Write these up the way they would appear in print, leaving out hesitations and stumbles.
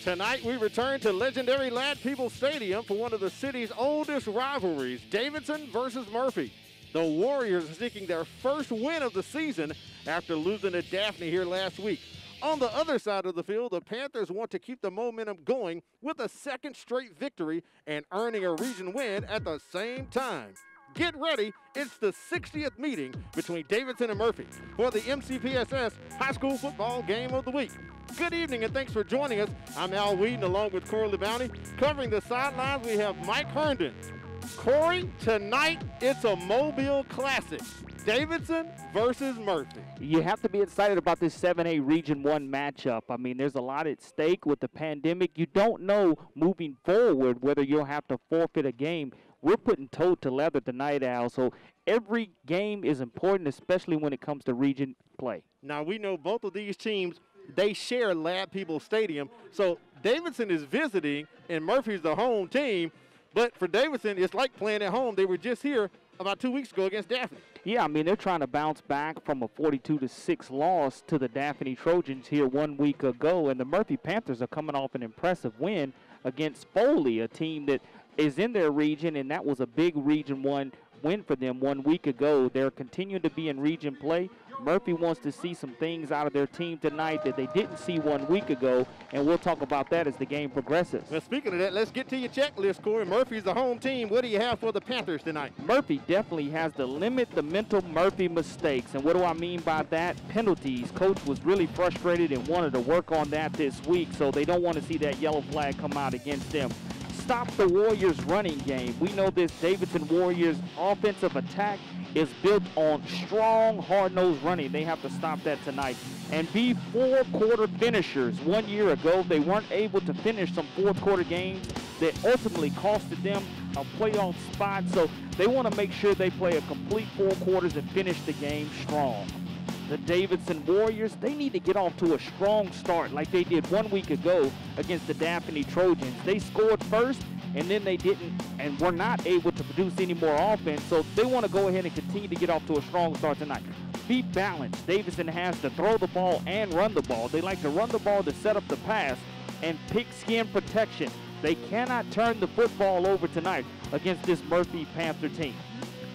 Tonight, we return to legendary Lad People Stadium for one of the city's oldest rivalries, Davidson versus Murphy. The Warriors are seeking their first win of the season after losing to Daphne here last week. On the other side of the field, the Panthers want to keep the momentum going with a second straight victory and earning a region win at the same time. Get ready, it's the 60th meeting between Davidson and Murphy for the MCPSS High School Football Game of the Week. Good evening and thanks for joining us. I'm Al Whedon along with Corey Bounty. Covering the sidelines, we have Mike Herndon. Corey, tonight it's a Mobile Classic. Davidson versus Murphy. You have to be excited about this 7A Region 1 matchup. I mean, there's a lot at stake with the pandemic. You don't know moving forward whether you'll have to forfeit a game. We're putting toe to leather tonight, Al, so every game is important, especially when it comes to region play. Now, we know both of these teams, they share Lad People Stadium, so Davidson is visiting and Murphy's the home team, but for Davidson, it's like playing at home. They were just here about 2 weeks ago against Daphne. Yeah, I mean, they're trying to bounce back from a 42-6 loss to the Daphne Trojans here 1 week ago, and the Murphy Panthers are coming off an impressive win against Foley, a team that is in their region, and that was a big Region 1 win for them 1 week ago. They're continuing to be in region play. Murphy wants to see some things out of their team tonight that they didn't see 1 week ago, and we'll talk about that as the game progresses. Well, speaking of that, let's get to your checklist, Corey. Murphy's the home team. What do you have for the Panthers tonight? Murphy definitely has to limit the mental Murphy mistakes, and what do I mean by that? Penalties. Coach was really frustrated and wanted to work on that this week, so they don't want to see that yellow flag come out against them. Stop the Warriors' running game. We know this Davidson Warriors offensive attack is built on strong, hard-nosed running. They have to stop that tonight. And be fourth-quarter finishers. 1 year ago, they weren't able to finish some fourth-quarter games that ultimately costed them a playoff spot. So they want to make sure they play a complete 4 quarters and finish the game strong. The Davidson Warriors, they need to get off to a strong start like they did 1 week ago against the Daphne Trojans. They scored first, and then they didn't and were not able to produce any more offense, so they want to go ahead and continue to get off to a strong start tonight. Be balanced. Davidson has to throw the ball and run the ball. They like to run the ball to set up the pass and pigskin protection. They cannot turn the football over tonight against this Murphy Panther team.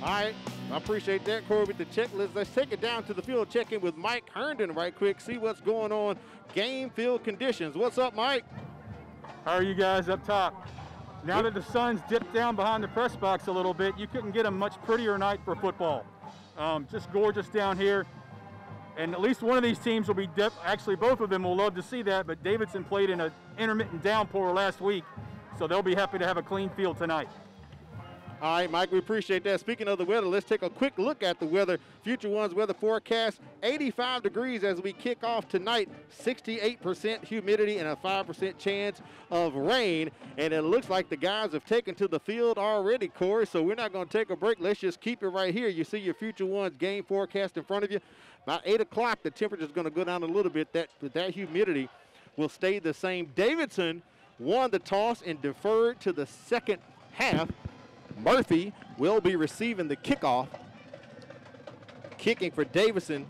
All right. I appreciate that, Corey, with the checklist. Let's take it down to the field, check in with Mike Herndon right quick, see what's going on, game field conditions. What's up, Mike? How are you guys up top? Now that the sun's dipped down behind the press box a little bit, you couldn't get a much prettier night for football. Just gorgeous down here. And at least one of these teams will be, actually both of them will love to see that, but Davidson played in an intermittent downpour last week, so they'll be happy to have a clean field tonight. All right, Mike, we appreciate that. Speaking of the weather, let's take a quick look at the weather. Future One's weather forecast, 85 degrees as we kick off tonight, 68% humidity and a 5% chance of rain. And it looks like the guys have taken to the field already, Corey, so we're not going to take a break. Let's just keep it right here. You see your Future One's game forecast in front of you. About 8 o'clock, the temperature is going to go down a little bit. That humidity will stay the same. Davidson won the toss and deferred to the second half. Murphy will be receiving the kickoff. Kicking for Davidson,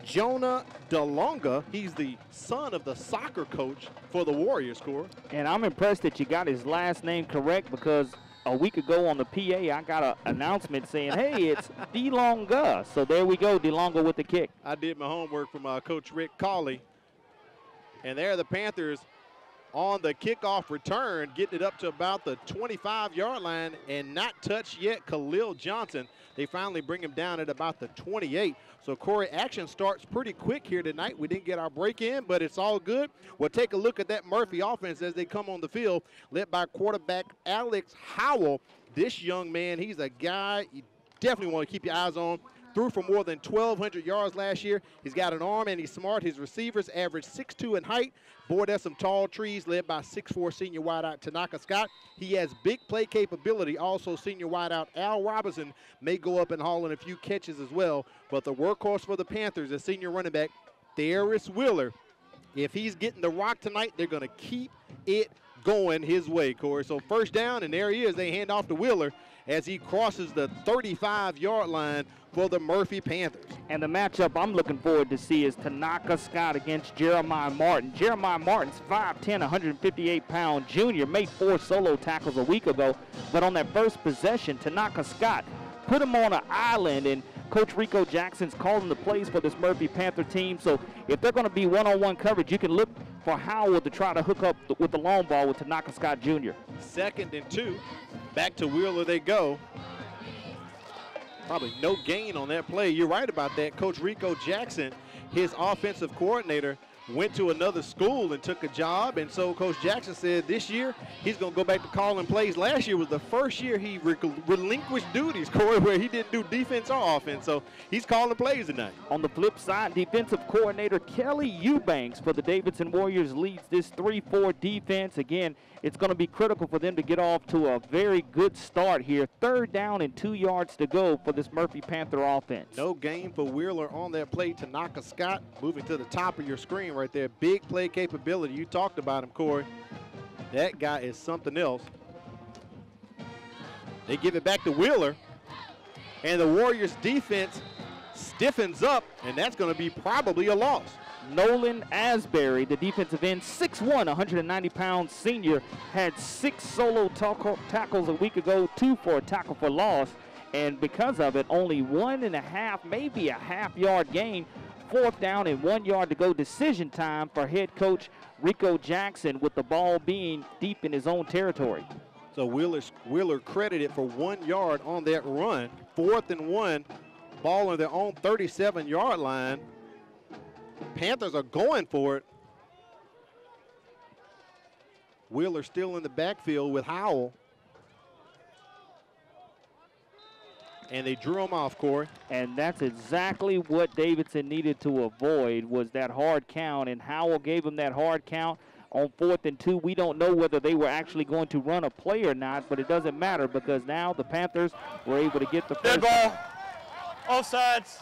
Jonah DeLonga. He's the son of the soccer coach for the Warriors, Corey. And I'm impressed that you got his last name correct, because a week ago on the PA, I got an announcement saying, hey, it's DeLonga. So there we go, DeLonga with the kick. I did my homework from Coach Rick Cawley. And there are the Panthers on the kickoff return, getting it up to about the 25-yard line and not touched yet. Khalil Johnson, they finally bring him down at about the 28. So, Corey, action starts pretty quick here tonight. We didn't get our break in, but it's all good. We'll take a look at that Murphy offense as they come on the field, led by quarterback Alex Howell. This young man, he's a guy you definitely want to keep your eyes on. Threw for more than 1,200 yards last year. He's got an arm and he's smart. His receivers average 6'2" in height. Boy, there's some tall trees, led by 6'4" senior wideout Tanaka Scott. He has big play capability. Also, senior wideout Al Robinson may go up and haul in a few catches as well. But the workhorse for the Panthers is senior running back Darius Wheeler. If he's getting the rock tonight, they're going to keep it going his way, Corey. So first down, and there he is. They hand off to Wheeler. as he crosses the 35-yard line for the Murphy Panthers. And the matchup I'm looking forward to see is Tanaka Scott against Jeremiah Martin. Jeremiah Martin's 5'10", 158-pound junior, made 4 solo tackles a week ago, but on that first possession, Tanaka Scott put him on an island, and Coach Rico Jackson's calling the plays for this Murphy Panther team. So if they're going to be one-on-one coverage, you can look for Howell to try to hook up with the long ball with Tanaka Scott Jr. 2nd and 2. Back to Wheeler they go. Probably no gain on that play. You're right about that. Coach Rico Jackson, his offensive coordinator, went to another school and took a job, and so Coach Jackson said this year he's going to go back to calling plays. Last year was the first year he relinquished duties, Corey, where he didn't do defense or offense, so he's calling plays tonight. On the flip side, defensive coordinator Kelly Eubanks for the Davidson Warriors leads this 3-4 defense. Again, it's going to be critical for them to get off to a very good start here. 3rd down and 2 yards to go for this Murphy Panther offense. No gain for Wheeler on that play. Tanaka Scott moving to the top of your screen right there. Big play capability. You talked about him, Corey. That guy is something else. They give it back to Wheeler, and the Warriors defense stiffens up, and that's going to be probably a loss. Nolan Asbury, the defensive end, 6'1", 190-pound senior, had 6 solo tackles a week ago, 2 for a tackle for loss, and because of it, only 1.5, maybe a half-yard gain. 4th down and 1 yard to go. Decision time for head coach Rico Jackson with the ball being deep in his own territory. So Wheeler credited for 1 yard on that run. 4th and 1, ball on their own 37-yard line. Panthers are going for it. Wheeler still in the backfield with Howell. And they drew him off, Corey. And that's exactly what Davidson needed to avoid, was that hard count. And Howell gave him that hard count on 4th and 2. We don't know whether they were actually going to run a play or not, but it doesn't matter because now the Panthers were able to get the first. Dead ball. Offsides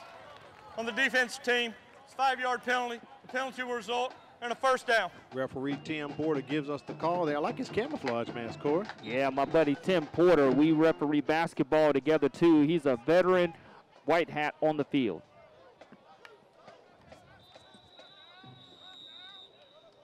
on the defense team. It's a 5-yard penalty. The penalty will result in a 1st down. Referee Tim Porter gives us the call there. I like his camouflage mask, Corey. Yeah, my buddy Tim Porter. We referee basketball together, too. He's a veteran, white hat on the field.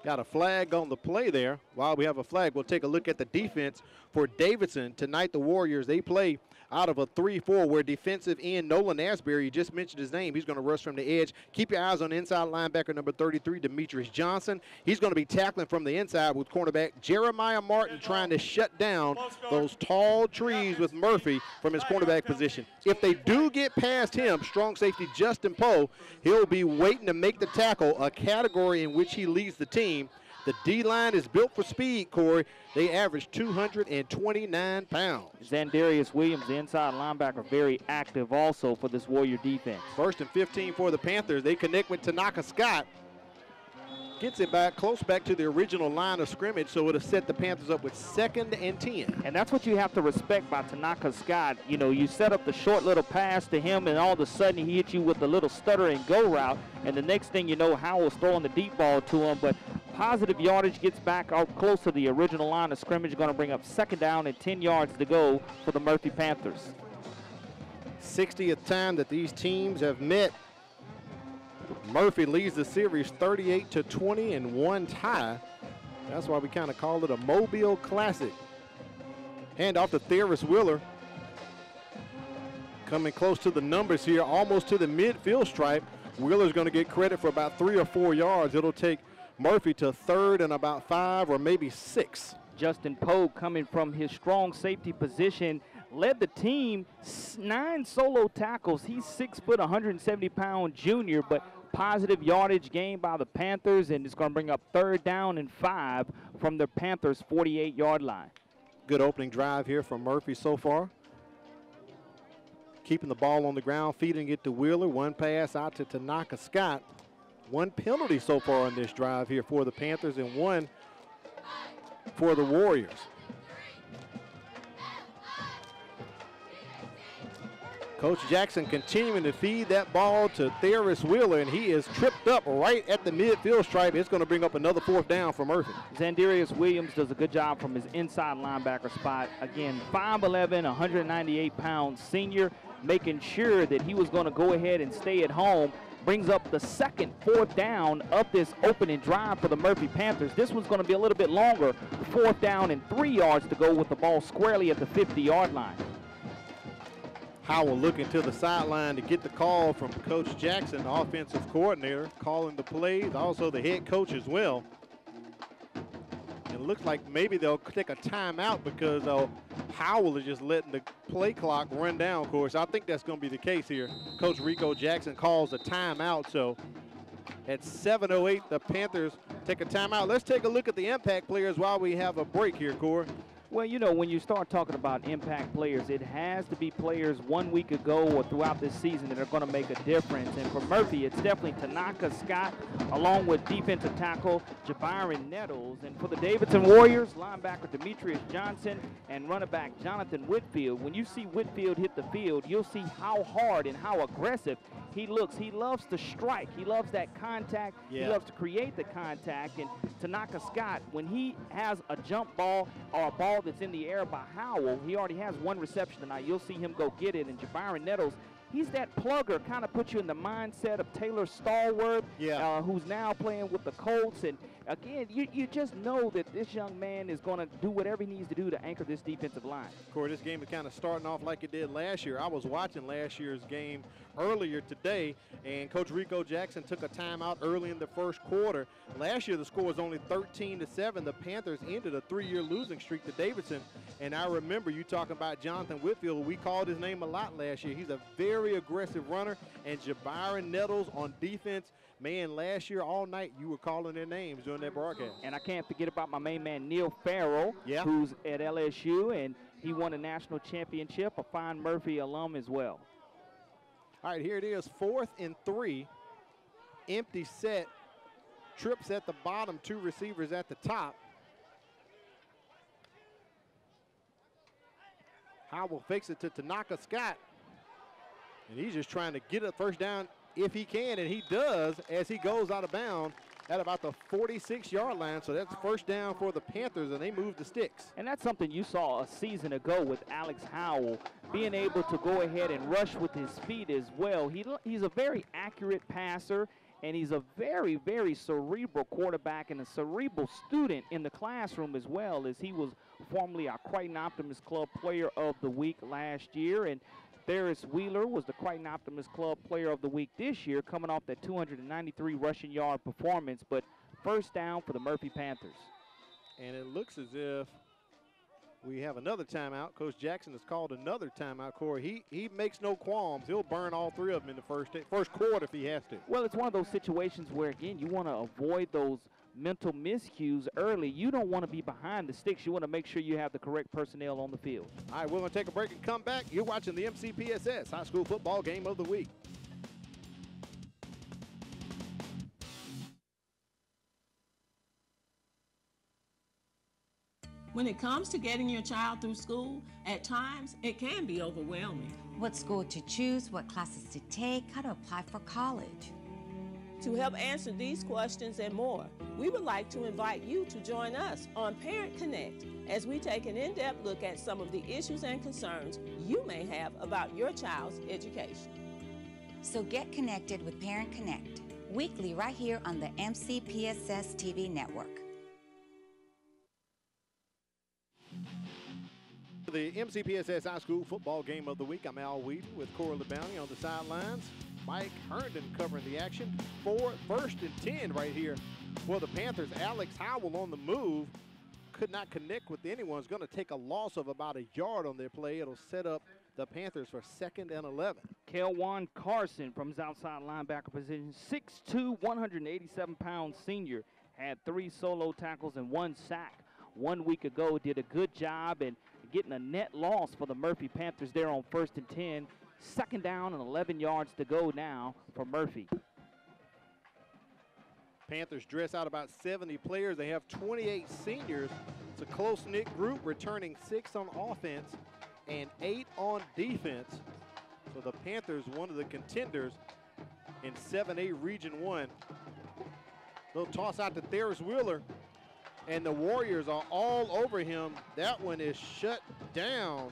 Got a flag on the play there. While we have a flag, we'll take a look at the defense for Davidson. Tonight, the Warriors, they play out of a 3-4 where defensive end Nolan Asbury, you just mentioned his name, he's going to rush from the edge. Keep your eyes on inside linebacker number 33, Demetrius Johnson. He's going to be tackling from the inside with cornerback Jeremiah Martin trying to shut down those tall trees with Murphy from his cornerback position. If they do get past him, strong safety Justin Poe, he'll be waiting to make the tackle, a category in which he leads the team. The D-line is built for speed, Corey. They average 229 pounds. Zandarius Williams, the inside linebacker, very active also for this Warrior defense. 1st and 15 for the Panthers. They connect with Tanaka Scott. Gets it back, close back to the original line of scrimmage, so it'll set the Panthers up with 2nd and 10. And that's what you have to respect by Tanaka Scott. You know, you set up the short little pass to him, and all of a sudden he hits you with a little stutter and go route, and the next thing you know, Howell's throwing the deep ball to him, but positive yardage, gets back out close to the original line of scrimmage, going to bring up 2nd down and 10 yards to go for the Murphy Panthers. 60th time that these teams have met. Murphy leads the series 38-20 in one tie. That's why we kind of call it a Mobile Classic. Hand off to Theris Wheeler. Coming close to the numbers here, almost to the midfield stripe. Wheeler's going to get credit for about 3 or 4 yards. It'll take Murphy to 3rd and about 5 or maybe 6. Justin Poe, coming from his strong safety position, led the team 9 solo tackles. He's 6 foot, 170-pound junior, but positive yardage gained by the Panthers, and it's going to bring up 3rd down and 5 from the Panthers' 48-yard line. Good opening drive here from Murphy so far. Keeping the ball on the ground, feeding it to Wheeler. 1 pass out to Tanaka Scott. 1 penalty so far on this drive here for the Panthers and 1 for the Warriors. Coach Jackson continuing to feed that ball to Theris Wheeler, and he is tripped up right at the midfield stripe. It's going to bring up another 4th down for Murphy. Zandarius Williams does a good job from his inside linebacker spot. Again, 5'11", 198-pound senior, making sure that he was going to go ahead and stay at home. Brings up the second 4th down of this opening drive for the Murphy Panthers. This one's going to be a little bit longer. 4th down and 3 yards to go with the ball squarely at the 50-yard line. Howell looking to the sideline to get the call from Coach Jackson, the offensive coordinator, calling the plays, also the head coach as well. It looks like maybe they'll take a timeout because Howell is just letting the play clock run down, of course. I think that's going to be the case here. Coach Rico Jackson calls a timeout, so at 7:08, the Panthers take a timeout. Let's take a look at the impact players while we have a break here, Corey. Well, you know, when you start talking about impact players, it has to be players 1 week ago or throughout this season that are going to make a difference. And for Murphy, it's definitely Tanaka Scott, along with defensive tackle Jabyron Nettles. And for the Davidson Warriors, linebacker Demetrius Johnson and running back Jonathan Whitfield. When you see Whitfield hit the field, you'll see how hard and how aggressive he looks. He loves to strike. He loves that contact. Yeah. He loves to create the contact. And Tanaka Scott, when he has a jump ball or a ball that's in the air by Howell, he already has 1 reception tonight. You'll see him go get it. And Jabyron Nettles, he's that plugger, kind of puts you in the mindset of Taylor Stallworth, who's now playing with the Colts. And again, you just know that this young man is going to do whatever he needs to do to anchor this defensive line. Corey, this game is kind of starting off like it did last year. I was watching last year's game earlier today, and Coach Rico Jackson took a timeout early in the first quarter. Last year, the score was only 13-7. The Panthers ended a 3-year losing streak to Davidson, and I remember you talking about Jonathan Whitfield. We called his name a lot last year. He's a very aggressive runner, and Jabyron Nettles on defense. Man, last year all night you were calling their names during that broadcast. And I can't forget about my main man Neil Farrell, who's at LSU, and he won a national championship, a fine Murphy alum as well. All right, here it is, 4th and 3. Empty set. Trips at the bottom, 2 receivers at the top. Howell fakes it to Tanaka Scott. And he's just trying to get a first down if he can, and he does as he goes out of bounds at about the 46-yard line. So that's first down for the Panthers, and they move the sticks. And that's something you saw a season ago with Alex Howell, being able to go ahead and rush with his feet as well. He's a very accurate passer, and he's a very, very cerebral quarterback and a cerebral student in the classroom as well, as he was formerly our Crichton Optimist Club Player of the Week last year. And Theris Wheeler was the Crichton Optimist Club Player of the Week this year, coming off that 293 rushing yard performance. But first down for the Murphy Panthers. And it looks as if we have another timeout. Coach Jackson has called another timeout. Corey, he makes no qualms. He'll burn all 3 of them in the first quarter if he has to. Well, it's one of those situations where, again, you want to avoid those mental miscues early. You don't want to be behind the sticks. You want to make sure you have the correct personnel on the field. All right, we're going to take a break and come back. You're watching the MCPSS High School Football Game of the Week. When it comes to getting your child through school, at times it can be overwhelming. What school to choose, what classes to take, how to apply for college. To help answer these questions and more, we would like to invite you to join us on Parent Connect as we take an in-depth look at some of the issues and concerns you may have about your child's education. So get connected with Parent Connect, weekly right here on the MCPSS TV network. The MCPSS High School Football Game of the Week. I'm Al Wheaton with Cora LeBounty on the sidelines. Mike Herndon covering the action. First and 10 right here for the Panthers. Alex Howell on the move. Could not connect with anyone. Is going to take a loss of about a yard on their play. It'll set up the Panthers for 2nd and 11. Kelwan Carson from his outside linebacker position. 6'2", 187-pound senior. Had 3 solo tackles and 1 sack 1 week ago. Did a good job and getting a net loss for the Murphy Panthers there on 1st and 10. 2nd down and 11 yards to go now for Murphy. Panthers dress out about 70 players. They have 28 seniors. It's a close-knit group, returning 6 on offense and 8 on defense. So the Panthers, one of the contenders in 7A Region 1. They'll toss out to Tharis Wheeler, and the Warriors are all over him. That one is shut down.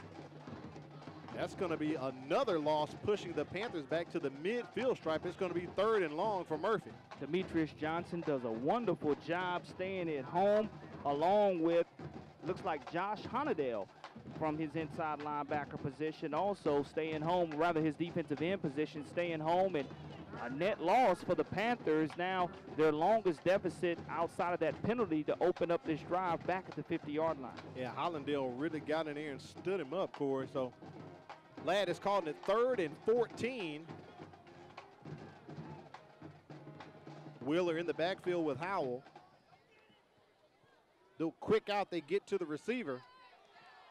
That's going to be another loss, pushing the Panthers back to the midfield stripe. It's going to be 3rd and long for Murphy. Demetrius Johnson does a wonderful job staying at home, along with, looks like Josh Honadale from his inside linebacker position, also staying home, rather his defensive end position, staying home, and a net loss for the Panthers. Now their longest deficit outside of that penalty to open up this drive back at the 50-yard line. Yeah, Hollandale really got in there and stood him up, Corey. So Ladd is calling it 3rd and 14. Wheeler in the backfield with Howell. They'll quick out, they get to the receiver,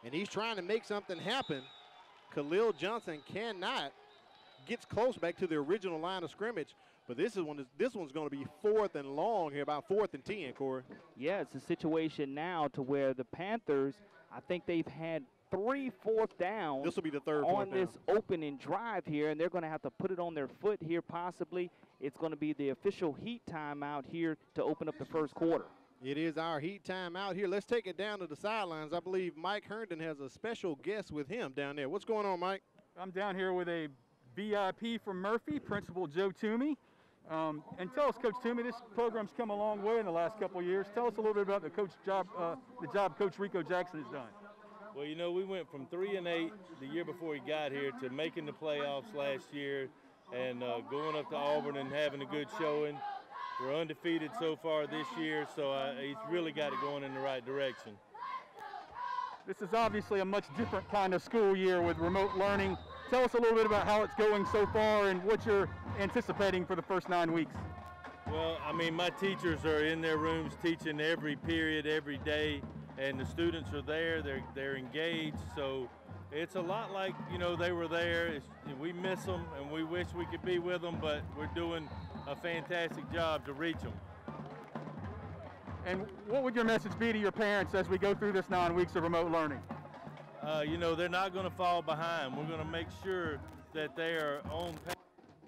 and he's trying to make something happen. Khalil Johnson cannot. Gets close back to the original line of scrimmage, but this one's going to be 4th and long here, about 4th and 10, Corey. Yeah, it's a situation now to where the Panthers, I think they've had 3 4th downs. This will be the 3rd on this opening drive here, and they're going to have to put it on their foot here possibly. It's going to be the official heat timeout here to open up the first quarter. It is our heat timeout here. Let's take it down to the sidelines. I believe Mike Herndon has a special guest with him down there. What's going on, Mike? I'm down here with a VIP from Murphy, Principal Joe Toomey. And tell us, Coach Toomey, this program's come a long way in the last couple of years. Tell us a little bit about the job Coach Rico Jackson has done. Well, you know, we went from 3-8 the year before he got here to making the playoffs last year and going up to Auburn and having a good showing. We're undefeated so far this year, so he's really got it going in the right direction. This is obviously a much different kind of school year with remote learning. Tell us a little bit about how it's going so far and what you're anticipating for the first 9 weeks. Well, I mean, my teachers are in their rooms teaching every period, every day, and the students are there. They're engaged, so it's a lot like, you know, they were there. We miss them, and we wish we could be with them, but we're doing a fantastic job to reach them. And what would your message be to your parents as we go through this 9 weeks of remote learning? You know, they're not going to fall behind. We're going to make sure that they are on pace.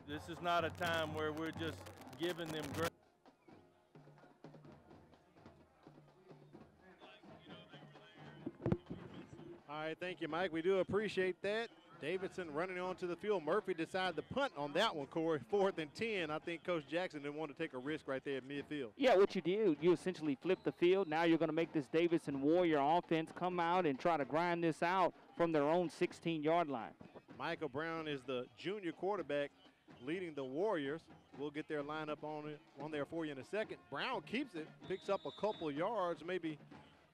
This is not a time where we're just giving them grades. All right, thank you, Mike. We do appreciate that. Davidson running onto the field. Murphy decided to punt on that one, Corey. 4th and 10. I think Coach Jackson didn't want to take a risk right there at midfield. Yeah, what you do, you essentially flip the field. Now you're going to make this Davidson Warrior offense come out and try to grind this out from their own 16-yard line. Michael Brown is the junior quarterback leading the Warriors. We'll get their lineup on there for you in a second. Brown keeps it, picks up a couple of yards, maybe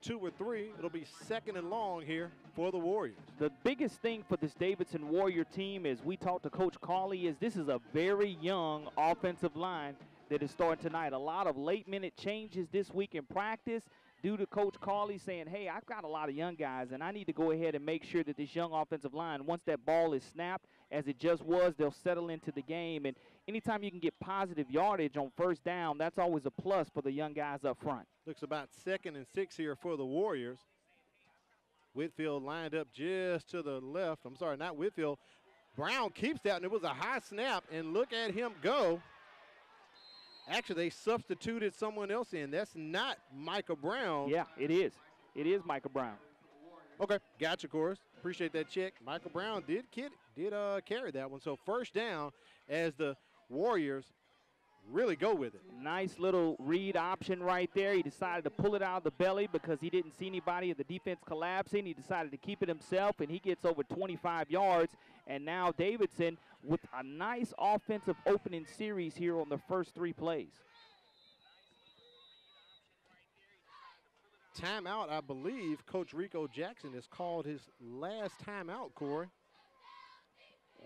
2 or 3. It'll be 2nd and long here for the Warriors. The biggest thing for this Davidson Warrior team, as we talked to Coach Cawley, is this is a very young offensive line that is starting tonight. A lot of late-minute changes this week in practice due to Coach Cawley saying, hey, I've got a lot of young guys, and I need to go ahead and make sure that this young offensive line, once that ball is snapped, as it just was, they'll settle into the game. And anytime you can get positive yardage on 1st down, that's always a plus for the young guys up front. Looks about 2nd and 6 here for the Warriors. Whitfield lined up just to the left. I'm sorry, not Whitfield. Brown keeps that, and it was a high snap, and look at him go. Actually, they substituted someone else in. That's not Micah Brown. Yeah, it is. It is Micah Brown. Okay, gotcha, Chorus. Appreciate that check. Michael Brown did carry that one. So 1st down as the Warriors really go with it. Nice little read option right there. He decided to pull it out of the belly because he didn't see anybody in the defense collapsing. He decided to keep it himself, and he gets over 25 yards. And now Davidson with a nice offensive opening series here on the first 3 plays. Timeout, I believe Coach Rico Jackson has called his last timeout, Corey.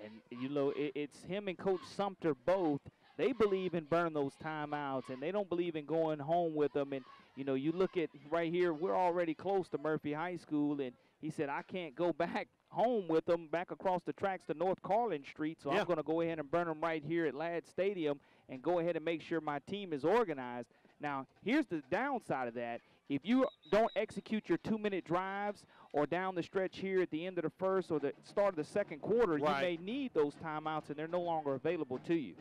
And, you know, it's him and Coach Sumter both. They believe in burning those timeouts, and they don't believe in going home with them. And, you know, you look at right here, we're already close to Murphy High School, and he said, I can't go back home with them back across the tracks to North Carlin Street, so I'm going to go ahead and burn them right here at Ladd Stadium and go ahead and make sure my team is organized. Now, here's the downside of that. If you don't execute your 2-minute drives or down the stretch here at the end of the first or the start of the second quarter, you may need those timeouts, and they're no longer available to you.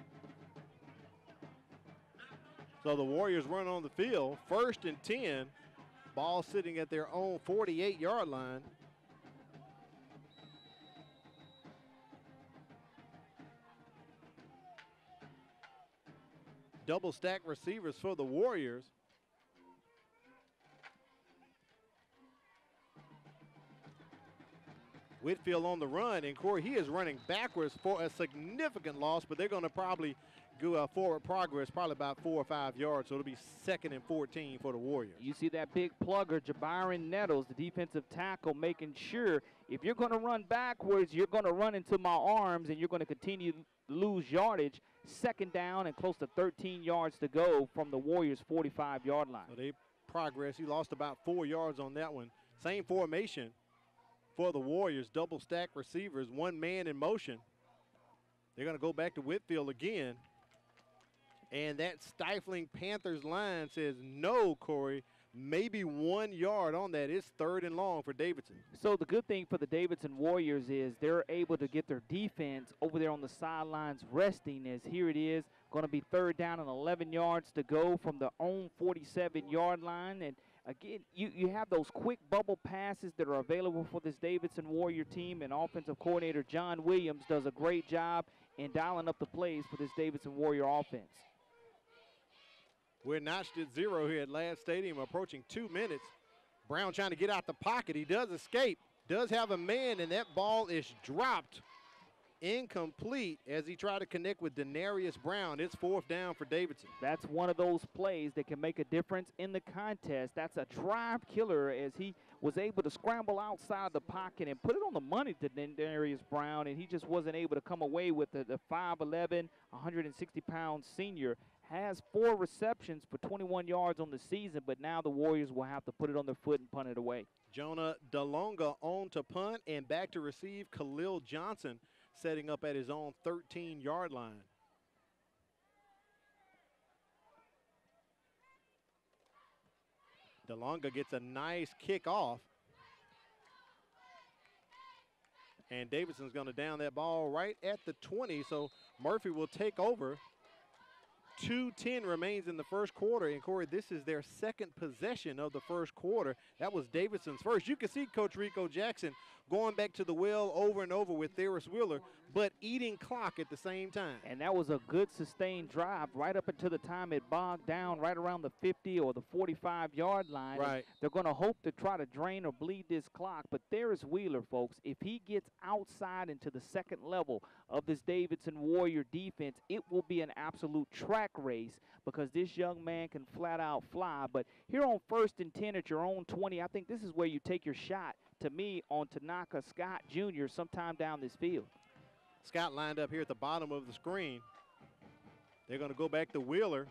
So the Warriors run on the field, 1st and 10, ball sitting at their own 48-yard line. Double stack receivers for the Warriors. Whitfield on the run, and Corey, he is running backwards for a significant loss, but they're going to probably go forward progress, probably about 4 or 5 yards, so it'll be 2nd and 14 for the Warriors. You see that big plugger, Jabyron Nettles, the defensive tackle, making sure if you're going to run backwards, you're going to run into my arms, and you're going to continue to lose yardage. 2nd down and close to 13 yards to go from the Warriors' 45-yard line. So they progress. He lost about 4 yards on that one. Same formation for the Warriors, double stack receivers, 1 man in motion. They're going to go back to Whitfield again. And that stifling Panthers line says no, Corey. Maybe 1 yard on that. It's 3rd and long for Davidson. So the good thing for the Davidson Warriors is they're able to get their defense over there on the sidelines resting, as here it is, going to be 3rd down and 11 yards to go from the own 47-yard line. And again, you have those quick bubble passes that are available for this Davidson Warrior team, and offensive coordinator John Williams does a great job in dialing up the plays for this Davidson Warrior offense. We're notched at 0 here at Ladd Stadium, approaching 2 minutes. Brown trying to get out the pocket. He does escape, does have a man, and that ball is dropped. Incomplete as he tried to connect with Denarius Brown. It's 4th down for Davidson. That's one of those plays that can make a difference in the contest. That's a drive killer as he was able to scramble outside the pocket and put it on the money to Denarius Brown, and he just wasn't able to come away with the 5'11", 160-pound senior. Has 4 receptions for 21 yards on the season, but now the Warriors will have to put it on their foot and punt it away. Jonah DeLonga on to punt, and back to receive Khalil Johnson, setting up at his own 13-yard line. DeLonga gets a nice kick off. And Davidson's going to down that ball right at the 20, so Murphy will take over. 2:10 remains in the first quarter, and Corey, this is their 2nd possession of the first quarter. That was Davidson's first. You can see Coach Rico Jackson going back to the well over and over with Ferris Wheeler, but eating clock at the same time. And that was a good sustained drive right up until the time it bogged down right around the 50 or the 45-yard line. Right. They're going to hope to try to drain or bleed this clock, but there is Wheeler, folks. If he gets outside into the 2nd level of this Davidson Warrior defense, it will be an absolute track race because this young man can flat out fly. But here on 1st and 10 at your own 20, I think this is where you take your shot, to me, on Tanaka Scott Jr. sometime down this field. Scott lined up here at the bottom of the screen. They're going to go back to Wheeler.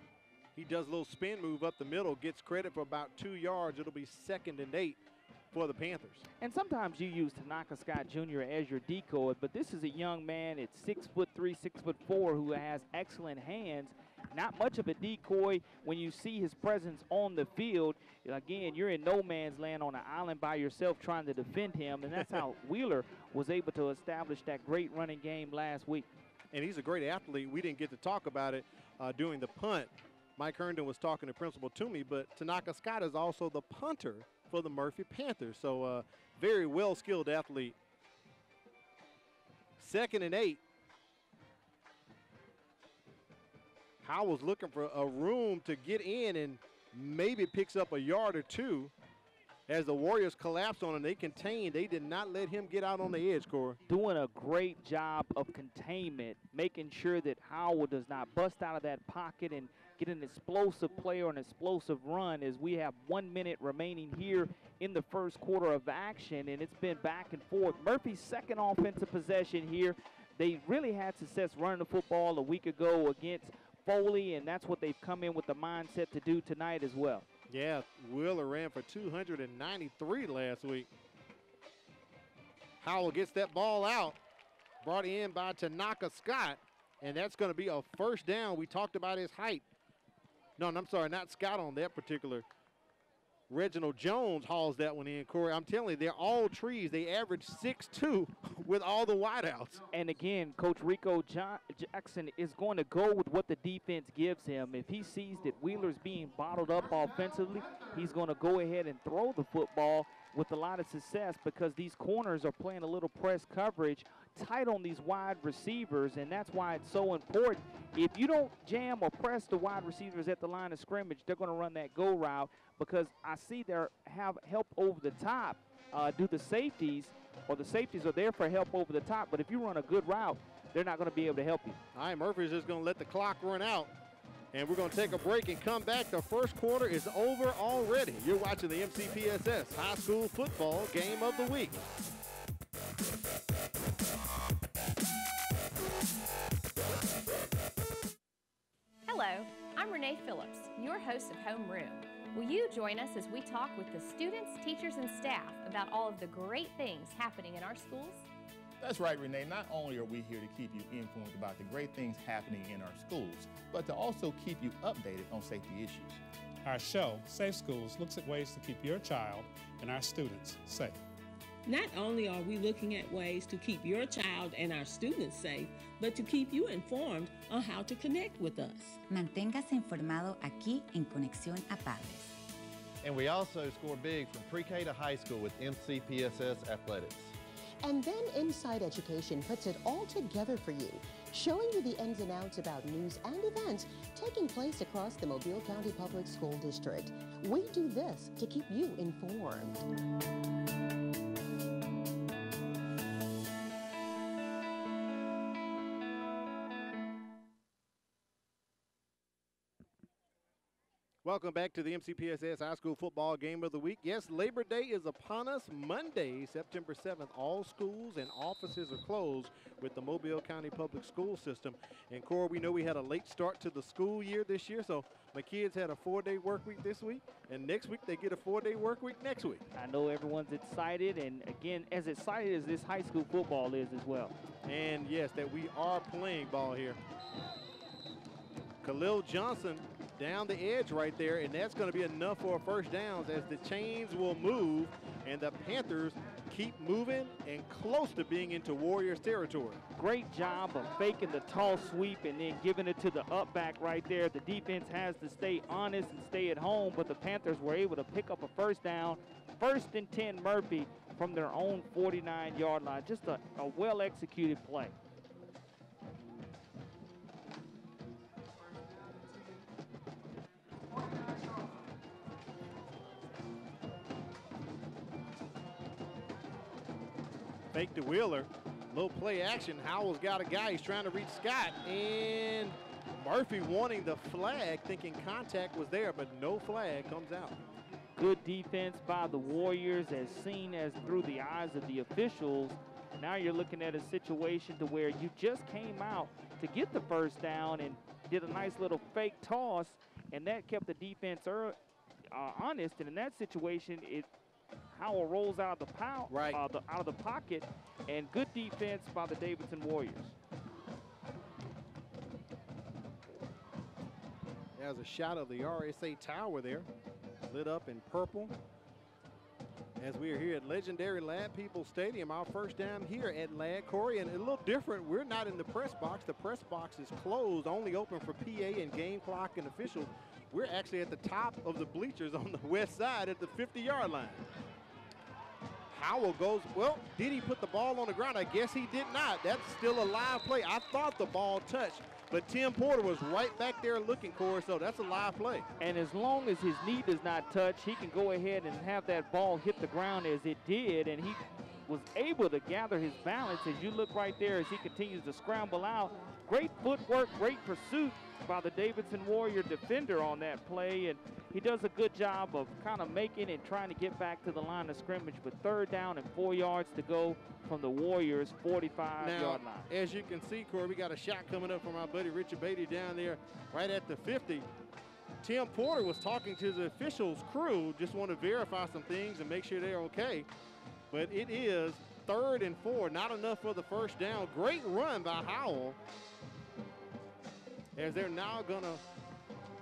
He does a little spin move up the middle, gets credit for about 2 yards. It'll be 2nd and 8 for the Panthers. And sometimes you use Tanaka Scott Jr. as your decoy, but this is a young man at 6'3", 6'4", who has excellent hands. Not much of a decoy when you see his presence on the field. Again, you're in no man's land on an island by yourself trying to defend him, and that's how Wheeler was able to establish that great running game last week. And he's a great athlete. We didn't get to talk about it during the punt. Mike Herndon was talking to Principal Toomey, but Tanaka Scott is also the punter for the Murphy Panthers. So very well-skilled athlete. 2nd and 8. Howell's looking for a room to get in and maybe picks up a yard or 2 as the Warriors collapsed on him. They contained. They did not let him get out on the edge, Corey. Doing a great job of containment, making sure that Howell does not bust out of that pocket and get an explosive play or an explosive run, as we have 1 minute remaining here in the first quarter of action, and it's been back and forth. Murphy's 2nd offensive possession here. They really had success running the football a week ago against Foley, and that's what they've come in with the mindset to do tonight as well. Yeah, Wheeler ran for 293 last week. Howell gets that ball out, brought in by Tanaka Scott, and that's going to be a 1st down. We talked about his height. No, I'm sorry, not Scott on that particular Reginald Jones hauls that one in, Corey. I'm telling you, they're all trees. They average 6'2" with all the wideouts. And again, Coach Rico Jackson is going to go with what the defense gives him. If he sees that Wheeler's being bottled up offensively, he's going to go ahead and throw the football with a lot of success, because these corners are playing a little press coverage tight on these wide receivers, and that's why it's so important. If you don't jam or press the wide receivers at the line of scrimmage, they're going to run that go route, because I see they have help over the top. Do the safeties, or the safeties are there for help over the top, but if you run a good route, they're not going to be able to help you. All right, Murphy's just going to let the clock run out, and we're going to take a break and come back. The first quarter is over already. You're watching the MCPSS High School Football Game of the Week. Hello, I'm Renee Phillips, your host of Homeroom. Will you join us as we talk with the students, teachers, and staff about all of the great things happening in our schools? That's right, Renee. Not only are we here to keep you informed about the great things happening in our schools, but to also keep you updated on safety issues. Our show, Safe Schools, looks at ways to keep your child and our students safe. Not only are we looking at ways to keep your child and our students safe, but to keep you informed on how to connect with us. Manténgase informado aquí en Conexión a Padres. And we also score big from pre-K to high school with MCPSS Athletics. And then Inside Education puts it all together for you, showing you the ins and outs about news and events taking place across the Mobile County Public School District. We do this to keep you informed. Welcome back to the MCPSS High School Football Game of the Week. Yes, Labor Day is upon us. Monday, September 7th, all schools and offices are closed with the Mobile County Public School System. And, Cora, we know we had a late start to the school year this year, so my kids had a 4-day work week this week, and next week they get a 4-day work week next week. I know everyone's excited, and, again, as excited as this high school football is as well. And, yes, that we are playing ball here. Khalil Johnson down the edge right there, and that's going to be enough for a first down as the chains will move and the Panthers keep moving and close to being into Warriors territory. Great job of faking the tall sweep and then giving it to the up back right there. The defense has to stay honest and stay at home, but the Panthers were able to pick up a first down. 1st and 10 Murphy from their own 49-yard line. Just a well-executed play. Fake to Wheeler, little play action. Howell's got a guy, he's trying to reach Scott, and Murphy wanting the flag, thinking contact was there, but no flag comes out. Good defense by the Warriors, as seen as through the eyes of the officials. Now you're looking at a situation to where you just came out to get the first down and did a nice little fake toss, and that kept the defense honest, and in that situation, Howell rolls out of out of the pocket, and good defense by the Davidson Warriors. There's a shot of the RSA Tower there, lit up in purple. As we are here at legendary Lad People Stadium, our first down here at Lad Corey, and a little different, we're not in the press box. The press box is closed, only open for PA and game clock and officials. We're actually at the top of the bleachers on the west side at the 50-yard line. Howell goes, well, did he put the ball on the ground? I guess he did not. That's still a live play. I thought the ball touched, but Tim Porter was right back there looking, Corey, so that's a live play. And as long as his knee does not touch, he can go ahead and have that ball hit the ground as it did, and he was able to gather his balance. As you look right there as he continues to scramble out. Great footwork, great pursuit by the Davidson Warrior defender on that play, and he does a good job of kind of making and trying to get back to the line of scrimmage, but 3rd down and 4 yards to go from the Warriors' 45-yard line. As you can see, Corey, we got a shot coming up from our buddy Richard Beatty down there right at the 50. Tim Porter was talking to the officials' crew, just want to verify some things and make sure they're okay. But it is 3rd and 4, not enough for the first down. Great run by Howell, as they're now going to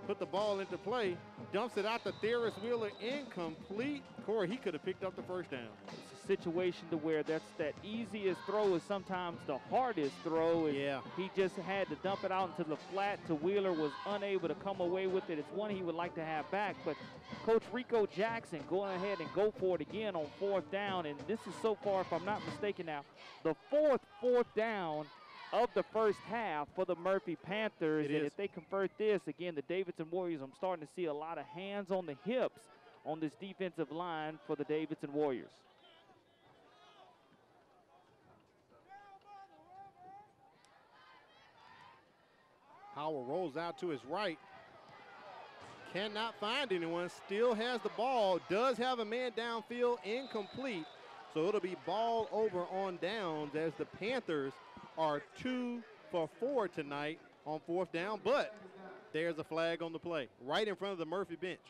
put the ball into play, dumps it out to Theris Wheeler, incomplete. Corey, he could have picked up the first down. It's a situation to where that's that easiest throw is sometimes the hardest throw. Yeah. He just had to dump it out into the flat to Wheeler, was unable to come away with it. It's one he would like to have back, but Coach Rico Jackson going ahead and go for it again on 4th down, and this is so far, if I'm not mistaken now, the fourth down of the first half for the Murphy Panthers. And if they convert this, again, the Davidson Warriors, I'm starting to see a lot of hands on the hips on this defensive line for the Davidson Warriors. Howell rolls out to his right. Cannot find anyone, still has the ball, does have a man downfield, incomplete. So it'll be ball over on downs as the Panthers are 2 for 4 tonight on 4th down, but there's a flag on the play right in front of the Murphy bench.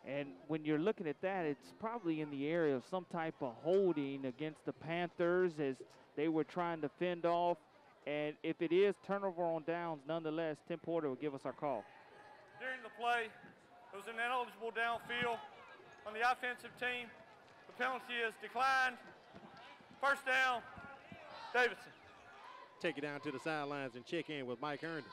And when you're looking at that, it's probably in the area of some type of holding against the Panthers as they were trying to fend off. And if it is turnover on downs, nonetheless, Tim Porter will give us our call. During the play, it was an ineligible downfield on the offensive team. The penalty is declined. First down, Davidson. Take it down to the sidelines and check in with Mike Herndon.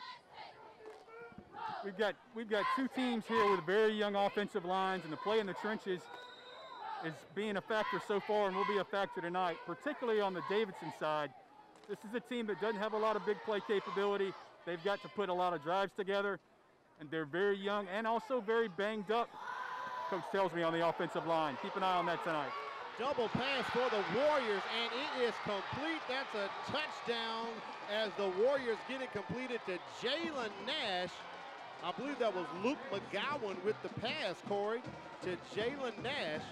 We've got two teams here with very young offensive lines, and the play in the trenches is being a factor so far and will be a factor tonight, particularly on the Davidson side. This is a team that doesn't have a lot of big play capability. They've got to put a lot of drives together, and they're very young and also very banged up, Coach tells me, on the offensive line. Keep an eye on that tonight. Double pass for the Warriors, and it is complete. That's a touchdown as the Warriors get it completed to Jalen Nash. I believe that was Luke McGowan with the pass, Corey, to Jalen Nash.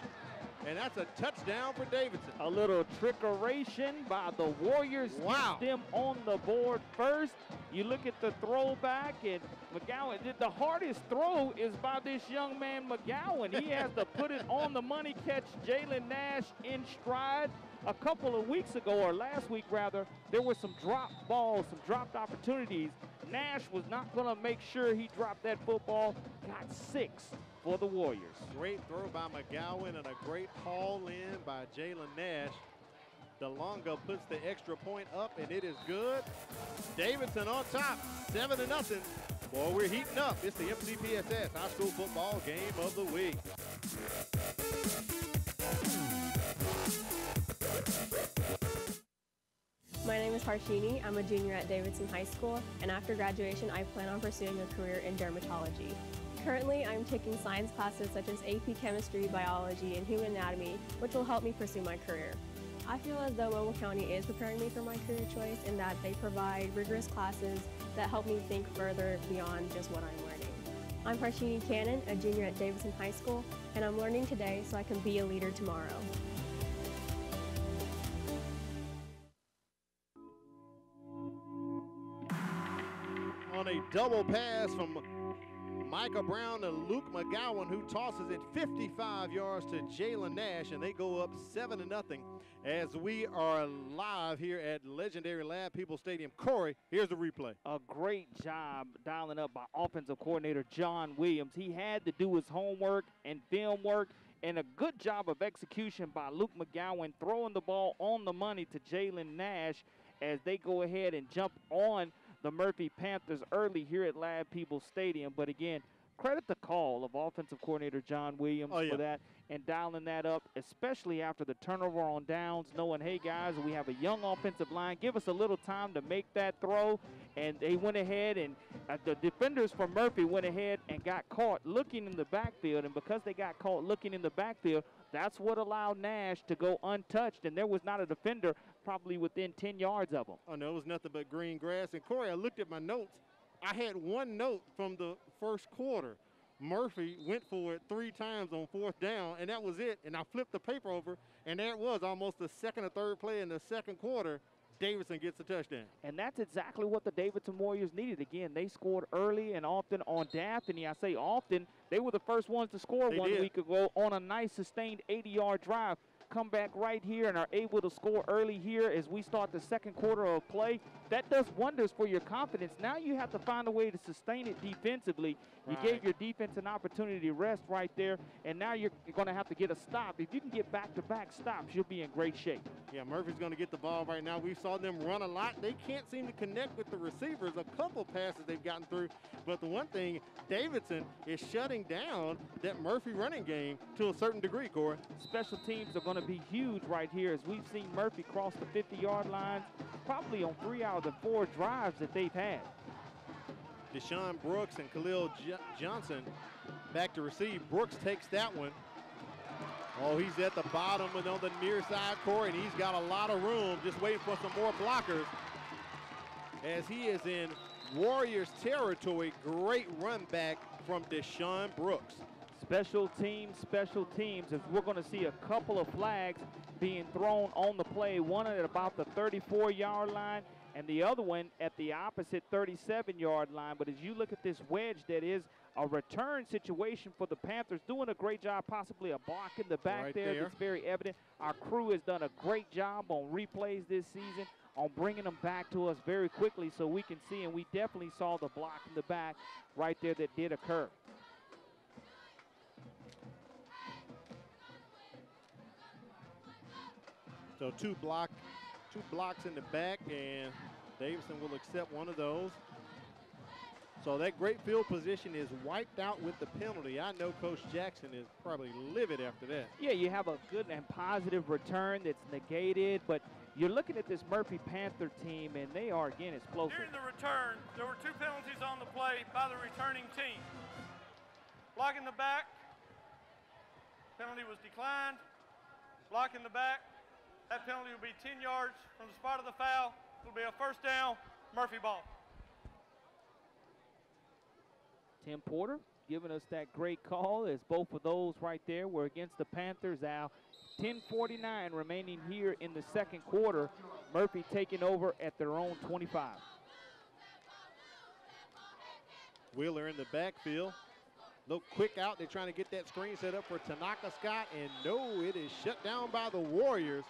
And that's a touchdown for Davidson. A little trickeration by the Warriors. Wow. Gets them on the board first. You look at the throwback, and McGowan, the hardest throw is by this young man, McGowan. He has to put it on the money, catch Jalen Nash in stride. A couple of weeks ago, or last week rather, there were some dropped balls, some dropped opportunities. Nash was not going to make sure he dropped that football. Got 6 for the Warriors. Great throw by McGowan and a great haul in by Jalen Nash. DeLongo puts the extra point up, and it is good. Davidson on top, 7-0. Boy, we're heating up. It's the MCPSS High School Football Game of the Week. My name is Harshini. I'm a junior at Davidson High School, and after graduation, I plan on pursuing a career in dermatology. Currently, I'm taking science classes such as AP Chemistry, Biology, and Human Anatomy, which will help me pursue my career. I feel as though Mobile County is preparing me for my career choice in that they provide rigorous classes that help me think further beyond just what I'm learning. I'm Harshini Cannon, a junior at Davidson High School, and I'm learning today so I can be a leader tomorrow. On a double pass from Micah Brown to Luke McGowan, who tosses it 55 yards to Jalen Nash, and they go up 7-0 as we are live here at legendary Lab People Stadium. Corey, here's the replay. A great job dialing up by offensive coordinator John Williams. He had to do his homework and film work, and a good job of execution by Luke McGowan, throwing the ball on the money to Jalen Nash as they go ahead and jump on the Murphy Panthers early here at Lab People Stadium. But again, credit the call of offensive coordinator John Williams for that and dialing that up, especially after the turnover on downs, knowing, hey, guys, we have a young offensive line. Give us a little time to make that throw. And they went ahead, and the defenders for Murphy went ahead and got caught looking in the backfield. And because they got caught looking in the backfield, that's what allowed Nash to go untouched. And there was not a defender probably within 10 yards of him. Oh, no, it was nothing but green grass. And, Corey, I looked at my notes. I had one note from the first quarter. Murphy went for it 3 times on 4th down, and that was it. And I flipped the paper over, and there it was, almost the second or third play in the second quarter. Davidson gets a touchdown. And that's exactly what the Davidson Warriors needed. Again, they scored early and often on Daphne. I say often. They were the first ones to score one week ago on a nice sustained 80-yard drive. Come back right here and are able to score early here as we start the second quarter of play. that does wonders for your confidence. Now you have to find a way to sustain it defensively. You gave your defense an opportunity to rest right there, and now you're going to have to get a stop. If you can get back-to-back stops, you'll be in great shape. Yeah, Murphy's going to get the ball right now. We saw them run a lot. They can't seem to connect with the receivers. A couple passes they've gotten through. But the one thing, Davidson is shutting down that Murphy running game to a certain degree, Corey. Special teams are going to be huge right here, as we've seen Murphy cross the 50-yard line probably on 3 out of the 4 drives that they've had. Deshaun Brooks and Khalil Johnson back to receive. Brooks takes that one. Oh, he's at the bottom and on the near side, Corey, and he's got a lot of room, just waiting for some more blockers as he is in Warriors territory. Great run back from Deshaun Brooks. Special teams, as we're going to see a couple of flags being thrown on the play, one at about the 34-yard line and the other one at the opposite 37-yard line. But as you look at this wedge, that is a return situation for the Panthers, doing a great job, possibly a block in the back right there. That's very evident. Our crew has done a great job on replays this season, on bringing them back to us very quickly so we can see, and we definitely saw the block in the back right there that did occur. So two blocks in the back, and Davidson will accept one of those. So that great field position is wiped out with the penalty. I know Coach Jackson is probably livid after that. Yeah, you have a good and positive return that's negated, but you're looking at this Murphy Panther team, and they are, again, explosive. During the return, there were 2 penalties on the play by the returning team. Block in the back, penalty was declined. Block in the back, that penalty will be 10 yards from the spot of the foul. It'll be a first down, Murphy ball. Tim Porter giving us that great call, as both of those right there were against the Panthers. Al, 10:49 remaining here in the second quarter. Murphy taking over at their own 25. Wheeler in the backfield. Little quick out. They're trying to get that screen set up for Tanaka Scott, and no, it is shut down by the Warriors.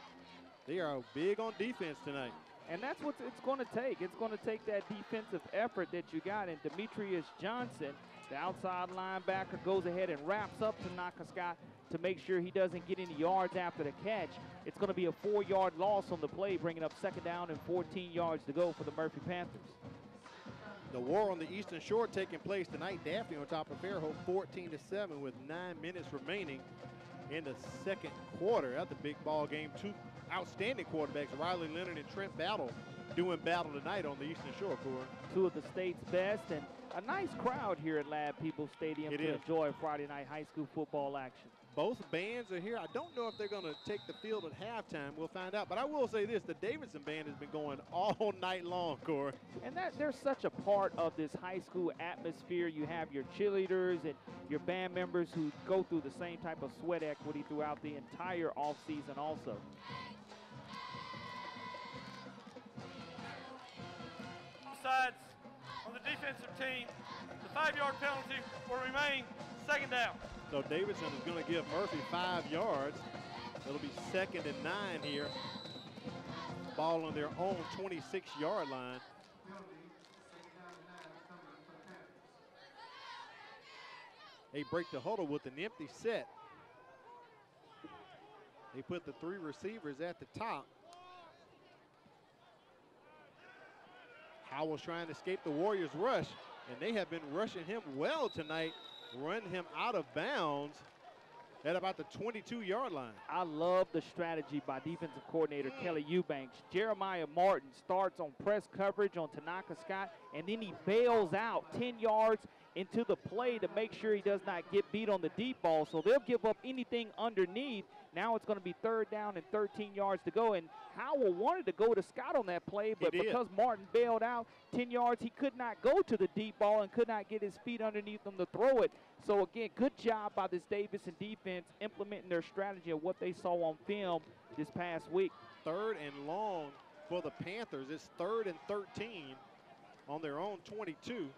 They are big on defense tonight. And that's what it's going to take. It's going to take that defensive effort that you got. And Demetrius Johnson, the outside linebacker, goes ahead and wraps up Tanaka Scott to make sure he doesn't get any yards after the catch. It's going to be a 4-yard loss on the play, bringing up second down and 14 yards to go for the Murphy Panthers. The war on the Eastern Shore taking place tonight. Daphne on top of Fairhope 14-7 with 9 minutes remaining in the second quarter. That's a big ball game. 2 outstanding quarterbacks, Riley Leonard and Trent Battle, doing battle tonight on the Eastern Shore, Corey. 2 of the state's best, and a nice crowd here at Lab Peoples Stadium to enjoy Friday night high school football action. Both bands are here. I don't know if they're going to take the field at halftime. We'll find out. But I will say this, the Davidson band has been going all night long, Corey. And they're such a part of this high school atmosphere. You have your cheerleaders and your band members who go through the same type of sweat equity throughout the entire offseason also. Sides on the defensive team, the 5-yard penalty will remain second down. So Davidson is going to give Murphy 5 yards. It'll be 2nd and 9 here. Ball on their own 26-yard line. They break the huddle with an empty set. They put the 3 receivers at the top. Howell's trying to escape the Warriors' rush, and they have been rushing him well tonight, run him out of bounds at about the 22-yard line. I love the strategy by defensive coordinator Kelly Eubanks. Jeremiah Martin starts on press coverage on Tanaka Scott, and then he bails out 10 yards into the play to make sure he does not get beat on the deep ball. So they'll give up anything underneath. Now it's going to be 3rd down and 13 yards to go. And Howell wanted to go to Scott on that play, but because Martin bailed out 10 yards, he could not go to the deep ball and could not get his feet underneath him to throw it. So again, good job by this Davidson defense implementing their strategy of what they saw on film this past week. 3rd and long for the Panthers. It's 3rd and 13 on their own 22.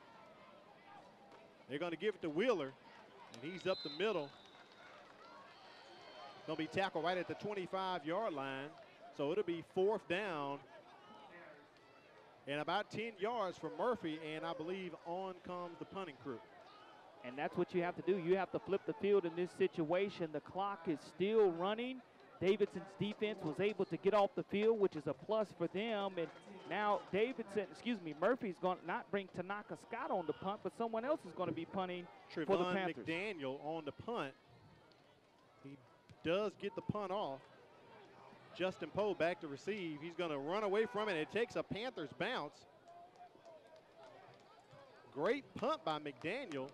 They're going to give it to Wheeler, and he's up the middle. Going to be tackled right at the 25-yard line. So it'll be 4th down And about 10 yards for Murphy, and I believe on comes the punting crew. And that's what you have to do. You have to flip the field in this situation. The clock is still running. Davidson's defense was able to get off the field, which is a plus for them. And now Murphy's going to not bring Tanaka Scott on the punt, but someone else is going to be punting for the Panthers. McDaniel on the punt. He does get the punt off. Justin Poe back to receive. He's going to run away from it. It takes a Panthers bounce. Great punt by McDaniel.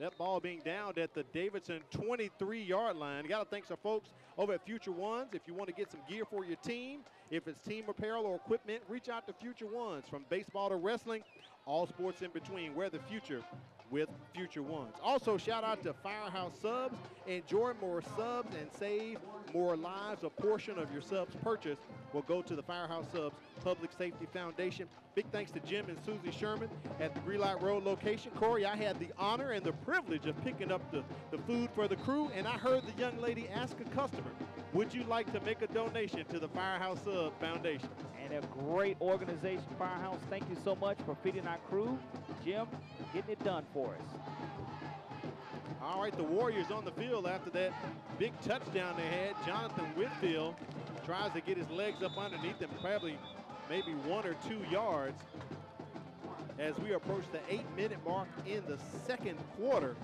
That ball being downed at the Davidson 23-yard line. You got to thank some folks over at Future Ones. If you want to get some gear for your team, if it's team apparel or equipment, reach out to Future Ones. From baseball to wrestling, all sports in between. Wear the future with Future Ones. Also, shout out to Firehouse Subs. Enjoy more subs and save more lives. A portion of your subs purchase will go to the Firehouse Subs Public Safety Foundation. Big thanks to Jim and Susie Sherman at the Greenlight Road location. Corey, I had the honor and the privilege of picking up the food for the crew, and I heard the young lady ask a customer, would you like to make a donation to the Firehouse Sub Foundation? And a great organization, Firehouse. Thank you so much for feeding our crew. Jim, getting it done for us. All right, the Warriors on the field after that big touchdown they had. Jonathan Whitfield tries to get his legs up underneath him, probably maybe 1 or 2 yards as we approach the 8-minute mark in the second quarter.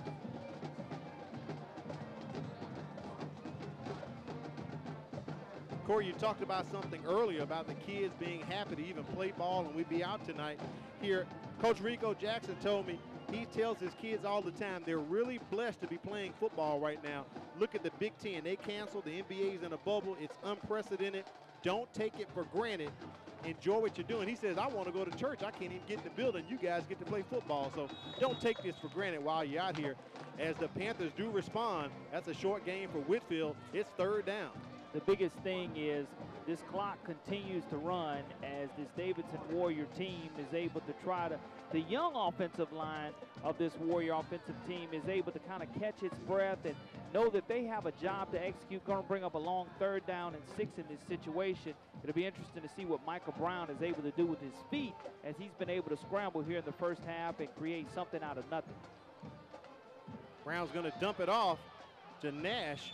Corey, you talked about something earlier about the kids being happy to even play ball and we'd be out tonight. Here, Coach Rico Jackson told me he tells his kids all the time they're really blessed to be playing football right now. Look at the Big Ten. They canceled. The NBA's in a bubble. It's unprecedented. Don't take it for granted. Enjoy what you're doing. He says, I want to go to church. I can't even get in the building. You guys get to play football. So don't take this for granted while you're out here. As the Panthers do respond, that's a short game for Whitfield. It's 3rd down. The biggest thing is this clock continues to run as this Davidson Warrior team is able to try to, the young offensive line of this Warrior offensive team is able to kind of catch its breath and know that they have a job to execute. Going to bring up a long 3rd down and 6 in this situation. It'll be interesting to see what Michael Brown is able to do with his feet as he's been able to scramble here in the first half and create something out of nothing. Brown's going to dump it off to Nash.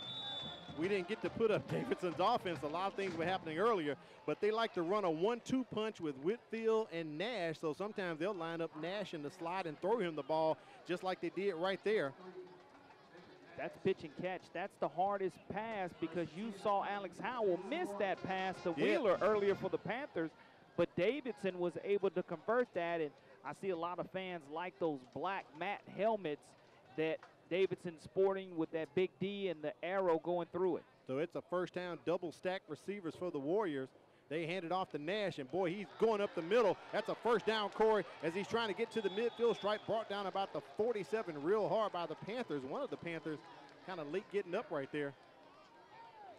We didn't get to put up Davidson's offense. A lot of things were happening earlier, but they like to run a 1-2 punch with Whitfield and Nash, so sometimes they'll line up Nash in the slot and throw him the ball just like they did right there. That's pitch and catch. That's the hardest pass because you saw Alex Howell miss that pass to Wheeler earlier for the Panthers, but Davidson was able to convert that, and I see a lot of fans like those black matte helmets that Davidson sporting with that big D and the arrow going through it. So it's a first down, double stack receivers for the Warriors. They hand it off to Nash, and boy, he's going up the middle. That's a first down, Corey, as he's trying to get to the midfield stripe, brought down about the 47 real hard by the Panthers. One of the Panthers kind of late getting up right there.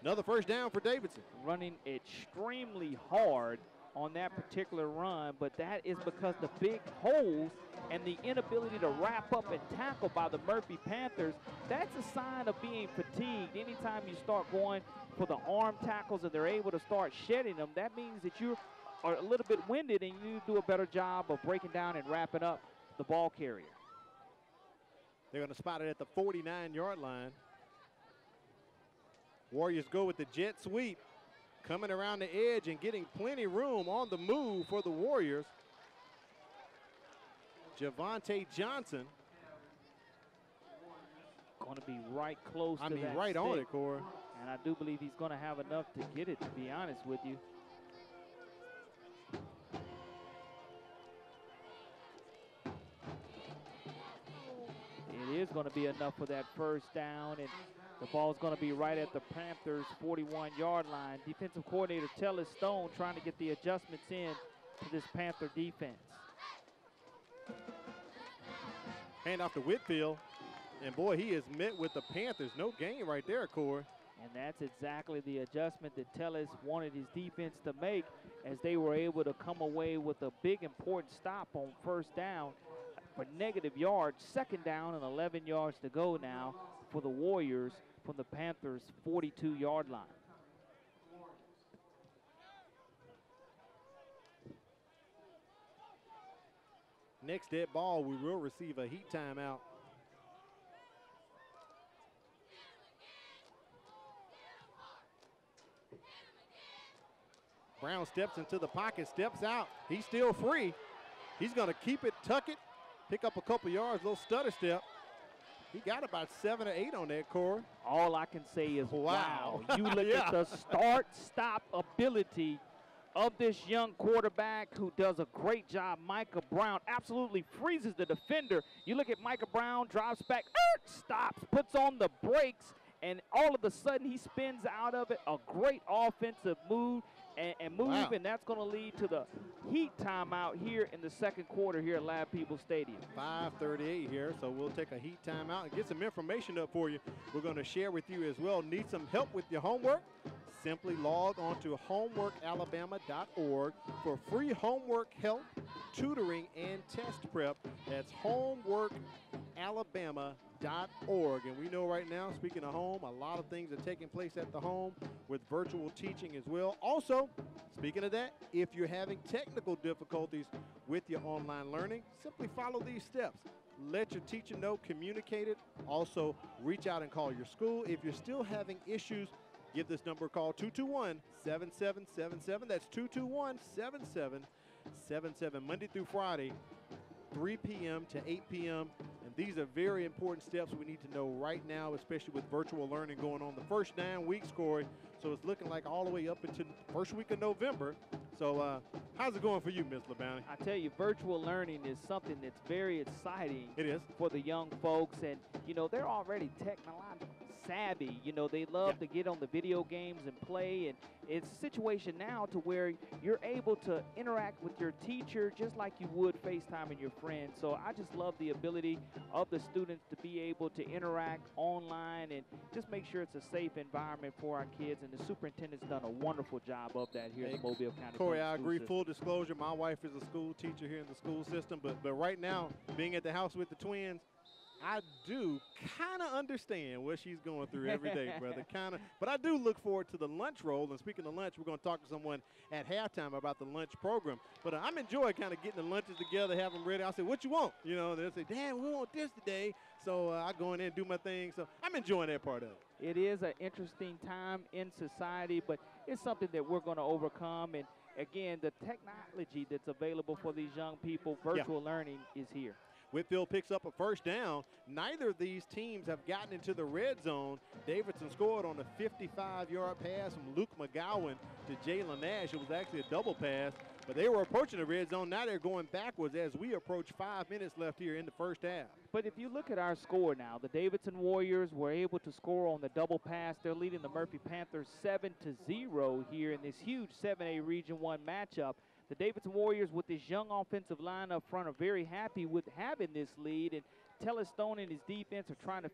Another first down for Davidson. Running extremely hard on that particular run, but that is because the big holes and the inability to wrap up and tackle by the Murphy Panthers, that's a sign of being fatigued. Anytime you start going for the arm tackles and they're able to start shedding them, that means that you are a little bit winded and you do a better job of breaking down and wrapping up the ball carrier. They're going to spot it at the 49-yard line. Warriors go with the jet sweep, coming around the edge and getting plenty room on the move for the Warriors. Javonte Johnson. Going to be right close to that right stick. on it, Corey. And I do believe he's going to have enough to get it, to be honest with you. It is going to be enough for that first down, and the ball's going to be right at the Panthers' 41-yard line. Defensive coordinator Tellis Stone trying to get the adjustments in to this Panther defense. Hand off to Whitfield, and boy, he is met with the Panthers. No gain right there, Corey. And that's exactly the adjustment that Tellis wanted his defense to make, as they were able to come away with a big important stop on first down for negative yards. Second down and 11 yards to go now for the Warriors from the Panthers' 42-yard line. next dead ball, we will receive a heat timeout. Brown steps into the pocket, steps out. He's still free. He's going to keep it, tuck it, pick up a couple yards, little stutter step. He got about 7 or 8 on that, Corey. All I can say is, wow. You look Yeah. at the start-stop ability of this young quarterback who does a great job. Micah Brown absolutely freezes the defender. You look at Micah Brown, drives back, stops, puts on the brakes, and all of a sudden he spins out of it. A great offensive move. And Wow. and that's going to lead to the heat timeout here in the second quarter here at Lab People Stadium. 5:38 here, so we'll take a heat timeout and get some information up for you. We're going to share with you as well. Need some help with your homework? Simply log on to homeworkalabama.org for free homework help, tutoring, and test prep. That's homeworkalabama.org. And we know right now, speaking of home, a lot of things are taking place at the home with virtual teaching as well. Also, speaking of that, if you're having technical difficulties with your online learning, simply follow these steps. Let your teacher know, communicate it. Also, reach out and call your school. If you're still having issues, give this number a call, 221-7777. That's 221-7777, Monday through Friday, 3 p.m. to 8 p.m. And these are very important steps we need to know right now, especially with virtual learning going on the first 9 weeks, Corey. So it's looking like all the way up into the first week of November. So how's it going for you, Ms. LeBounty? I tell you, virtual learning is something that's very exciting. It is. For the young folks. And, you know, they're already technologically savvy. You know, they love to get on the video games and play. And it's a situation now to where you're able to interact with your teacher just like you would FaceTiming your friends. So I just love the ability of the students to be able to interact online and just make sure it's a safe environment for our kids. And the superintendent's done a wonderful job of that here in the Mobile County. Corey, I School agree. System. Full disclosure, my wife is a school teacher here in the school system. But right now, being at the house with the twins, I do kind of understand what she's going through every day, brother. Kind of. But I do look forward to the lunch roll. And speaking of lunch, we're going to talk to someone at halftime about the lunch program. But I'm enjoying kind of getting the lunches together, have them ready. I'll say, what you want? You know, they'll say, Dad, we want this today. So I go in there and do my thing. So I'm enjoying that part of it. It is an interesting time in society, but it's something that we're going to overcome. And, again, the technology that's available for these young people, virtual learning, is here. Whitfield picks up a first down. Neither of these teams have gotten into the red zone. Davidson scored on a 55-yard pass from Luke McGowan to Jalen Nash. It was actually a double pass, but they were approaching the red zone. Now they're going backwards as we approach 5 minutes left here in the first half. But if you look at our score now, the Davidson Warriors were able to score on the double pass. They're leading the Murphy Panthers 7-0 here in this huge 7A Region 1 matchup. The Davidson Warriors, with this young offensive line up front, are very happy with having this lead. And Tellis Stone and his defense are trying to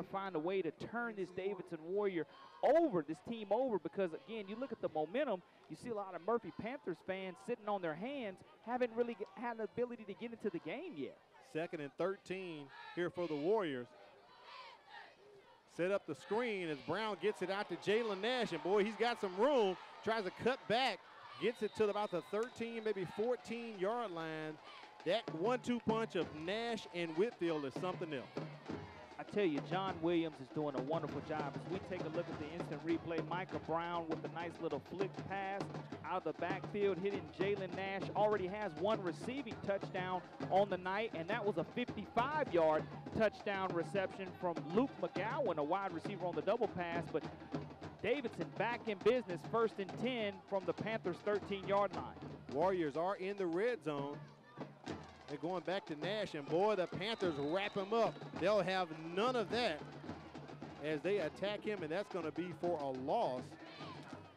find a way to turn this Davidson Warrior over, this team over, because, again, you look at the momentum, you see a lot of Murphy Panthers fans sitting on their hands, haven't really had the ability to get into the game yet. 2nd and 13 here for the Warriors. Set up the screen as Brown gets it out to Jalen Nash. And, boy, he's got some room, tries to cut back. Gets it to about the 13, maybe 14-yard line. That 1-2 punch of Nash and Whitfield is something else. I tell you, John Williams is doing a wonderful job. As we take a look at the instant replay, Micah Brown with a nice little flick pass out of the backfield, hitting Jalen Nash. Already has one receiving touchdown on the night, and that was a 55-yard touchdown reception from Luke McGowan, a wide receiver on the double pass. But Davidson back in business, 1st and 10 from the Panthers' 13-yard line. Warriors are in the red zone. They're going back to Nash, and boy, the Panthers wrap him up. They'll have none of that as they attack him, and that's going to be for a loss.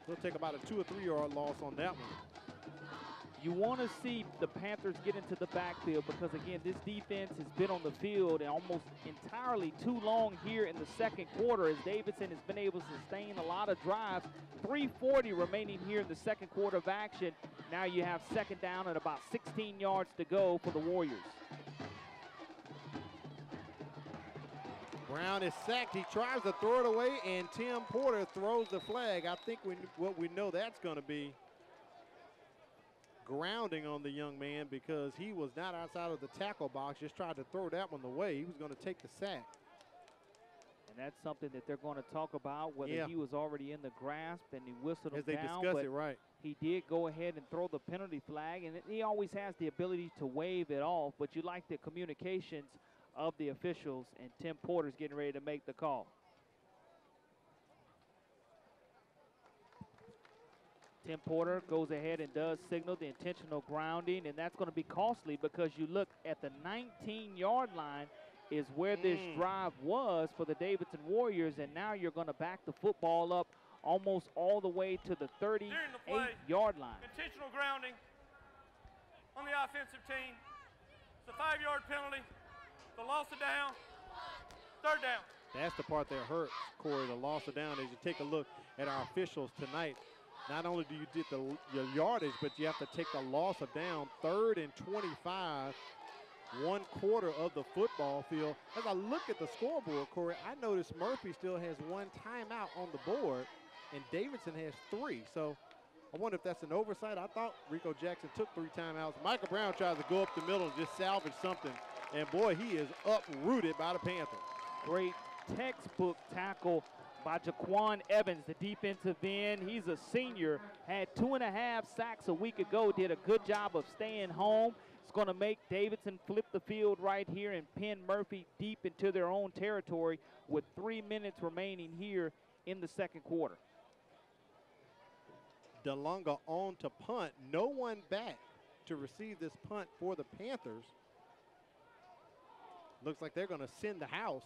They'll take about a 2 or 3 yard loss on that one. You want to see the Panthers get into the backfield because, again, this defense has been on the field and almost entirely too long here in the second quarter as Davidson has been able to sustain a lot of drives. 3:40 remaining here in the second quarter of action. Now you have 2nd down and about 16 yards to go for the Warriors. Brown is sacked. He tries to throw it away, and Tim Porter throws the flag. I think what we know that's going to be grounding on the young man because he was not outside of the tackle box, just tried to throw that one away. He was going to take the sack. And that's something that they're going to talk about, whether he was already in the grasp and he whistled him down. As they discuss it, right. He did go ahead and throw the penalty flag, and he always has the ability to wave it off, but you like the communications of the officials, and Tim Porter's getting ready to make the call. Tim Porter goes ahead and does signal the intentional grounding, and that's going to be costly because you look at the 19-yard line is where this drive was for the Davidson Warriors, and now you're going to back the football up almost all the way to the 38-yard line. Intentional grounding on the offensive team. It's a 5-yard penalty. The loss of down. Third down. That's the part that hurts, Corey, the loss of down. As you take a look at our officials tonight, not only do you get your yardage, but you have to take the loss of down. 3rd and 25, 1/4 of the football field. As I look at the scoreboard, Corey, I notice Murphy still has 1 timeout on the board, and Davidson has 3. So I wonder if that's an oversight. I thought Rico Jackson took 3 timeouts. Michael Brown tries to go up the middle and just salvage something. And, boy, he is uprooted by the Panthers. Great textbook tackle by Jaquan Evans, the defensive end. He's a senior, had 2.5 sacks a week ago, did a good job of staying home. It's going to make Davidson flip the field right here and pin Murphy deep into their own territory with 3 minutes remaining here in the second quarter. DeLonga on to punt. No one back to receive this punt for the Panthers. Looks like they're going to send the house.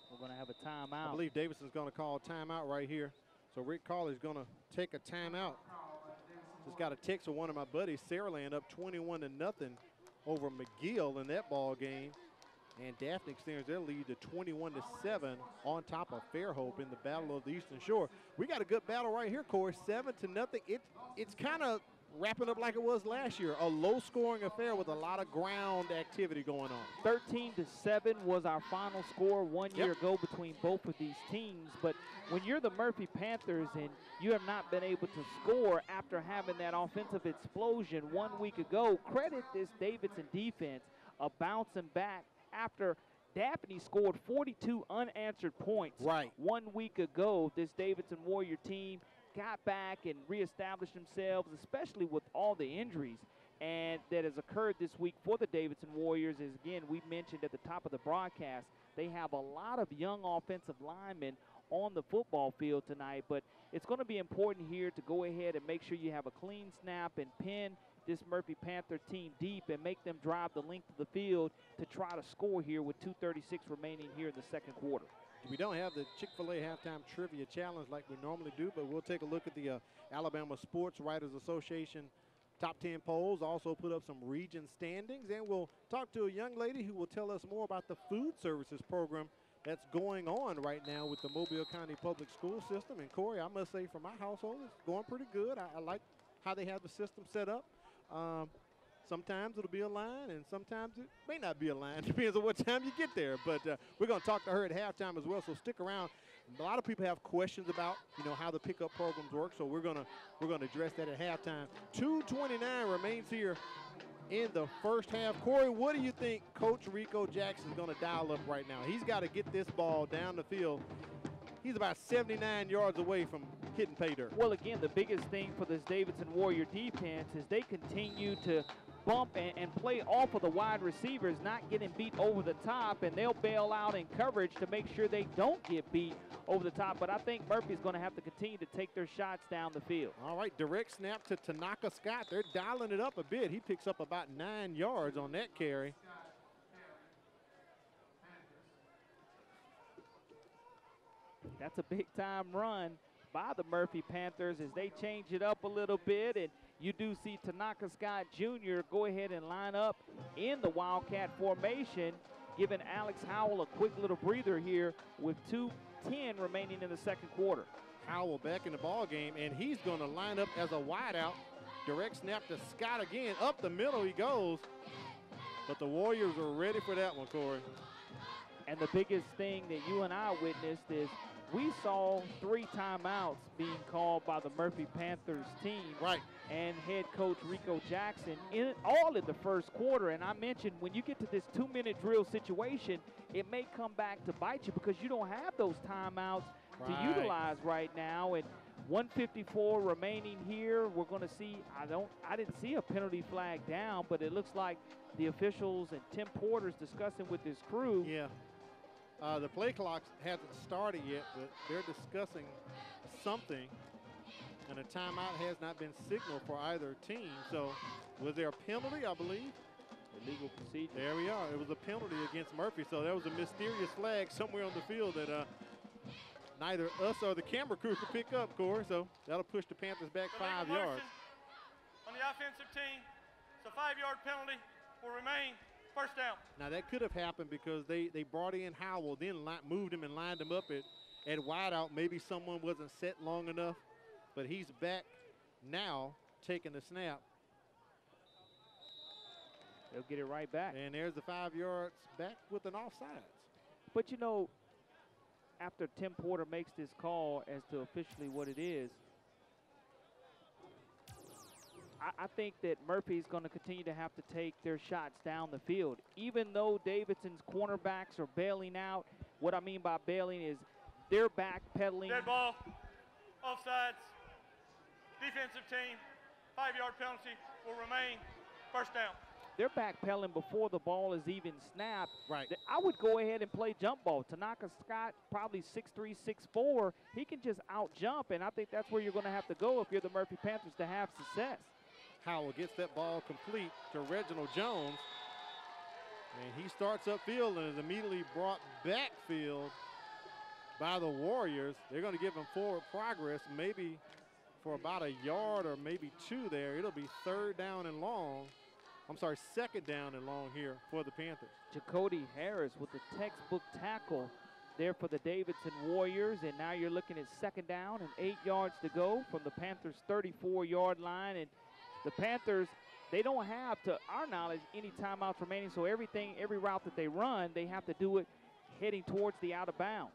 We're going to have a timeout. I believe Davidson's going to call a timeout right here. So Rick Carley's going to take a timeout. Just got a text from one of my buddies, Saraland, up 21-0 over McGill in that ball game. And Daphne extends their lead to 21-7 on top of Fairhope in the Battle of the Eastern Shore. We got a good battle right here, Corey, 7-0. It's kind of wrapping up like it was last year, a low-scoring affair with a lot of ground activity going on. 13-7 was our final score 1 year ago between both of these teams. But when you're the Murphy Panthers and you have not been able to score after having that offensive explosion 1 week ago, credit this Davidson defense of bouncing back after Daphne scored 42 unanswered points 1 week ago. This Davidson Warrior team got back and reestablished themselves, especially with all the injuries and that has occurred this week for the Davidson Warriors. As again, we mentioned at the top of the broadcast, they have a lot of young offensive linemen on the football field tonight, but it's going to be important here to go ahead and make sure you have a clean snap and pin this Murphy Panther team deep and make them drive the length of the field to try to score here with 2:36 remaining here in the second quarter. We don't have the Chick-fil-A halftime trivia challenge like we normally do, but we'll take a look at the Alabama Sports Writers Association top 10 polls, also put up some region standings, and we'll talk to a young lady who will tell us more about the food services program that's going on right now with the Mobile County Public School System. And Corey, I must say, for my household, it's going pretty good. I like how they have the system set up. Sometimes it'll be a line, and sometimes it may not be a line. Depends on what time you get there. But we're going to talk to her at halftime as well, so stick around. A lot of people have questions about, how the pickup programs work, so we're going to address that at halftime. 2:29 remains here in the first half. Corey, what do you think Coach Rico Jackson is going to dial up right now? He's got to get this ball down the field. He's about 79 yards away from hitting pay dirt. Well, again, the biggest thing for this Davidson Warrior defense is they continue to bump and play off of the wide receivers, not getting beat over the top, and they'll bail out in coverage to make sure they don't get beat over the top. But I think Murphy's going to have to continue to take their shots down the field. All right, direct snap to Tanaka Scott. They're dialing it up a bit. He picks up about 9 yards on that carry. That's a big-time run by the Murphy Panthers as they change it up a little bit, and you do see Tanaka Scott Jr. go ahead and line up in the Wildcat formation, giving Alex Howell a quick little breather here with 2:10 remaining in the second quarter. Howell back in the ball game, and he's going to line up as a wideout. Direct snap to Scott again. Up the middle he goes. But the Warriors are ready for that one, Corey. And the biggest thing that you and I witnessed is we saw 3 timeouts being called by the Murphy Panthers team. Right. And head coach Rico Jackson all in the first quarter. And I mentioned when you get to this 2-minute drill situation, it may come back to bite you because you don't have those timeouts to utilize right now. And 154 remaining here. We're going to see, I didn't see a penalty flag down, but it looks like the officials and Tim Porter's discussing with his crew. Yeah. The play clock hasn't started yet, but they're discussing something, and a timeout has not been signaled for either team. So was there a penalty, I believe? Illegal procedure. There we are. It was a penalty against Murphy. So there was a mysterious flag somewhere on the field that neither us or the camera crew could pick up, Corey. So that'll push the Panthers back 5 yards. On the offensive team, it's a 5-yard penalty will remain. First down. Now, that could have happened because they brought in Howell, then moved him and lined him up at wideout. Maybe someone wasn't set long enough, but he's back now taking the snap. They'll get it right back. And there's the 5 yards back with an offsides. But, you know, after Tim Porter makes this call as to officially what it is, I think that Murphy's going to continue to have to take their shots down the field. Even though Davidson's cornerbacks are bailing out, what I mean by bailing is they're backpedaling. Dead ball, offsides, defensive team, 5-yard penalty will remain. First down. They're backpedaling before the ball is even snapped. Right. I would go ahead and play jump ball. Tanaka Scott, probably 6'3", 6'4". He can just out-jump, and I think that's where you're going to have to go if you're the Murphy Panthers to have success. Howell gets that ball complete to Reginald Jones. And he starts upfield and is immediately brought backfield by the Warriors. They're going to give him forward progress, maybe for about a yard or maybe 2 there. It'll be 3rd down and long. I'm sorry, 2nd down and long here for the Panthers. Jacody Harris with the textbook tackle there for the Davidson Warriors. And now you're looking at 2nd down and 8 yards to go from the Panthers' 34-yard line. And the Panthers, they don't have, to our knowledge, any timeouts remaining. So every route that they run, they have to do it heading towards the out of bounds.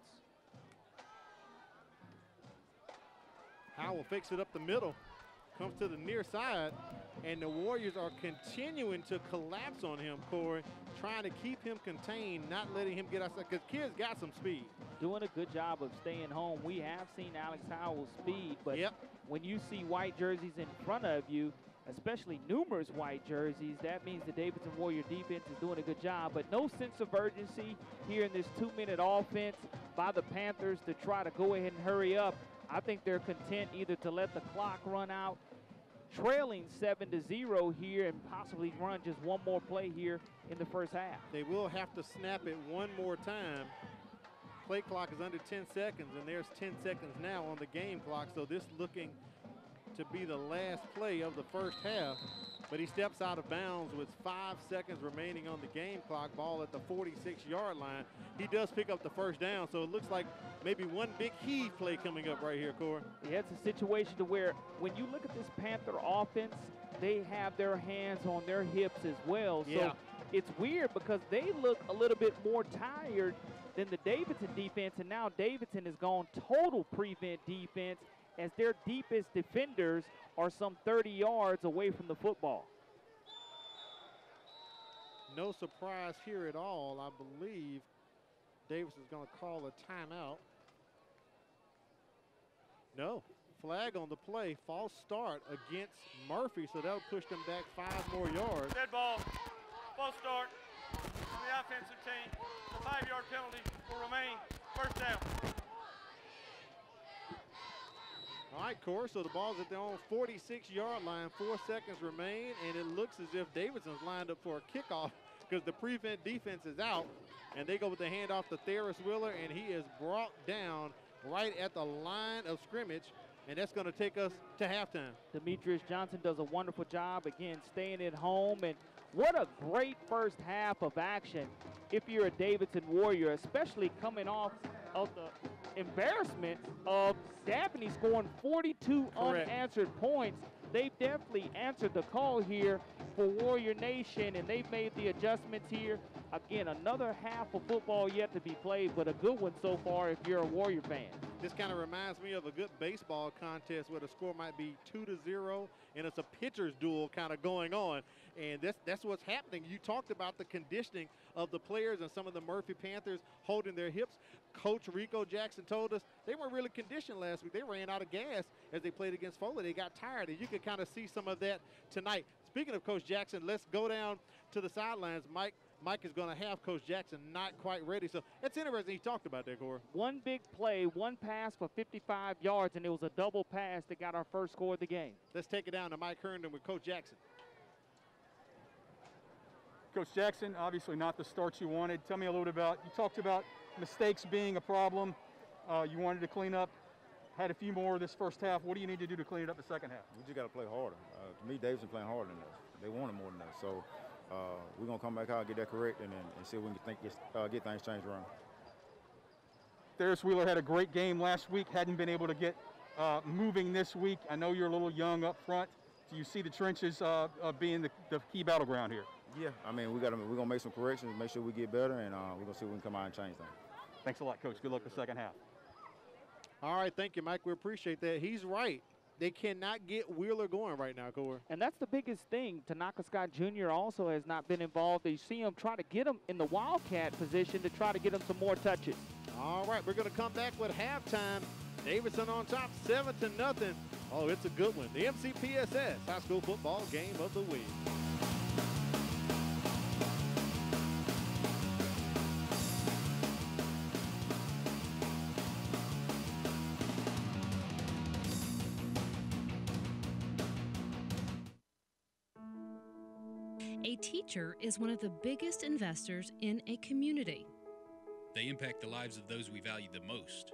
Howell fakes it up the middle, comes to the near side, and the Warriors are continuing to collapse on him, Corey, trying to keep him contained, not letting him get outside, because kid's got some speed. Doing a good job of staying home. We have seen Alex Howell's speed, but when you see white jerseys in front of you, especially numerous white jerseys, that means the Davidson Warrior defense is doing a good job. But no sense of urgency here in this 2-minute offense by the Panthers to try to go ahead and hurry up. I think they're content either to let the clock run out, trailing 7-0 here, and possibly run just one more play here in the first half. They will have to snap it one more time. Play clock is under 10 seconds, and there's 10 seconds now on the game clock, so this looking to be the last play of the first half. But he steps out of bounds with 5 seconds remaining on the game clock, ball at the 46-yard line. He does pick up the first down, so it looks like maybe one big heave play coming up right here, Corey. Yeah, it's a situation to where when you look at this Panther offense, they have their hands on their hips as well. So it's weird because they look a little bit more tired than the Davidson defense, and now Davidson has gone total prevent defense as their deepest defenders are some 30 yards away from the football. No surprise here at all. I believe Davidson's going to call a timeout. No, flag on the play, false start against Murphy, so that'll push them back 5 more yards. Dead ball, false start on the offensive team. The 5-yard penalty will remain. First down. All right, Corey, so the ball's at their own 46-yard line. 4 seconds remain, and it looks as if Davidson's lined up for a kickoff because the prevent defense is out, and they go with the handoff to Theris Wheeler, and he is brought down right at the line of scrimmage, and that's going to take us to halftime. Demetrius Johnson does a wonderful job, again, staying at home, and what a great first half of action if you're a Davidson Warrior, especially coming off of the embarrassment of Daphne scoring 42 unanswered points. They've definitely answered the call here for Warrior Nation, and they've made the adjustments here Again, another half of football yet to be played, but a good one so far if you're a Warrior fan. This kind of reminds me of a good baseball contest where the score might be 2-0, and it's a pitcher's duel kind of going on. And that's what's happening. You talked about the conditioning of the players and some of the Murphy Panthers holding their hips. Coach Rico Jackson told us they weren't really conditioned last week. They ran out of gas as they played against Foley. They got tired, and you could kind of see some of that tonight. Speaking of Coach Jackson, let's go down to the sidelines. Mike is going to have Coach Jackson not quite ready. So it's interesting he talked about that, Corey. One big play, one pass for 55 yards, and it was a double pass that got our first score of the game. Let's take it down to Mike Herndon with Coach Jackson. Coach Jackson, obviously not the start you wanted. Tell me a little bit about, you talked about mistakes being a problem. You wanted to clean up, had a few more this first half. What do you need to do to clean it up the second half? We just got to play harder. To me, Davidson playing harder than us. They wanted more than us. So we're going to come back out, get that correct, and see if we can get things changed around. Darius Wheeler had a great game last week, hadn't been able to get moving this week. I know you're a little young up front. Do you see the trenches being the key battleground here? Yeah, I mean, we're going to make some corrections, make sure we get better, and we're going to see if we can come out and change things. Thanks a lot, Coach. Good luck the second half. All right, thank you, Mike. We appreciate that. He's right. They cannot get Wheeler going right now, Corey. And that's the biggest thing. Tanaka Scott Jr. also has not been involved. You see him try to get him in the Wildcat position to try to get him some more touches. All right, we're going to come back with halftime. Davidson on top, 7-0. Oh, it's a good one. The MCPSS High School Football Game of the Week. A teacher is one of the biggest investors in a community. They impact the lives of those we value the most.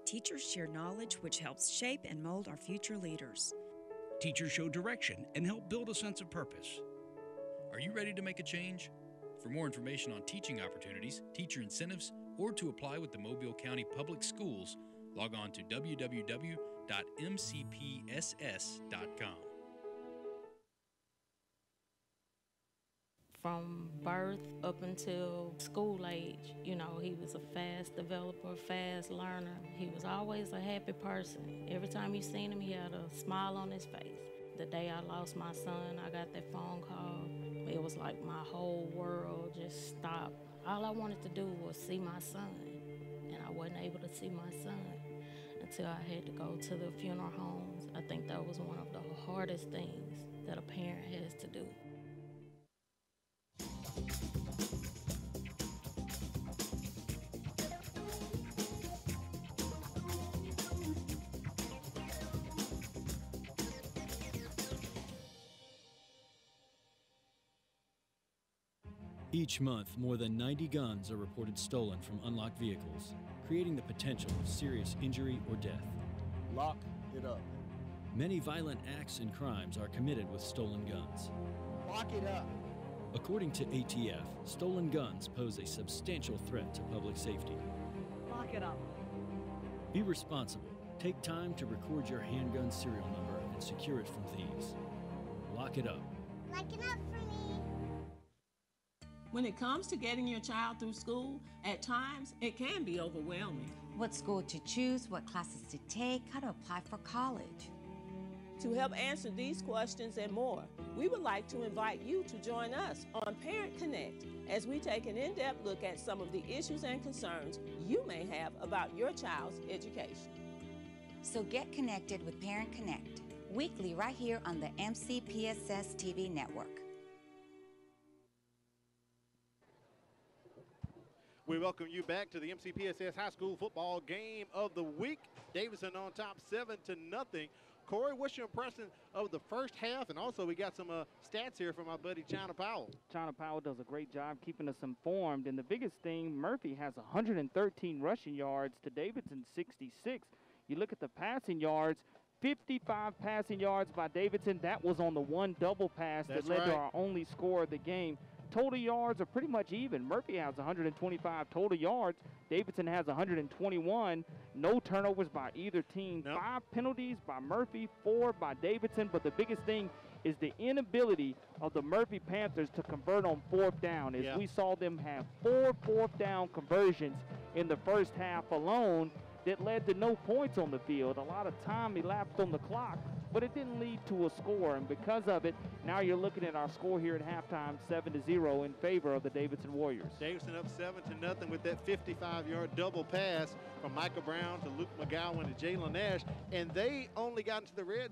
Teachers share knowledge which helps shape and mold our future leaders. Teachers show direction and help build a sense of purpose. Are you ready to make a change? For more information on teaching opportunities, teacher incentives, or to apply with the Mobile County Public Schools, log on to www.mcpss.com. From birth up until school age, you know, he was a fast developer, fast learner. He was always a happy person. Every time you seen him, he had a smile on his face. The day I lost my son, I got that phone call. It was like my whole world just stopped. All I wanted to do was see my son, and I wasn't able to see my son until I had to go to the funeral homes. I think that was one of the hardest things that a parent has to do. Each month, more than 90 guns are reported stolen from unlocked vehicles, creating the potential of serious injury or death. Lock it up. Many violent acts and crimes are committed with stolen guns. Lock it up. According to ATF, stolen guns pose a substantial threat to public safety. Lock it up. Be responsible. Take time to record your handgun serial number and secure it from thieves. Lock it up. Lock it up for me. When it comes to getting your child through school, at times it can be overwhelming. What school to choose, what classes to take, how to apply for college. To help answer these questions and more, we would like to invite you to join us on Parent Connect as we take an in-depth look at some of the issues and concerns you may have about your child's education. So get connected with Parent Connect, weekly right here on the MCPSS TV network. We welcome you back to the MCPSS High School Football Game of the Week. Davidson on top, 7-0. Corey, what's your impression of the first half? And also, we got some stats here from our buddy China Powell. China Powell does a great job keeping us informed. And the biggest thing, Murphy has 113 rushing yards to Davidson's 66. You look at the passing yards, 55 passing yards by Davidson. That was on the one double pass that led to our only score of the game. total yards are pretty much even. Murphy has 125 total yards. Davidson has 121. No turnovers by either team. Nope. 5 penalties by Murphy, 4 by Davidson. But the biggest thing is the inability of the Murphy Panthers to convert on 4th down. As we saw them have 4 4th down conversions in the first half alone that led to no points on the field. A lot of time elapsed on the clock, but it didn't lead to a score. And because of it, now you're looking at our score here at halftime, 7-0 in favor of the Davidson Warriors. Davidson up 7-0 with that 55-yard double pass from Michael Brown to Luke McGowan to Jalen Nash. And they only got into the red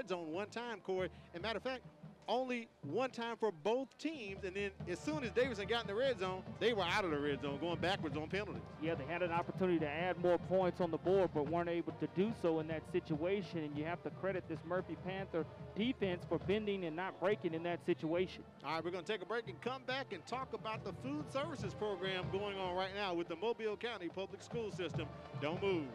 zone one time, Corey. And matter of fact, only one time for both teams, and then as soon as Davidson got in the red zone, they were out of the red zone, going backwards on penalties. Yeah, they had an opportunity to add more points on the board, but weren't able to do so in that situation, and you have to credit this Murphy Panther defense for bending and not breaking in that situation. All right, we're going to take a break and come back and talk about the food services program going on right now with the Mobile County Public School System. Don't move.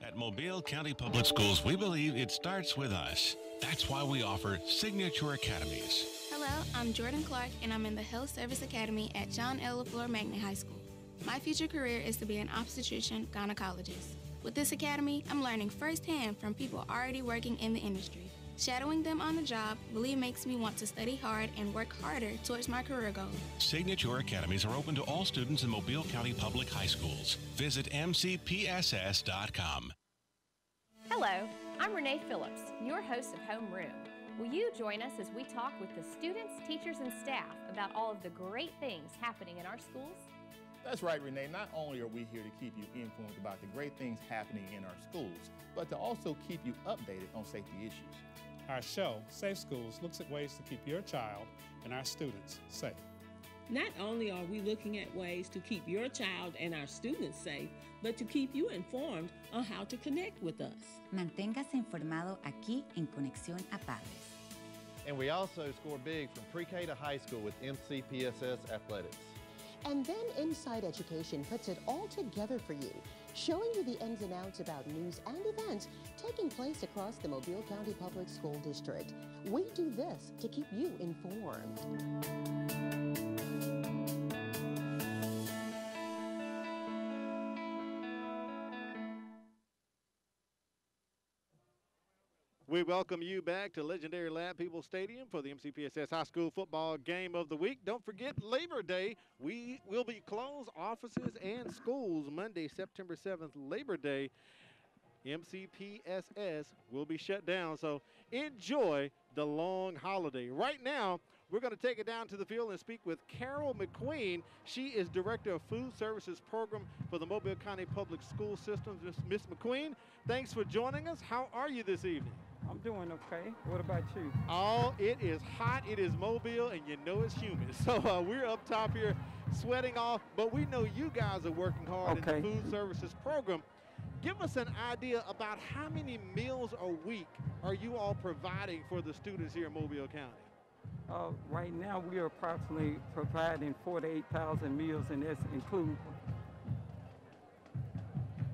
At Mobile County Public Schools, we believe it starts with us. That's why we offer Signature Academies. Hello, I'm Jordan Clark, and I'm in the Health Service Academy at John L. LaFleur Magnet High School. My future career is to be an obstetrician gynecologist. With this academy, I'm learning firsthand from people already working in the industry. Shadowing them on the job really makes me want to study hard and work harder towards my career goals. Signature Academies are open to all students in Mobile County Public High Schools. Visit mcpss.com. Hello, I'm Renee Phillips, your host of Home Room. Will you join us as we talk with the students, teachers, and staff about all of the great things happening in our schools? That's right, Renee. Not only are we here to keep you informed about the great things happening in our schools, but to also keep you updated on safety issues. Our show, Safe Schools, looks at ways to keep your child and our students safe. Not only are we looking at ways to keep your child and our students safe, but to keep you informed on how to connect with us. Manténgase informado aquí en Conexión a Padres. And we also score big from pre-K to high school with MCPSS athletics. And then Inside Education puts it all together for you, showing you the ins and outs about news and events taking place across the Mobile County Public School District. We do this to keep you informed. We welcome you back to legendary Lab People Stadium for the MCPSS High School Football Game of the Week. Don't forget Labor Day. We will be closed, offices and schools, Monday, September 7th, Labor Day. MCPSS will be shut down, so enjoy the long holiday. Right now, we're going to take it down to the field and speak with Carol McQueen. She is Director of Food Services Program for the Mobile County Public School System. Miss McQueen, thanks for joining us. How are you this evening? I'm doing okay. What about you? Oh, it is hot. It is Mobile, and you know it's humid. So we're up top here sweating off, but we know you guys are working hard in the food services program. Give us an idea about how many meals a week are you all providing for the students here in Mobile County? Right now, we are approximately providing 48,000 meals, and that's including.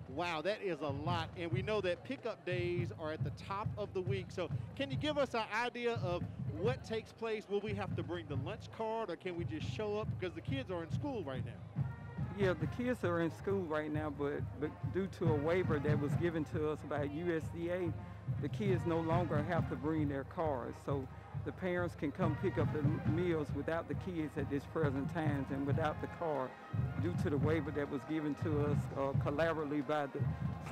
Wow, that is a lot, and we know that pickup days are at the top of the week. So can you give us an idea of what takes place? Will we have to bring the lunch card, or can we just show up because the kids are in school right now? Yeah, the kids are in school right now, but due to a waiver that was given to us by USDA, the kids no longer have to bring their cars. So the parents can come pick up the meals without the kids at this present time and without the car due to the waiver that was given to us collaboratively by the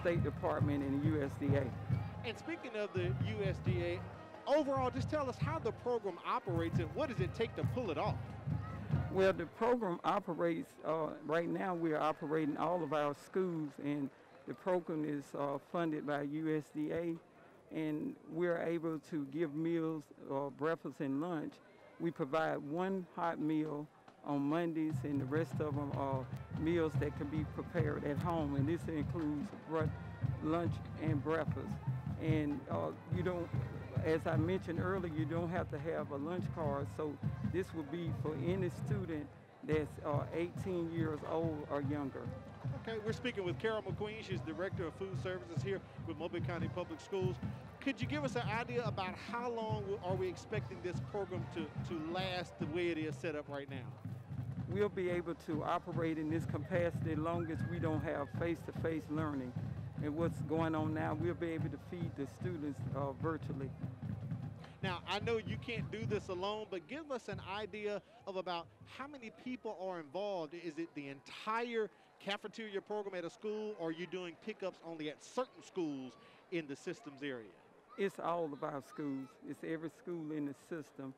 State Department and the USDA. And speaking of the USDA, overall, just tell us how the program operates and what does it take to pull it off? Well, the program operates, right now we are operating all of our schools, and the program is funded by USDA, and we're able to give meals, breakfast and lunch. We provide one hot meal on Mondays, and the rest of them are meals that can be prepared at home, and this includes lunch and breakfast. And you don't, as I mentioned earlier, you don't have to have a lunch card, so this will be for any student that's 18 years old or younger. Okay, we're speaking with Carol McQueen. She's Director of Food Services here with Mobile County Public Schools. Could you give us an idea about how long are we expecting this program to last the way it is set up right now? We'll be able to operate in this capacity as long as we don't have face-to-face learning. And what's going on now, we'll be able to feed the students virtually. Now, I know you can't do this alone, but give us an idea of about how many people are involved. Is it the entire cafeteria program at a school, or are you doing pickups only at certain schools in the systems area? It's all of our schools. It's every school in the system.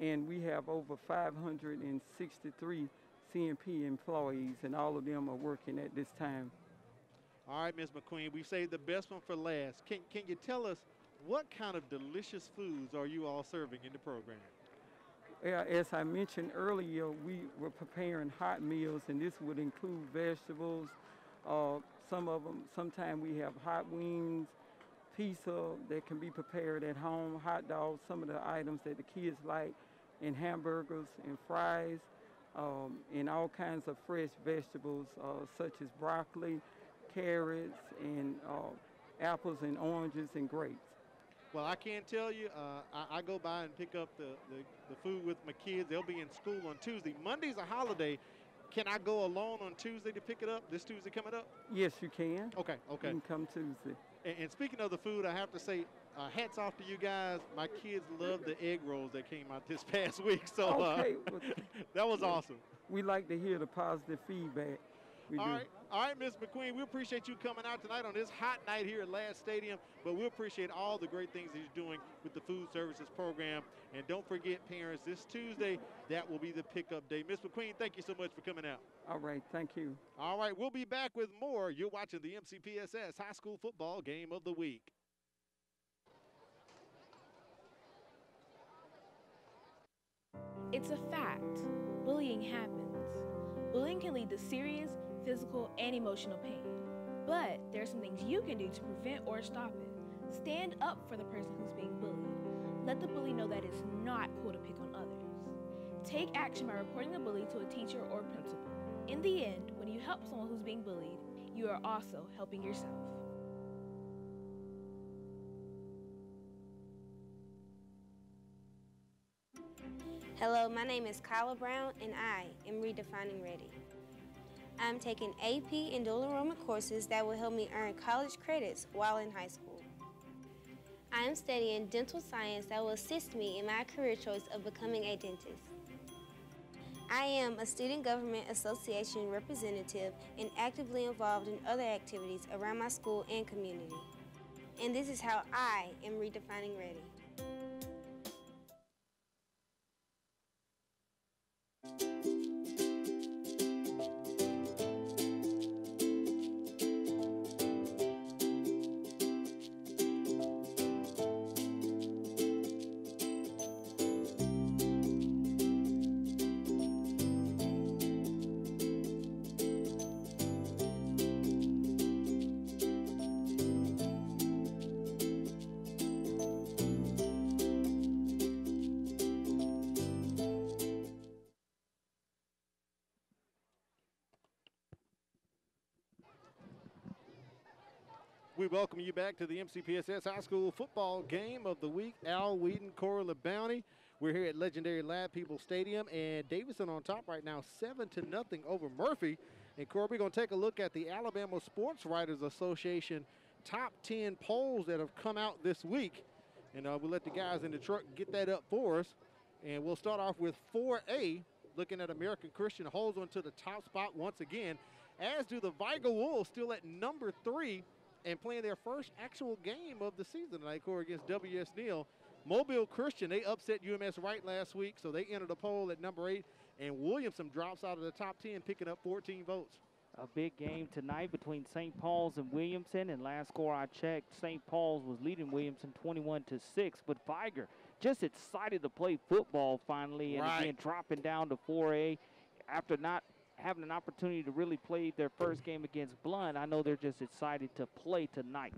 And we have over 563 CNP employees, and all of them are working at this time. All right, Ms. McQueen, we saved the best one for last. Can you tell us what kind of delicious foods are you all serving in the program? As I mentioned earlier, we were preparing hot meals, and this would include vegetables. Sometimes we have hot wings, pizza that can be prepared at home, hot dogs, some of the items that the kids like, and hamburgers and fries, and all kinds of fresh vegetables such as broccoli, carrots, and apples and oranges and grapes. Well, I can't tell you, I go by and pick up the food with my kids. They'll be in school on Tuesday. Monday's a holiday. Can I go alone on Tuesday to pick it up, this Tuesday coming up? Yes, you can. Okay. You can come Tuesday. And speaking of the food, I have to say, hats off to you guys. My kids love the egg rolls that came out this past week. So okay. That was awesome. We like to hear the positive feedback. All right, Ms. McQueen, we appreciate you coming out tonight on this hot night here at Ladd Stadium, but we appreciate all the great things that you're doing with the food services program. And don't forget, parents, this Tuesday, that will be the pickup day. Ms. McQueen, thank you so much for coming out. All right, thank you. All right, we'll be back with more. You're watching the MCPSS High School Football Game of the Week. It's a fact. Bullying happens. Bullying can lead to serious physical and emotional pain. But there are some things you can do to prevent or stop it. Stand up for the person who's being bullied. Let the bully know that it's not cool to pick on others. Take action by reporting the bully to a teacher or principal. In the end, when you help someone who's being bullied, you are also helping yourself. Hello, my name is Kyla Brown, and I am redefining ready. I'm taking AP and dual enrollment courses that will help me earn college credits while in high school. I am studying dental science that will assist me in my career choice of becoming a dentist. I am a Student Government Association representative and actively involved in other activities around my school and community. And this is how I am redefining ready. We welcome you back to the MCPSS High School Football Game of the Week. Al Wheaton, Corey LeBounty. We're here at legendary Ladd People Stadium, and Davidson on top right now, 7-0 over Murphy. And Corey, we're going to take a look at the Alabama Sports Writers Association top 10 polls that have come out this week. And we'll let the guys in the truck get that up for us. And we'll start off with 4A, looking at American Christian holds on to the top spot once again, as do the Vigo Wolves, still at number 3. And playing their first actual game of the season tonight, Corey, against W.S. Neal. Mobile Christian, they upset UMS Wright last week, so they entered the poll at number 8. And Williamson drops out of the top 10, picking up 14 votes. A big game tonight between St. Paul's and Williamson. And last score I checked, St. Paul's was leading Williamson 21-6. But Viger just excited to play football finally, and again dropping down to 4A after not having an opportunity to really play their first game against Blunt. I know they're just excited to play tonight.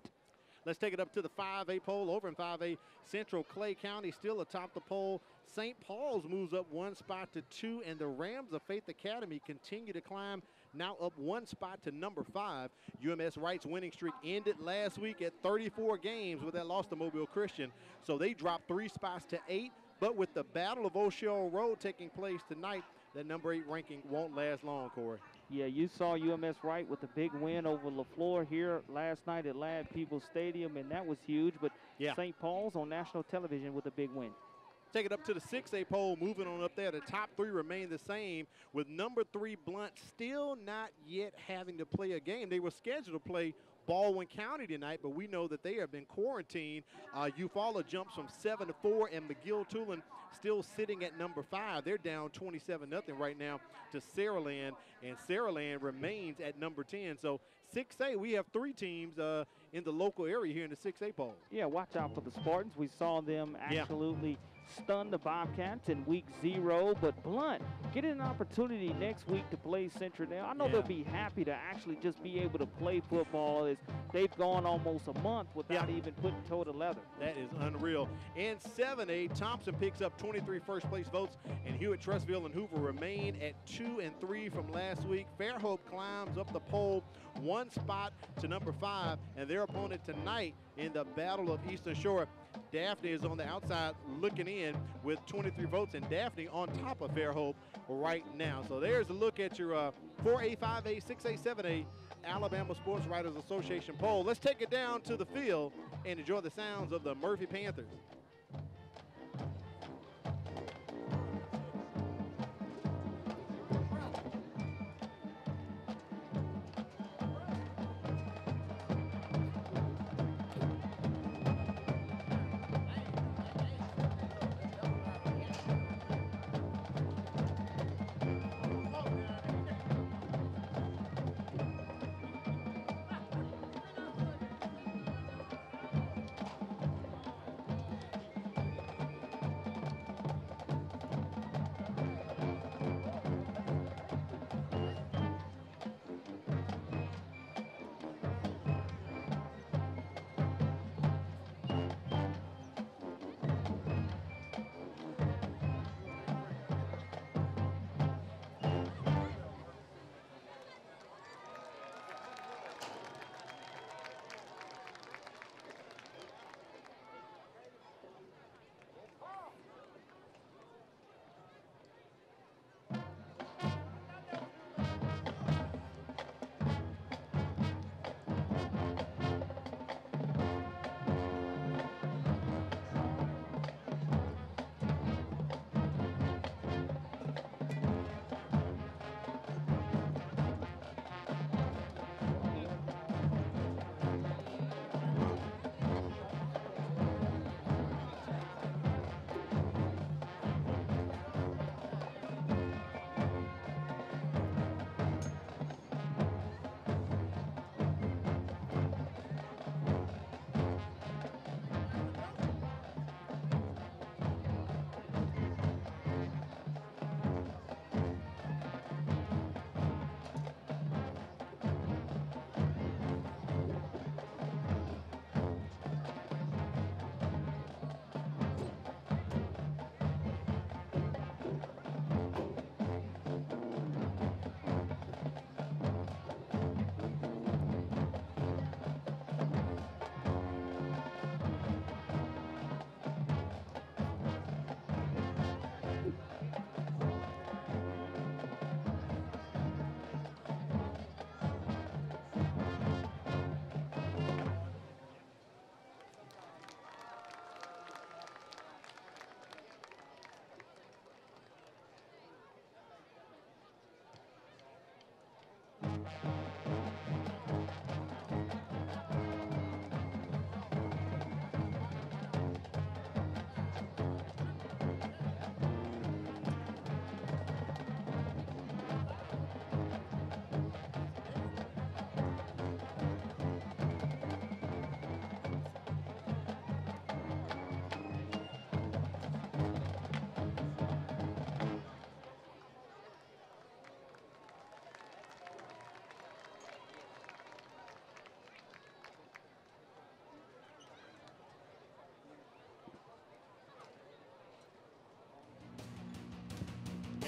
Let's take it up to the 5A poll. Over in 5A, Central Clay County still atop the poll. St. Paul's moves up one spot to 2, and the Rams of Faith Academy continue to climb now up 1 spot to number 5. UMS Wright's winning streak ended last week at 34 games with that loss to Mobile Christian. So they dropped 3 spots to 8. But with the Battle of O'Shell Road taking place tonight, that number 8 ranking won't last long, Corey. Yeah, you saw UMS Wright with a big win over LaFleur here last night at Ladd Peoples Stadium, and that was huge. But St. Paul's on national television with a big win. Take it up to the 6A poll, moving on up there. The top 3 remain the same, with number 3 Blunt still not yet having to play a game. They were scheduled to play Baldwin County tonight, but we know that they have been quarantined. Eufaula jumps from 7-4, and McGill-Tulane still sitting at number 5. They're down 27-0 right now to Saraland, and Saraland remains at number 10. So 6A, we have 3 teams in the local area here in the 6A poll. Yeah, watch out for the Spartans. We saw them absolutely stun the Bobcats in week 0, but Blunt getting an opportunity next week to play Centradale. I know they'll be happy to actually just be able to play football, as they've gone almost a month without even putting toe to leather. That is unreal. In 7A, Thompson picks up 23 first place votes, and Hewitt, Trussville, and Hoover remain at 2 and 3 from last week. Fairhope climbs up the poll 1 spot to number 5, and their opponent tonight in the Battle of Eastern Shore, Daphne, is on the outside looking in with 23 votes, and Daphne on top of Fairhope right now. So there's a look at your 4A, 5A, 6A, 7A Alabama Sports Writers Association poll. Let's take it down to the field and enjoy the sounds of the Murphy Panthers.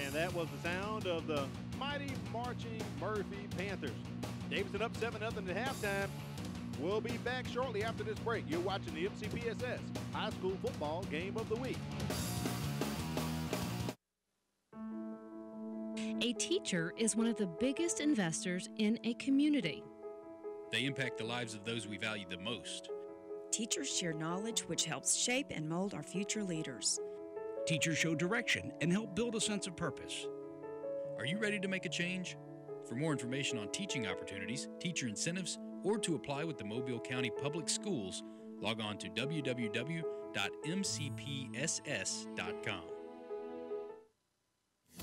And that was the sound of the mighty marching Murphy Panthers. Davidson up 7-0 at halftime. We'll be back shortly after this break. You're watching the MCPSS High School Football Game of the Week. A teacher is one of the biggest investors in a community. They impact the lives of those we value the most. Teachers share knowledge which helps shape and mold our future leaders. Teachers show direction and help build a sense of purpose. Are you ready to make a change? For more information on teaching opportunities, teacher incentives, or to apply with the Mobile County Public Schools, log on to www.mcpss.com.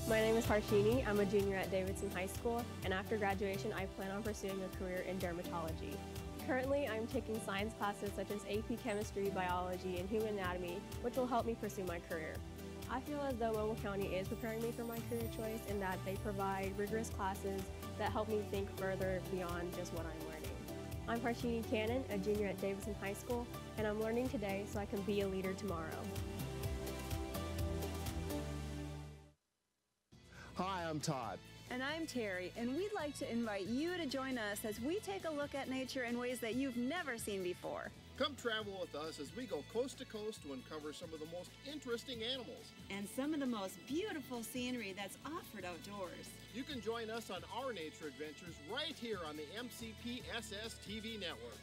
My name is Harshini. I'm a junior at Davidson High School, and after graduation, I plan on pursuing a career in dermatology. Currently, I'm taking science classes such as AP Chemistry, Biology, and Human Anatomy, which will help me pursue my career. I feel as though Mobile County is preparing me for my career choice in that they provide rigorous classes that help me think further beyond just what I'm learning. I'm Harshini Cannon, a junior at Davidson High School, and I'm learning today so I can be a leader tomorrow. Hi, I'm Todd. And I'm Terry, and we'd like to invite you to join us as we take a look at nature in ways that you've never seen before. Come travel with us as we go coast to coast to uncover some of the most interesting animals. And some of the most beautiful scenery that's offered outdoors. You can join us on our nature adventures right here on the MCPSS TV network.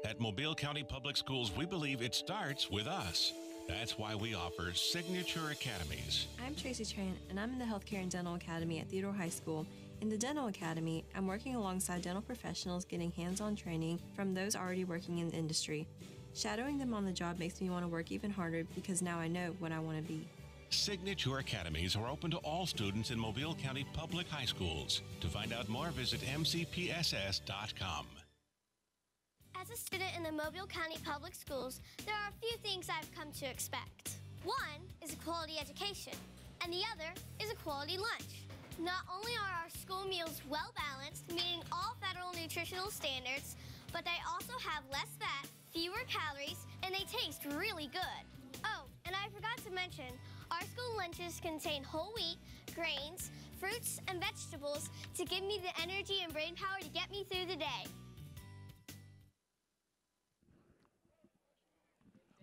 At Mobile County Public Schools, we believe it starts with us. That's why we offer Signature Academies. I'm Tracy Tran, and I'm in the Healthcare and Dental Academy at Theodore High School. In the Dental Academy, I'm working alongside dental professionals getting hands-on training from those already working in the industry. Shadowing them on the job makes me want to work even harder because now I know what I want to be. Signature Academies are open to all students in Mobile County Public High Schools. To find out more, visit mcpss.com. As a student in the Mobile County Public Schools, there are a few things I've come to expect. One is a quality education, and the other is a quality lunch. Not only are our school meals well-balanced, meeting all federal nutritional standards, but they also have less fat, fewer calories, and they taste really good. Oh, and I forgot to mention, our school lunches contain whole wheat, grains, fruits, and vegetables to give me the energy and brain power to get me through the day.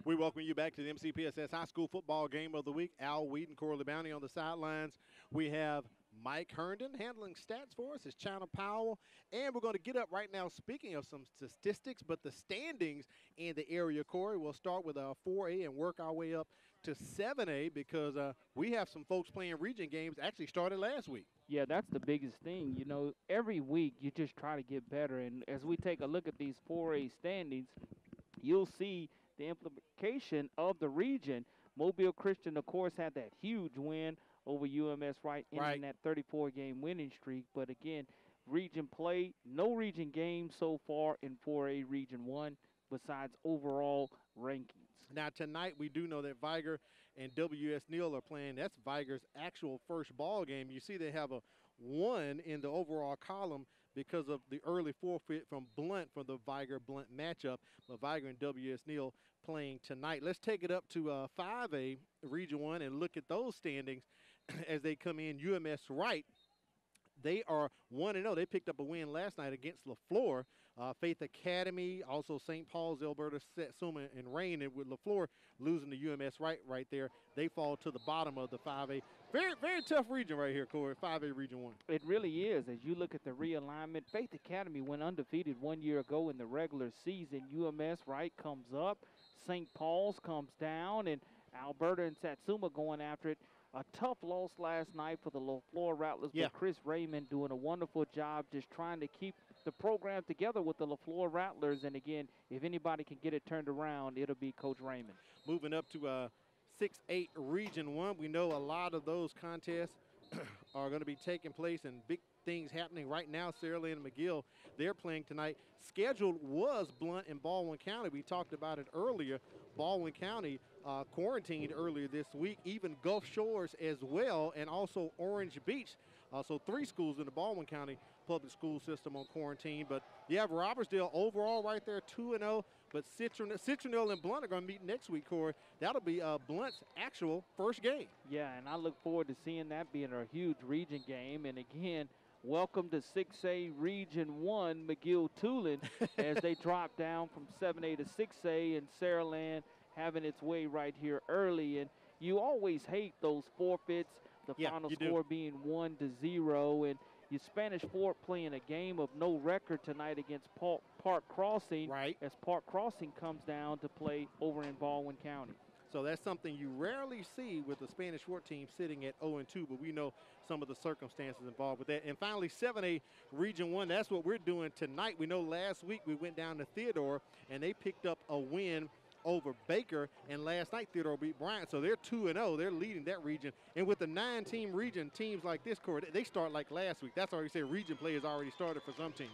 We welcome you back to the MCPSS High School Football Game of the Week. Al Weed and Corley Bounty on the sidelines. We have Mike Herndon handling stats for us. It's China Powell. And we're going to get up right now, speaking of some statistics, but the standings in the area, Corey. We'll start with 4A and work our way up to 7A because we have some folks playing region games actually started last week. Yeah, that's the biggest thing. You know, every week you just try to get better. And as we take a look at these 4A standings, you'll see the implication of the region. Mobile Christian, of course, had that huge win over UMS Wright, ending that 34-game winning streak. But again, region play, no region games so far in 4A Region 1 besides overall rankings. Now, tonight we do know that Viger and WS Neal are playing. That's Viger's actual first ball game. You see they have a 1 in the overall column because of the early forfeit from Blunt for the Viger-Blunt matchup. But Viger and W.S. Neal playing tonight. Let's take it up to 5A Region 1 and look at those standings as they come in. UMS Wright, they are 1-0. They picked up a win last night against LaFleur. Faith Academy, also St. Paul's, Alberta, Satsuma, and Rain. And with LaFleur losing to UMS right there, they fall to the bottom of the 5A. Very, very tough region right here, Corey, 5A Region 1. It really is. As you look at the realignment, Faith Academy went undefeated 1 year ago in the regular season. UMS Wright comes up, St. Paul's comes down, and Alberta and Satsuma going after it. A tough loss last night for the LaFleur Rattlers, but Chris Raymond doing a wonderful job just trying to keep the program together with the LaFleur Rattlers. And again, if anybody can get it turned around, it'll be Coach Raymond. Moving up to 6-8 Region 1, we know a lot of those contests are going to be taking place and big things happening right now. Sarah Lynn and McGill, they're playing tonight. Scheduled was Blunt and Baldwin County. We talked about it earlier. Baldwin County quarantined earlier this week, even Gulf Shores as well, and also Orange Beach. So 3 schools in the Baldwin County public school system on quarantine. But you have Robertsdale overall right there, 2-0. But Citronelle and Blount are going to meet next week, Corey. That'll be Blount's actual first game. Yeah, and I look forward to seeing that being a huge region game. And again, welcome to 6A Region 1 McGill-Tulane as they drop down from 7A to 6A, and Saraland having its way right here early. And you always hate those forfeits, the final score being 1-0. And your Spanish Fort playing a game of no record tonight against Park Crossing, as Park Crossing comes down to play over in Baldwin County. So that's something you rarely see with the Spanish Fort team sitting at 0-2, but we know some of the circumstances involved with that. And finally, 7A Region 1, that's what we're doing tonight. We know last week we went down to Theodore, and they picked up a win over Baker, and last night Theodore beat Bryant. So they're 2-0. They're leading that region. And with the 9-team region, teams like this, Corey, they start like last week. That's already said region play has already started for some teams.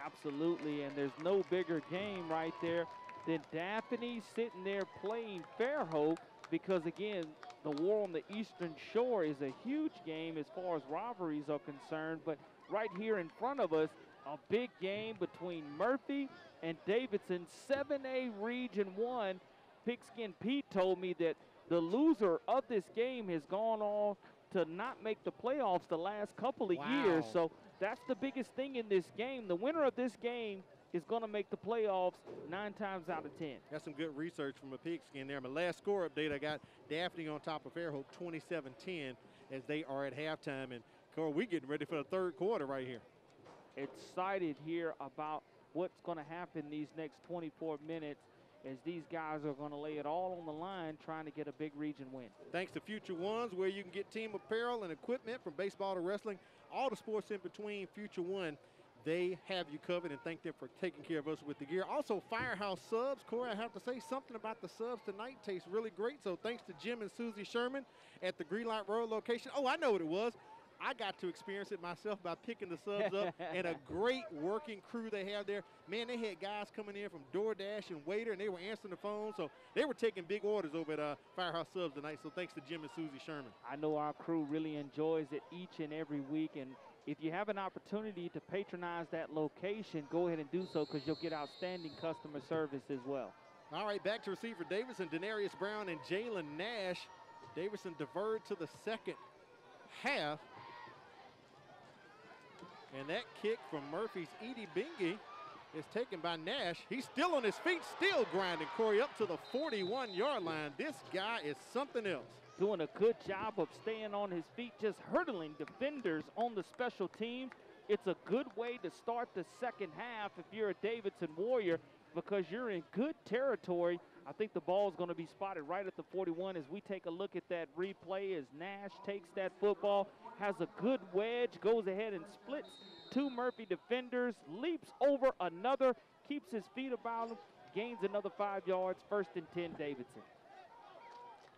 Absolutely, and there's no bigger game right there than Daphne sitting there playing Fairhope, because again, the war on the Eastern Shore is a huge game as far as rivalries are concerned. But right here in front of us, a big game between Murphy and Davidson, 7A Region 1. Pigskin Pete told me that the loser of this game has gone on to not make the playoffs the last couple of years. So that's the biggest thing in this game. The winner of this game is going to make the playoffs 9 times out of 10. That's some good research from a Pigskin there. My last score update, I got Daphne on top of Fairhope 27-10 as they are at halftime. And Corey, we're getting ready for the third quarter right here. Excited here about what's going to happen these next 24 minutes as these guys are going to lay it all on the line trying to get a big region win. Thanks to Future Ones, where you can get team apparel and equipment from baseball to wrestling, all the sports in between. Future One, they have you covered, and thank them for taking care of us with the gear. Also, Firehouse Subs. Corey, I have to say something about the subs tonight. Tastes really great, so thanks to Jim and Susie Sherman at the Greenlight Road location. Oh, I know what it was. I got to experience it myself by picking the subs up, and a great working crew they have there. Man, they had guys coming in from DoorDash and Waiter, and they were answering the phone. So they were taking big orders over at Firehouse Subs tonight. So thanks to Jim and Susie Sherman. I know our crew really enjoys it each and every week. And if you have an opportunity to patronize that location, go ahead and do so, because you'll get outstanding customer service as well. All right, back to receive for Davidson, Denarius Brown and Jalen Nash. Davidson diverted to the second half. And that kick from Murphy's Edie Bingy is taken by Nash. He's still on his feet, still grinding, Corey, up to the 41-yard line. This guy is something else. Doing a good job of staying on his feet, just hurdling defenders on the special team. It's a good way to start the second half if you're a Davidson Warrior, because you're in good territory. I think the ball is going to be spotted right at the 41 as we take a look at that replay as Nash takes that football, has a good wedge, goes ahead and splits 2 Murphy defenders, leaps over another, keeps his feet about him, gains another 5 yards, 1st and 10 Davidson.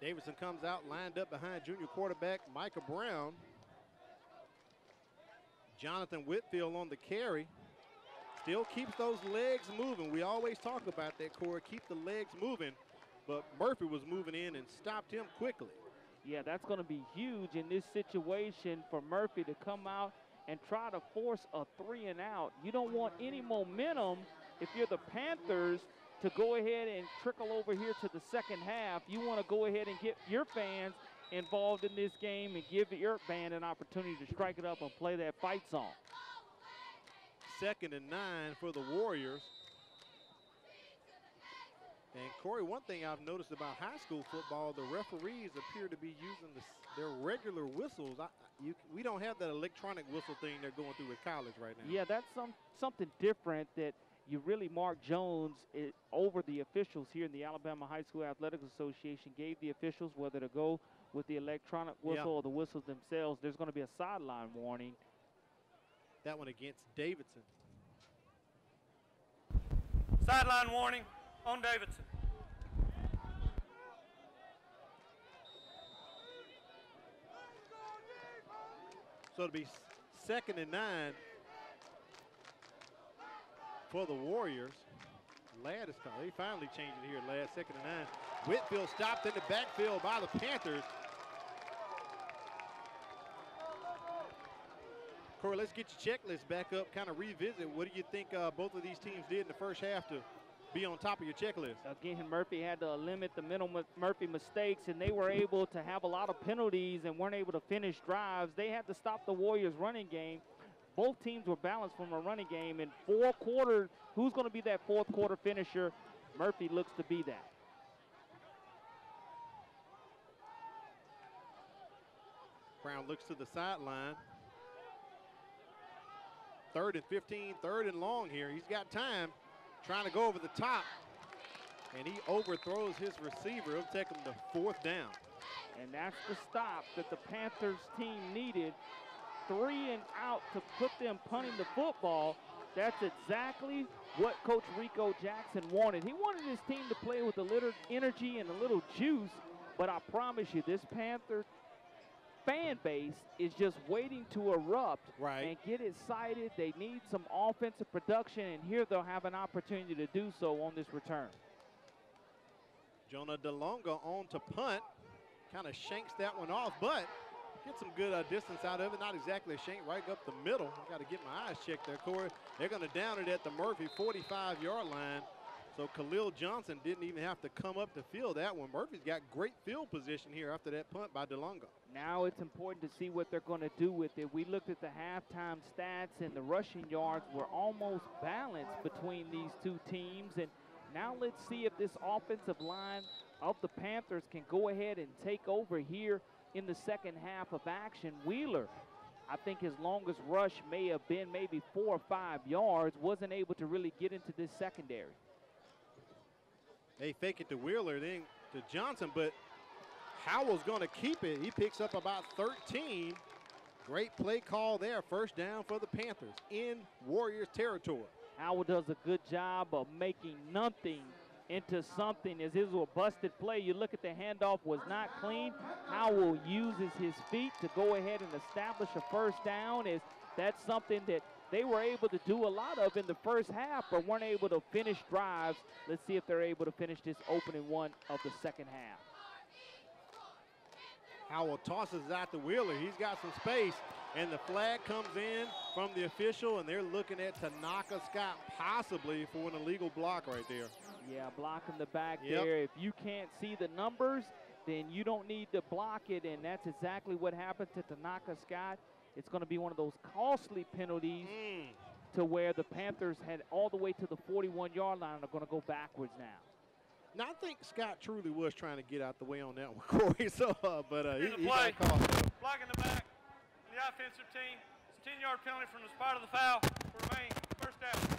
Davidson comes out lined up behind junior quarterback Micah Brown. Jonathan Whitfield on the carry. Still keeps those legs moving. We always talk about that, Corey. Keep the legs moving. But Murphy was moving in and stopped him quickly. Yeah, that's going to be huge in this situation for Murphy to come out and try to force a 3-and-out. You don't want any momentum if you're the Panthers to go ahead and trickle over here to the second half. You want to go ahead and get your fans involved in this game and give your band an opportunity to strike it up and play that fight song. 2nd and 9 for the Warriors. And Corey, one thing I've noticed about high school football, the referees appear to be using their regular whistles. We don't have that electronic whistle thing they're going through with college right now. Yeah, that's something different that you really, Mark Jones, over the officials here in the Alabama High School Athletic Association, gave the officials whether to go with the electronic whistle or the whistles themselves. There's going to be a sideline warning. That one against Davidson. Sideline warning on Davidson. So it'll be 2nd and 9 for the Warriors. Ladd is coming. They finally changed it here, Ladd, 2nd and 9. Whitfield stopped in the backfield by the Panthers. Corey, let's get your checklist back up, kind of revisit. What do you think both of these teams did in the first half to be on top of your checklist? Again, Murphy had to limit the mental Murphy mistakes, and they were able to have a lot of penalties and weren't able to finish drives. They had to stop the Warriors' running game. Both teams were balanced from a running game. In 4 quarters, who's going to be that fourth quarter finisher? Murphy looks to be that. Brown looks to the sideline. 3rd and 15, 3rd and long here. He's got time, trying to go over the top, and he overthrows his receiver. He'll take him to 4th down. And that's the stop that the Panthers team needed. 3 and out to put them punting the football. That's exactly what Coach Rico Jackson wanted. He wanted his team to play with a little energy and a little juice, but I promise you, this Panther fan base is just waiting to erupt and get excited. They need some offensive production, and here they'll have an opportunity to do so on this return. Jonah DeLonga on to punt. Kind of shanks that one off, but get some good distance out of it. Not exactly a shank, right up the middle. I've got to get my eyes checked there, Corey. They're going to down it at the Murphy 45-yard line. So Khalil Johnson didn't even have to come up to field that one. Murphy's got great field position here after that punt by DeLonga. Now it's important to see what they're going to do with it. We looked at the halftime stats, and the rushing yards were almost balanced between these two teams. And now let's see if this offensive line of the Panthers can go ahead and take over here in the second half of action. Wheeler, I think his longest rush may have been maybe 4 or 5 yards, wasn't able to really get into this secondary. They fake it to Wheeler, then to Johnson, but Howell's going to keep it. He picks up about 13. Great play call there. 1st down for the Panthers in Warriors territory. Howell does a good job of making nothing into something, as this was a busted play. You look at the handoff, was not clean. Howell uses his feet to go ahead and establish a 1st down. As that's something that they were able to do a lot of in the first half, but weren't able to finish drives. Let's see if they're able to finish this opening one of the second half. Howell tosses out to Wheeler. He's got some space, and the flag comes in from the official, and they're looking at Tanaka Scott possibly for an illegal block right there. Yeah, blocking the back there. If you can't see the numbers, then you don't need to block it, and that's exactly what happened to Tanaka Scott. It's going to be one of those costly penalties to where the Panthers had all the way to the 41-yard line and are going to go backwards now. Now, I think Scott truly was trying to get out the way on that one, Corey. So, but he play. got caught. Blocking the back, the offensive team. It's a 10-yard penalty from the spot of the foul for remain. 1st down.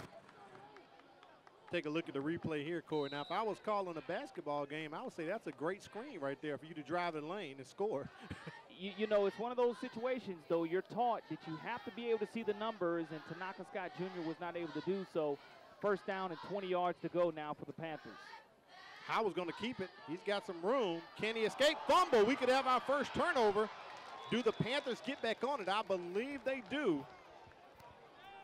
Take a look at the replay here, Corey. Now, if I was calling a basketball game, I would say that's a great screen right there for you to drive the lane and score. You know, it's one of those situations, though, you're taught that you have to be able to see the numbers, and Tanaka Scott Jr. was not able to do so. 1st down and 20 yards to go now for the Panthers. Howell's going to keep it. He's got some room. Can he escape? Fumble. We could have our first turnover. Do the Panthers get back on it? I believe they do.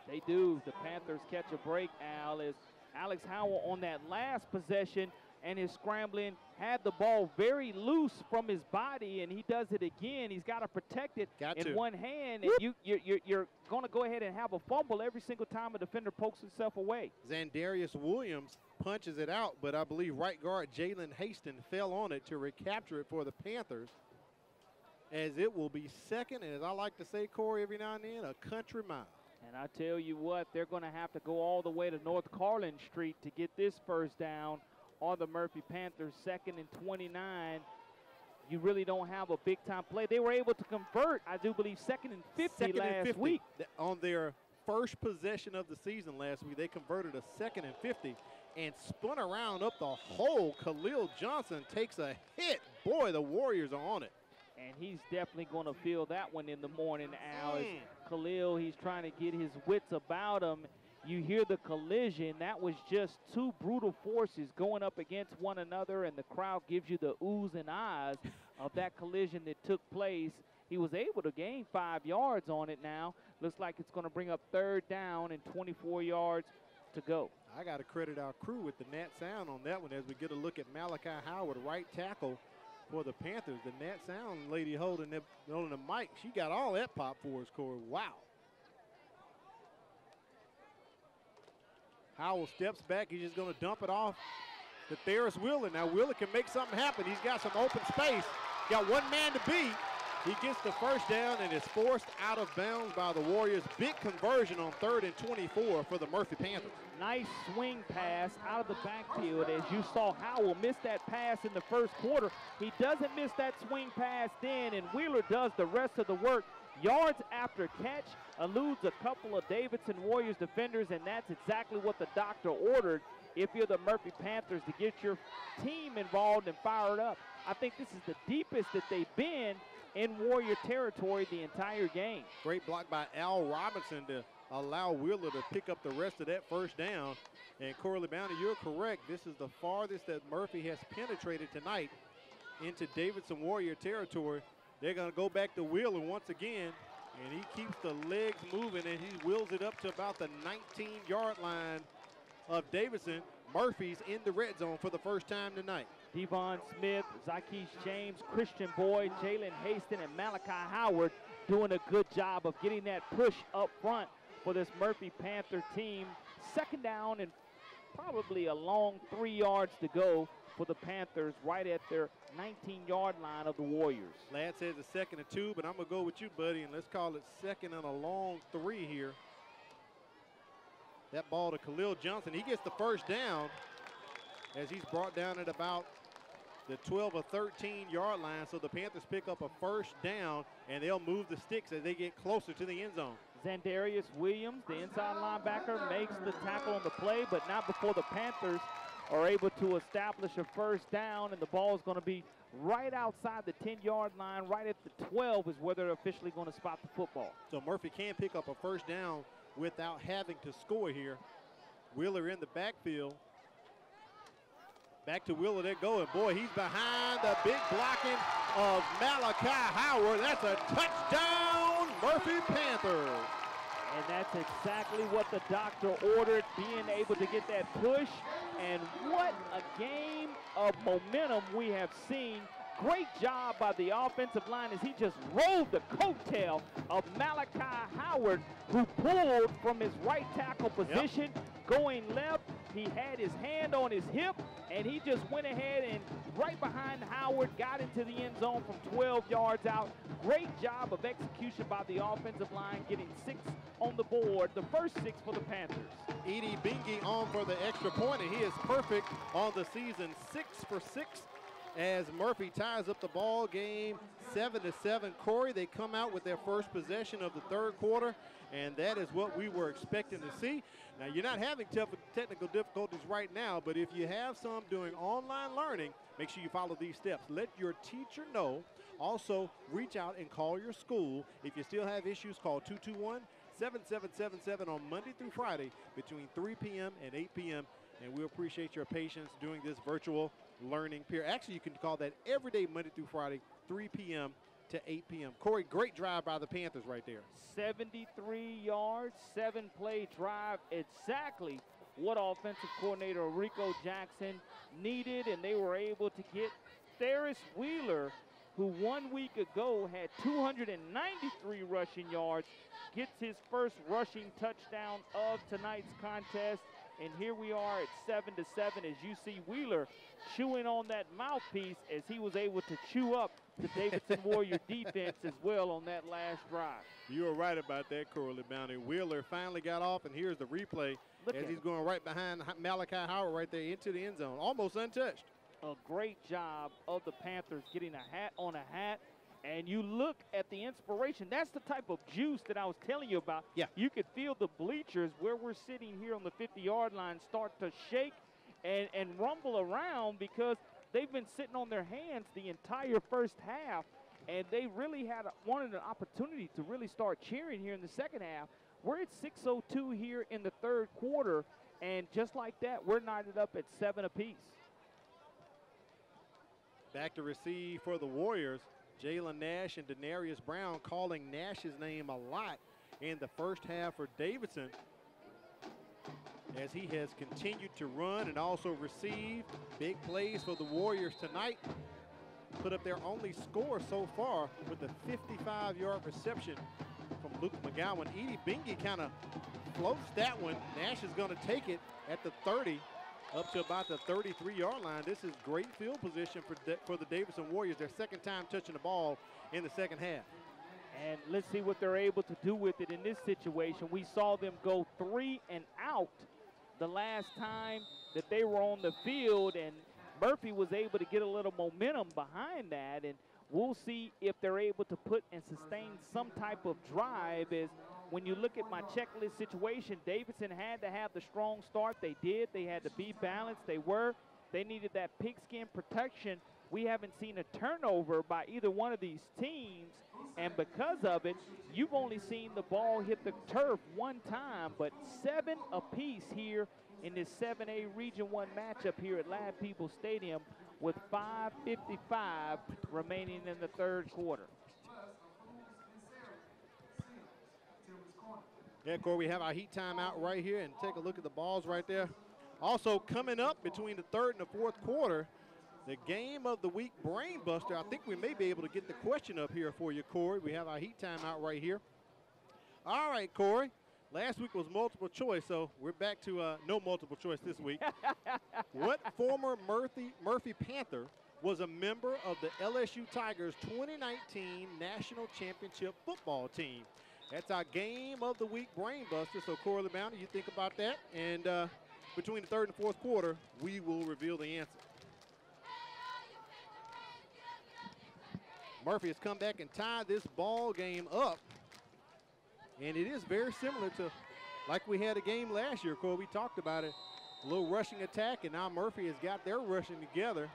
They do. The Panthers catch a break, Al, as Alex Howell on that last possession and is scrambling, had the ball very loose from his body, and he does it again. He's got to protect it in one hand, and you're going to go ahead and have a fumble every single time a defender pokes himself away. Zandarius Williams punches it out, but I believe right guard Jalen Haston fell on it to recapture it for the Panthers, as it will be second, and as I like to say, Corey, every now and then, a country mile. And I tell you what, they're going to have to go all the way to North Carlin Street to get this 1st down on the Murphy Panthers. 2nd and 29. You really don't have a big-time play. They were able to convert, I do believe, 2nd and 50 last week. On their first possession of the season last week, they converted a 2nd and 50 and spun around up the hole. Khalil Johnson takes a hit. Boy, the Warriors are on it. And he's definitely going to feel that one in the morning, Al. As Khalil, he's trying to get his wits about him. You hear the collision. That was just two brutal forces going up against one another, and the crowd gives you the oohs and ahs of that collision that took place. He was able to gain 5 yards on it now. Looks like it's going to bring up 3rd down and 24 yards to go. I got to credit our crew with the Nat Sound on that one as we get a look at Malachi Howard, right tackle for the Panthers. The Nat Sound lady holding the mic, she got all that pop for us, Corey. Wow. Howell steps back. He's just going to dump it off to Ferris Wheeler. Now Wheeler can make something happen. He's got some open space. Got one man to beat. He gets the first down and is forced out of bounds by the Warriors. Big conversion on 3rd and 24 for the Murphy Panthers. Nice swing pass out of the backfield. As you saw, Howell miss that pass in the first quarter. He doesn't miss that swing pass then, and Wheeler does the rest of the work. Yards after catch, eludes a couple of Davidson Warriors defenders, and that's exactly what the doctor ordered if you're the Murphy Panthers, to get your team involved and fired up. I think this is the deepest that they've been in Warrior territory the entire game. Great block by Al Robinson to allow Wheeler to pick up the rest of that first down. And Corley Bounty, you're correct. This is the farthest that Murphy has penetrated tonight into Davidson Warrior territory. They're going to go back to Wheeler once again, and he keeps the legs moving, and he wheels it up to about the 19-yard line of Davidson. Murphy's in the red zone for the first time tonight. Devon Smith, Zykees James, Christian Boyd, Jalen Haston, and Malachi Howard doing a good job of getting that push up front for this Murphy Panther team. Second down and probably a long 3 yards to go for the Panthers right at their 19-yard line of the Warriors. Ladd says a 2nd and 2, but I'm going to go with you, buddy, and let's call it 2nd and a long 3 here. That ball to Khalil Johnson. He gets the first down as he's brought down at about the 12 or 13-yard line. So the Panthers pick up a first down, and they'll move the sticks as they get closer to the end zone. Zandarius Williams, the inside linebacker, makes the tackle on the play, but not before the Panthers are able to establish a first down, and the ball is going to be right outside the 10-yard line, right at the 12 is where they're officially going to spot the football. So Murphy can pick up a first down without having to score here. Wheeler in the backfield. Back to Wheeler, they go, and boy, he's behind the big blocking of Malachi Howard. That's a touchdown, Murphy Panthers. And that's exactly what the doctor ordered, being able to get that push. And what a game of momentum we have seen. Great job by the offensive line as he just rode the coattail of Malachi Howard, who pulled from his right tackle position, going left. He had his hand on his hip, and he just went ahead and right behind Howard, got into the end zone from 12 yards out. Great job of execution by the offensive line, getting 6 on the board, the first 6 for the Panthers. Edie Bingy on for the extra point, and he is perfect on the season, 6 for 6. As Murphy ties up the ball game, 7-7. Corey, they come out with their first possession of the third quarter, and that is what we were expecting to see. Now, you're not having technical difficulties right now, but if you have some doing online learning, make sure you follow these steps. Let your teacher know. Also, reach out and call your school. If you still have issues, call 221-7777 on Monday through Friday between 3 p.m. and 8 p.m., and we appreciate your patience during this virtual learning period. Actually, you can call that every day, Monday through Friday, 3 p.m. to 8 p.m. Corey, great drive by the Panthers right there. 73 yards, 7-play drive, exactly what offensive coordinator Rico Jackson needed, and they were able to get Ferris Wheeler, who 1 week ago had 293 rushing yards, gets his first rushing touchdown of tonight's contest. And here we are at 7-7 as you see Wheeler chewing on that mouthpiece as he was able to chew up the Davidson Warrior defense as well on that last drive. You were right about that, Corley Bounty. Wheeler finally got off, and here's the replay as he's going right behind Malachi Howard right there into the end zone, almost untouched. A great job of the Panthers getting a hat on a hat. And you look at the inspiration. That's the type of juice that I was telling you about. Yeah. You could feel the bleachers where we're sitting here on the 50-yard line start to shake and rumble around because they've been sitting on their hands the entire first half, and they really wanted an opportunity to really start cheering here in the second half. We're at 6:02 here in the third quarter, and just like that, we're knotted up at 7 apiece. Back to receive for the Warriors. Jalen Nash and Denarius Brown calling Nash's name a lot in the first half for Davidson as he has continued to run and also receive. Big plays for the Warriors tonight. Put up their only score so far with a 55-yard reception from Luke McGowan. Edie Bingy kind of floats that one. Nash is going to take it at the 30 up to about the 33-yard line. This is great field position for the Davidson Warriors. Their second time touching the ball in the second half. And let's see what they're able to do with it in this situation. We saw them go 3 and out the last time that they were on the field, and Murphy was able to get a little momentum behind that, and we'll see if they're able to put and sustain some type of drive. As when you look at my checklist situation, Davidson had to have the strong start. They did. They had to be balanced. They needed that pigskin protection. We haven't seen a turnover by either one of these teams, and because of it, you've only seen the ball hit the turf one time, but 7 apiece here in this 7A Region 1 matchup here at Lad People Stadium with 5:55 remaining in the third quarter. Yeah, Corey, we have our heat timeout right here, and take a look at the balls right there. Also coming up between the third and the fourth quarter, the game of the week brain buster. I think we may be able to get the question up here for you, Corey. We have our heat timeout right here. All right, Corey. Last week was multiple choice, so we're back to no multiple choice this week. What former Murphy Panther was a member of the LSU Tigers 2019 National Championship football team? That's our game of the week brain buster. So, Corey LeBounty, you think about that, and between the third and fourth quarter, we will reveal the answer. Murphy has come back and tied this ball game up. And it is very similar to like we had a game last year, Corey. We talked about it. A little rushing attack, and now Murphy has got their rushing together.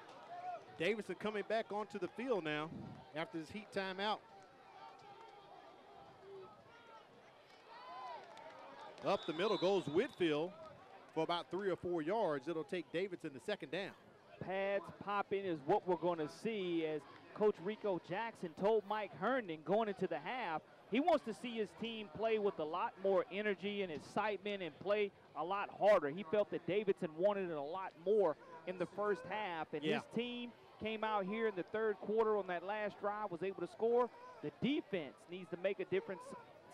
Davidson coming back onto the field now after this heat timeout. Up the middle goes Whitfield for about 3 or 4 yards. It'll take Davidson the second down. Pads popping is what we're going to see, as Coach Rico Jackson told Mike Herndon going into the half, he wants to see his team play with a lot more energy and excitement and play a lot harder. He felt that Davidson wanted it a lot more in the first half, and his team came out here in the third quarter on that last drive, was able to score. The defense needs to make a difference.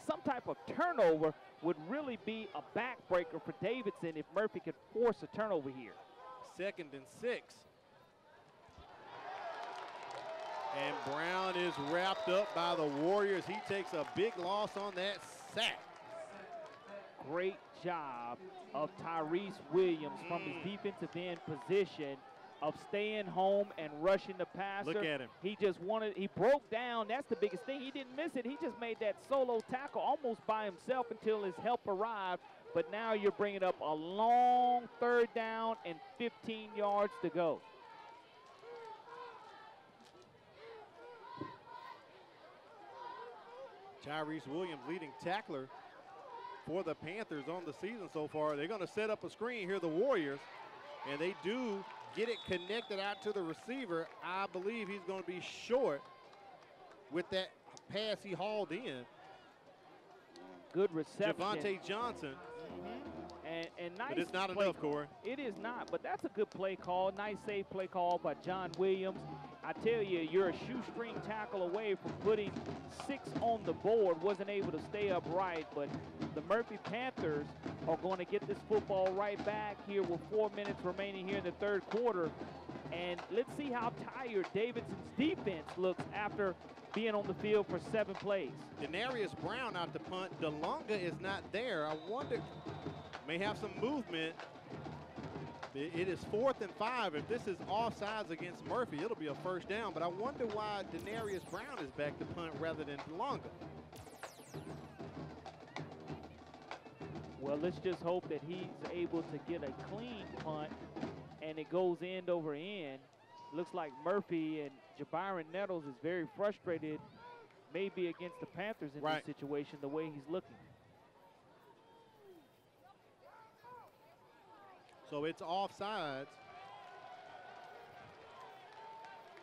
Some type of turnover would really be a backbreaker for Davidson if Murphy could force a turnover here. 2nd and 6. And Brown is wrapped up by the Warriors. He takes a big loss on that sack. Great job of Tyrese Williams from his defensive end position of staying home and rushing the passer. Look at him. He broke down. That's the biggest thing. He didn't miss it. He just made that solo tackle almost by himself until his help arrived. But now you're bringing up a long third down and 15 yards to go. Tyrese Williams, leading tackler for the Panthers on the season so far. They're going to set up a screen here, the Warriors, and they do get it connected out to the receiver. I believe he's going to be short with that pass he hauled in. Good reception. Javonte Johnson. And nice. But it's not enough, Corey. It is not, but that's a good play call. Nice safe play call by John Williams. I tell you, you're a shoestring tackle away from putting 6 on the board. Wasn't able to stay upright, but the Murphy Panthers are going to get this football right back here with 4 minutes remaining here in the third quarter. And let's see how tired Davidson's defense looks after being on the field for 7 plays. Denarius Brown out to punt. DeLonga is not there. I wonder, may have some movement. It is 4th and 5. If this is offsides against Murphy, it'll be a first down. But I wonder why Denarius Brown is back to punt rather than DeLonga. Well, let's just hope that he's able to get a clean punt and it goes end over end. Looks like Murphy and Jabiron Nettles is very frustrated, maybe against the Panthers in this situation, the way he's looking. So it's offsides.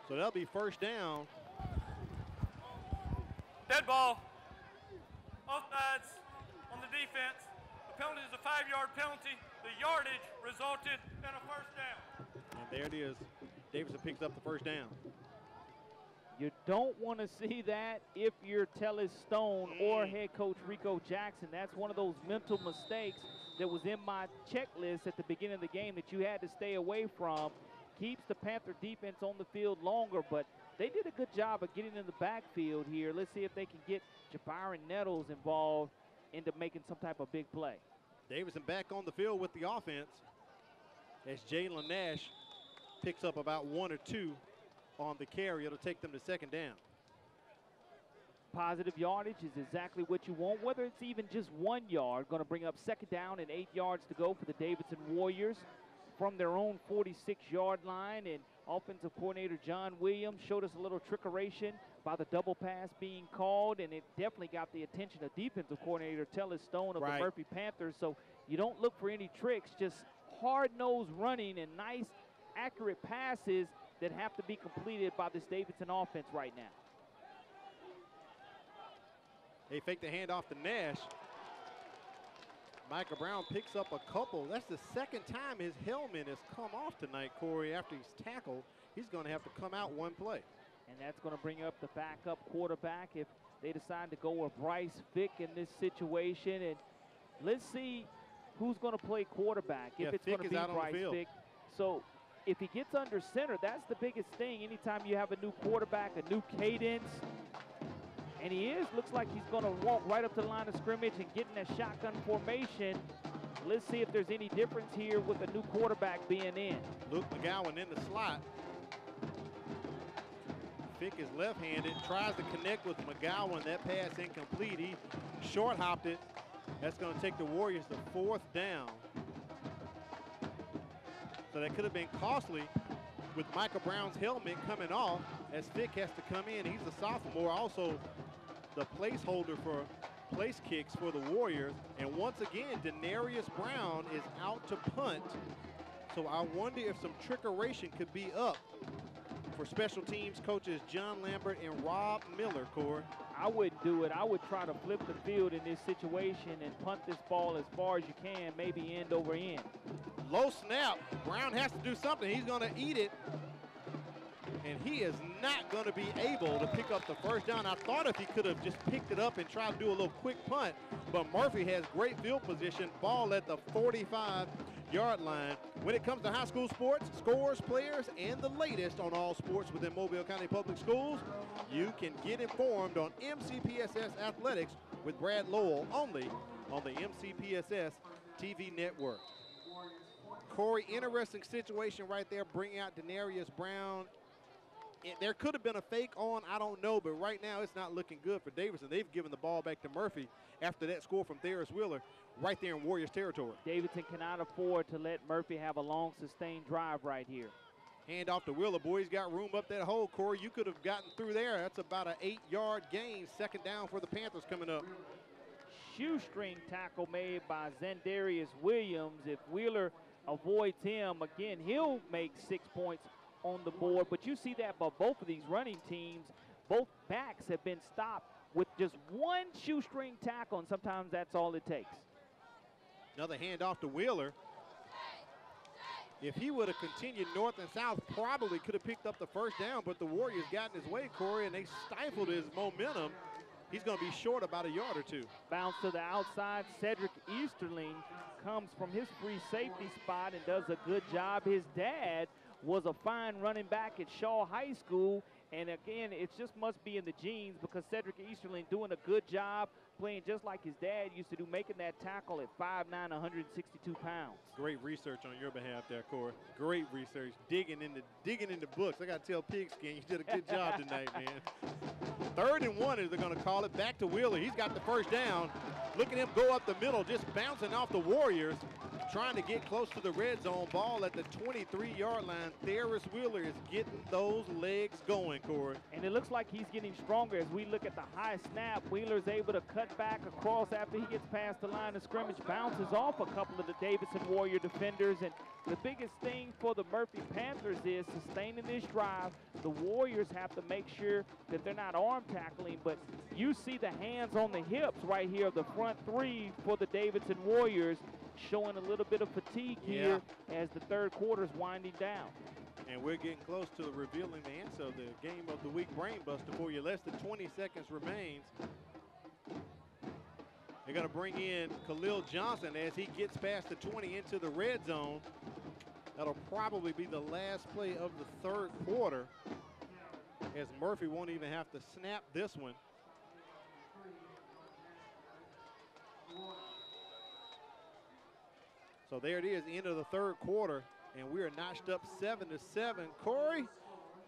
So that'll be first down. Dead ball. Offsides on the defense. The penalty is a 5-yard penalty. The yardage resulted in a first down. And there it is. Davidson picks up the first down. You don't want to see that if you're Tellis Stone or head coach Rico Jackson. That's one of those mental mistakes that was in my checklist at the beginning of the game that you had to stay away from. Keeps the Panther defense on the field longer, but they did a good job of getting in the backfield here. Let's see if they can get Jabiron Nettles involved into making some type of big play. Davidson back on the field with the offense as Jalen Nash picks up about 1 or 2 on the carry. It'll take them to second down. Positive yardage is exactly what you want, whether it's even just 1 yard. Going to bring up second down and 8 yards to go for the Davidson Warriors from their own 46-yard line. And offensive coordinator John Williams showed us a little trickeration by the double pass being called, and it definitely got the attention of defensive coordinator Tellis Stone of the Murphy Panthers. So you don't look for any tricks, just hard-nosed running and nice, accurate passes that have to be completed by this Davidson offense right now. They fake the handoff to Nash. Micah Brown picks up a couple. That's the second time his helmet has come off tonight, Corey. After he's tackled, he's going to have to come out one play. And that's going to bring up the backup quarterback if they decide to go with Bryce Fick in this situation. And let's see who's going to play quarterback, if it's going to be Bryce Fick. So if he gets under center, that's the biggest thing. Anytime you have a new quarterback, a new cadence, and looks like he's going to walk right up to the line of scrimmage and get in that shotgun formation. Let's see if there's any difference here with the new quarterback being in. Luke McGowan in the slot. Fick is left-handed, tries to connect with McGowan. That pass incomplete. He short-hopped it. That's going to take the Warriors to 4th down. So that could have been costly with Micah Brown's helmet coming off as Fick has to come in. He's a sophomore, also the placeholder for place kicks for the Warriors. And once again, Denarius Brown is out to punt. So I wonder if some trickeration could be up for special teams coaches John Lambert and Rob Miller, Corey. I wouldn't do it. I would try to flip the field in this situation and punt this ball as far as you can, maybe end over end. Low snap. Brown has to do something. He's going to eat it. And he is not going to be able to pick up the first down. I thought if he could have just picked it up and tried to do a little quick punt, but Murphy has great field position. Ball at the 45-yard line. When it comes to high school sports, scores, players, and the latest on all sports within Mobile County Public Schools, you can get informed on MCPSS Athletics with Brad Lowell only on the MCPSS TV network. Corey, interesting situation right there, bringing out Denarius Brown. There could have been a fake on, I don't know, but right now it's not looking good for Davidson. They've given the ball back to Murphy after that score from Ferris Wheeler right there in Warriors territory. Davidson cannot afford to let Murphy have a long, sustained drive right here. Hand off to Wheeler. Boy, he's got room up that hole, Corey. You could have gotten through there. That's about an 8-yard gain. Second down for the Panthers coming up. Shoestring tackle made by Zendarius Williams. If Wheeler avoids him, again, he'll make 6 points on the board. But you see that by both of these running teams. Both backs have been stopped with just one shoestring tackle, and sometimes that's all it takes. Another handoff to Wheeler. If he would have continued north and south, probably could have picked up the first down, but the Warriors got in his way, Corey, and they stifled his momentum. He's going to be short about a yard or two. Bounce to the outside. Cedric Easterling comes from his free safety spot and does a good job. His dad was a fine running back at Shaw High School. And again, it just must be in the genes because Cedric Easterling doing a good job, playing just like his dad used to do, making that tackle at 5'9", 162 pounds. Great research on your behalf there, Corey. Great research, digging into books. I got to tell Pigskin, you did a good job tonight, man. 3rd and 1 is they're going to call it. Back to Wheeler. He's got the first down. Look at him go up the middle, just bouncing off the Warriors, trying to get close to the red zone. Ball at the 23-yard line. Ferris Wheeler is getting those legs going, Corey. And it looks like he's getting stronger as we look at the high snap. Wheeler's able to cut back across after he gets past the line of scrimmage, bounces off a couple of the Davidson Warrior defenders. And the biggest thing for the Murphy Panthers is sustaining this drive. The Warriors have to make sure that they're not arm tackling, but you see the hands on the hips right here, the front three for the Davidson Warriors, showing a little bit of fatigue here as the third quarter is winding down. And we're getting close to revealing the answer of the Game of the Week Brain Buster for you. Less than 20 seconds remains. They're going to bring in Khalil Johnson as he gets past the 20 into the red zone. That'll probably be the last play of the third quarter, as Murphy won't even have to snap this one. So there it is, end of the third quarter, and we are notched up 7-7. Corey?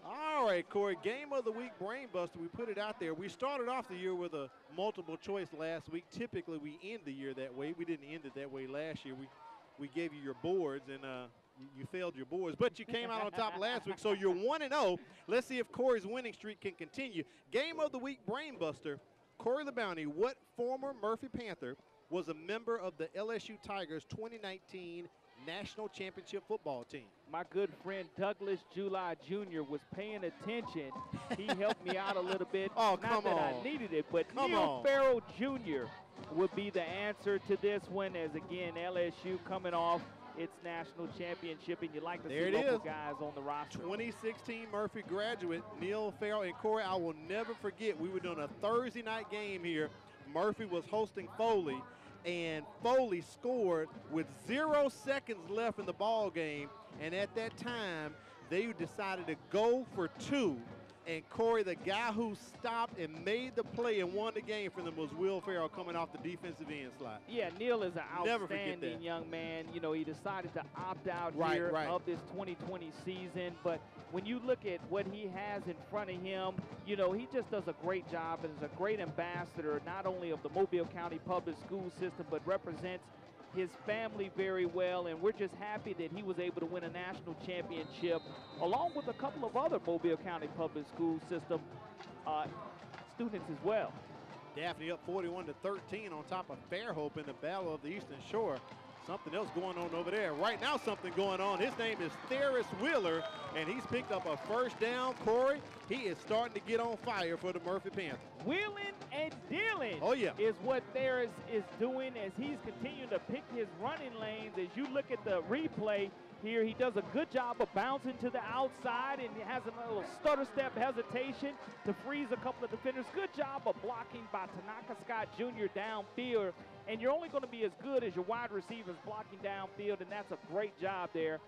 All right, Corey, Game of the Week Brain Buster. We put it out there. We started off the year with a multiple choice last week. Typically, we end the year that way. We didn't end it that way last year. We gave you your boards, and you failed your boards, but you came out on top last week, so you're 1-0. Let's see if Corey's winning streak can continue. Game of the Week Brain Buster. Corey the Bounty, what former Murphy Panther was a member of the LSU Tigers 2019 National Championship football team? My good friend Douglas July Jr. was paying attention. He helped me out a little bit. Oh, Not that I needed it, but Neil Farrell Jr. would be the answer to this one, as again LSU coming off its national championship, and you like to see local guys on the roster. 2016 Murphy graduate Neil Farrell. And Corey, I will never forget, we were doing a Thursday night game here. Murphy was hosting Foley, and Foley scored with 0 seconds left in the ball game. And at that time, they decided to go for 2. And Corey, the guy who stopped and made the play and won the game for them was Will Farrell coming off the defensive end slot. Yeah, Neil is an outstanding young man. You know, he decided to opt out here of this 2020 season. But when you look at what he has in front of him, you know, he just does a great job and is a great ambassador, not only of the Mobile County public school system, but represents his family very well, and we're just happy that he was able to win a national championship along with a couple of other Mobile County public school system students as well. Daphne up 41-13 on top of Fairhope in the Battle of the Eastern Shore. Something else going on over there. Right now, something going on. His name is Theris Wheeler, and he's picked up a first down. Corey, he is starting to get on fire for the Murphy Panthers. Wheeling and dealing is what Theris is doing as he's continuing to pick his running lanes. As you look at the replay here, he does a good job of bouncing to the outside and has a little stutter step hesitation to freeze a couple of defenders. Good job of blocking by Tanaka Scott Jr. downfield. And you're only going to be as good as your wide receivers blocking downfield, and that's a great job there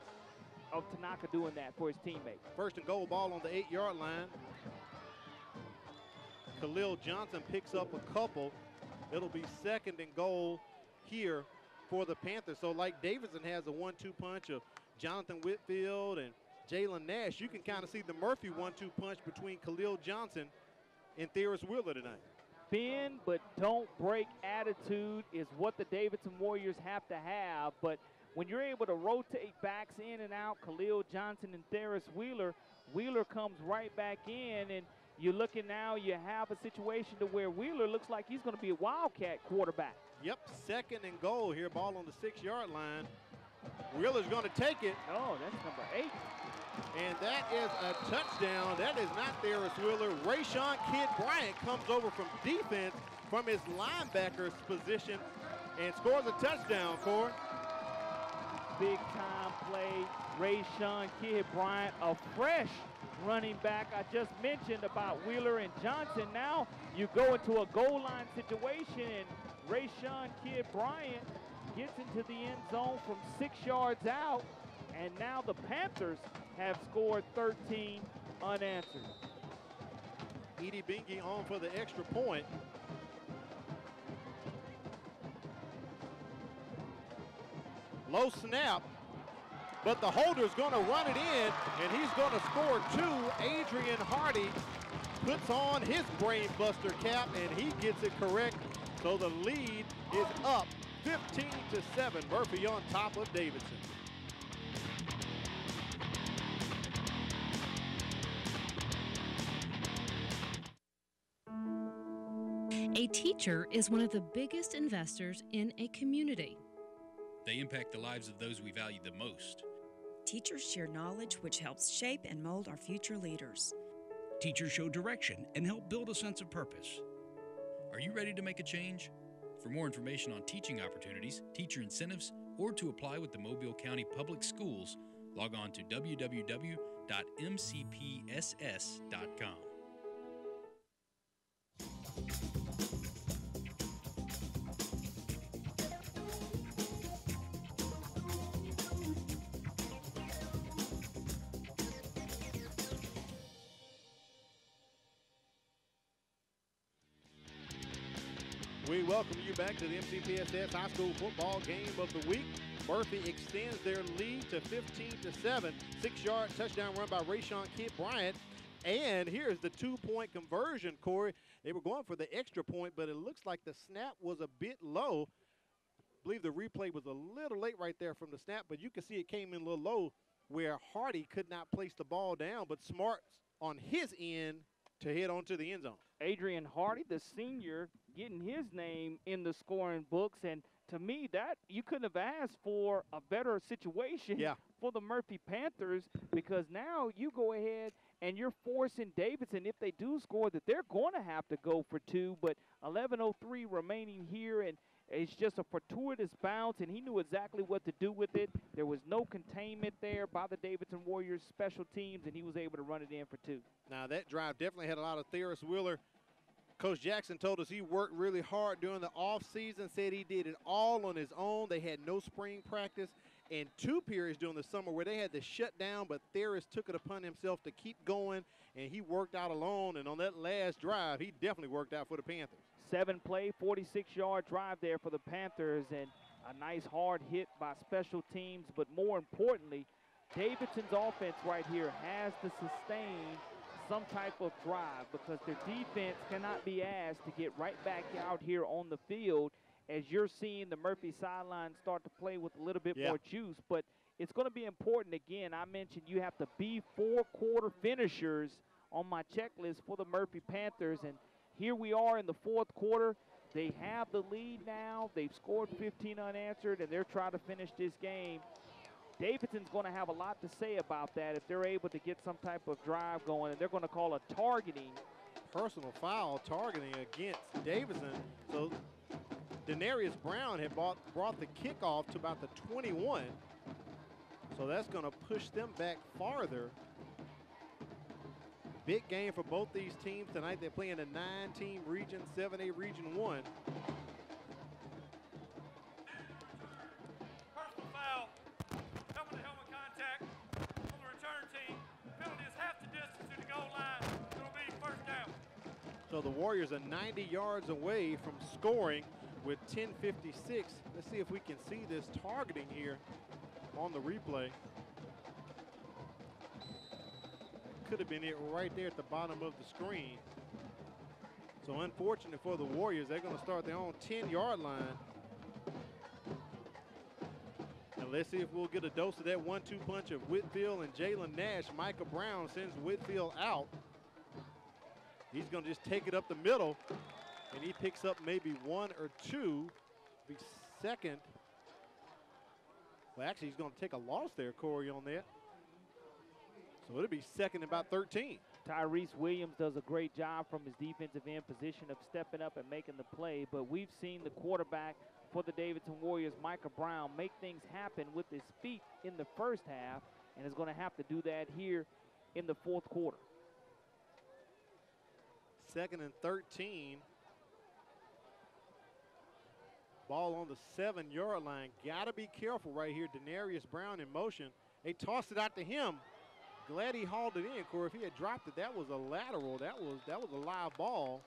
of Tanaka doing that for his teammates. First and goal, ball on the 8-yard line. Khalil Johnson picks up a couple. It'll be second and goal here for the Panthers. So like Davidson has a 1-2 punch of Jonathan Whitfield and Jalen Nash, you can kind of see the Murphy 1-2 punch between Khalil Johnson and Theris Wheeler tonight. Bend but don't break attitude is what the Davidson Warriors have to have, but when you're able to rotate backs in and out, Khalil Johnson and Theris Wheeler, Wheeler comes right back in, and you're looking now, you have a situation to where Wheeler looks like he's going to be a Wildcat quarterback. Yep, second and goal here, ball on the 6-yard line. Wheeler's going to take it. Oh, that's number 8. And that is a touchdown. That is not Theris Wheeler. Rayshawn Kid Bryant comes over from defense from his linebacker's position and scores a touchdown, Corey. Big time play. Rayshawn Kid Bryant, a fresh running back. I just mentioned about Wheeler and Johnson. Now you go into a goal line situation, and Rayshawn Kid Bryant gets into the end zone from 6 yards out, and now the Panthers have scored 13 unanswered. Edie Bingy on for the extra point. Low snap, but the holder's going to run it in, and he's going to score 2. Adrian Hardy puts on his brain buster cap, and he gets it correct. So the lead is up 15-7. Murphy on top of Davidson. A teacher is one of the biggest investors in a community. They impact the lives of those we value the most. Teachers share knowledge which helps shape and mold our future leaders. Teachers show direction and help build a sense of purpose. Are you ready to make a change? For more information on teaching opportunities, teacher incentives, or to apply with the Mobile County Public Schools, log on to www.mpss.tv. www.mcpss.com. We welcome you back to the MCPSS High School Football Game of the Week. Murphy extends their lead to 15-7. 6-yard touchdown run by Rayshawn Kidd Bryant. And here's the 2-point conversion, Corey. They were going for the extra point, but it looks like the snap was a bit low. I believe the replay was a little late right there from the snap, but you can see it came in a little low where Hardy could not place the ball down, but Smarts on his end to head on to the end zone. Adrian Hardy, the senior, getting his name in the scoring books. And to me, that you couldn't have asked for a better situation for the Murphy Panthers, because now you go ahead and you're forcing Davidson, if they do score, that they're going to have to go for 2. But 11:03 remaining here, and it's just a fortuitous bounce, and he knew exactly what to do with it. There was no containment there by the Davidson Warriors special teams, and he was able to run it in for 2. Now, that drive definitely had a lot of Theris Wheeler. Coach Jackson told us he worked really hard during the offseason, said he did it all on his own. They had no spring practice and 2 periods during the summer where they had to shut down, but Theris took it upon himself to keep going, and he worked out alone. And on that last drive, he definitely worked out for the Panthers. 7-play, 46-yard drive there for the Panthers, and a nice hard hit by special teams. But more importantly, Davidson's offense right here has to sustain some type of drive, because their defense cannot be asked to get right back out here on the field, as you're seeing the Murphy sideline start to play with a little bit more juice. But it's going to be important. Again, I mentioned you have to be 4-quarter finishers on my checklist for the Murphy Panthers, and here we are in the 4th quarter. They have the lead now. They've scored 15 unanswered, and they're trying to finish this game. Davidson's going to have a lot to say about that if they're able to get some type of drive going, and they're going to call a targeting. Personal foul targeting against Davidson. So Denarius Brown had brought the kickoff to about the 21. So that's going to push them back farther. Big game for both these teams tonight. They're playing a 9-team region, 7A Region 1. Personal foul, helmet-to-helmet contact on the return team. Penalty is half the distance to the goal line. It'll be first down. So the Warriors are 90 yards away from scoring with 10:56. Let's see if we can see this targeting here on the replay. Could have been it right there at the bottom of the screen. So unfortunate for the Warriors, they're going to start their own 10-yard line. And let's see if we'll get a dose of that 1-2 punch of Whitfield and Jalen Nash. Micah Brown sends Whitfield out. He's going to just take it up the middle, and he picks up maybe 1 or 2. Be second. Well, actually, he's going to take a loss there, Corey, on that. So it'll be second and about 13. Tyrese Williams does a great job from his defensive end position of stepping up and making the play, but we've seen the quarterback for the Davidson Warriors, Micah Brown, make things happen with his feet in the first half, and is going to have to do that here in the 4th quarter. Second and 13. Ball on the 7-yard line. Got to be careful right here. Denarius Brown in motion. They tossed it out to him. Glad he hauled it in, Corey. If he had dropped it, that was a lateral. That was a live ball.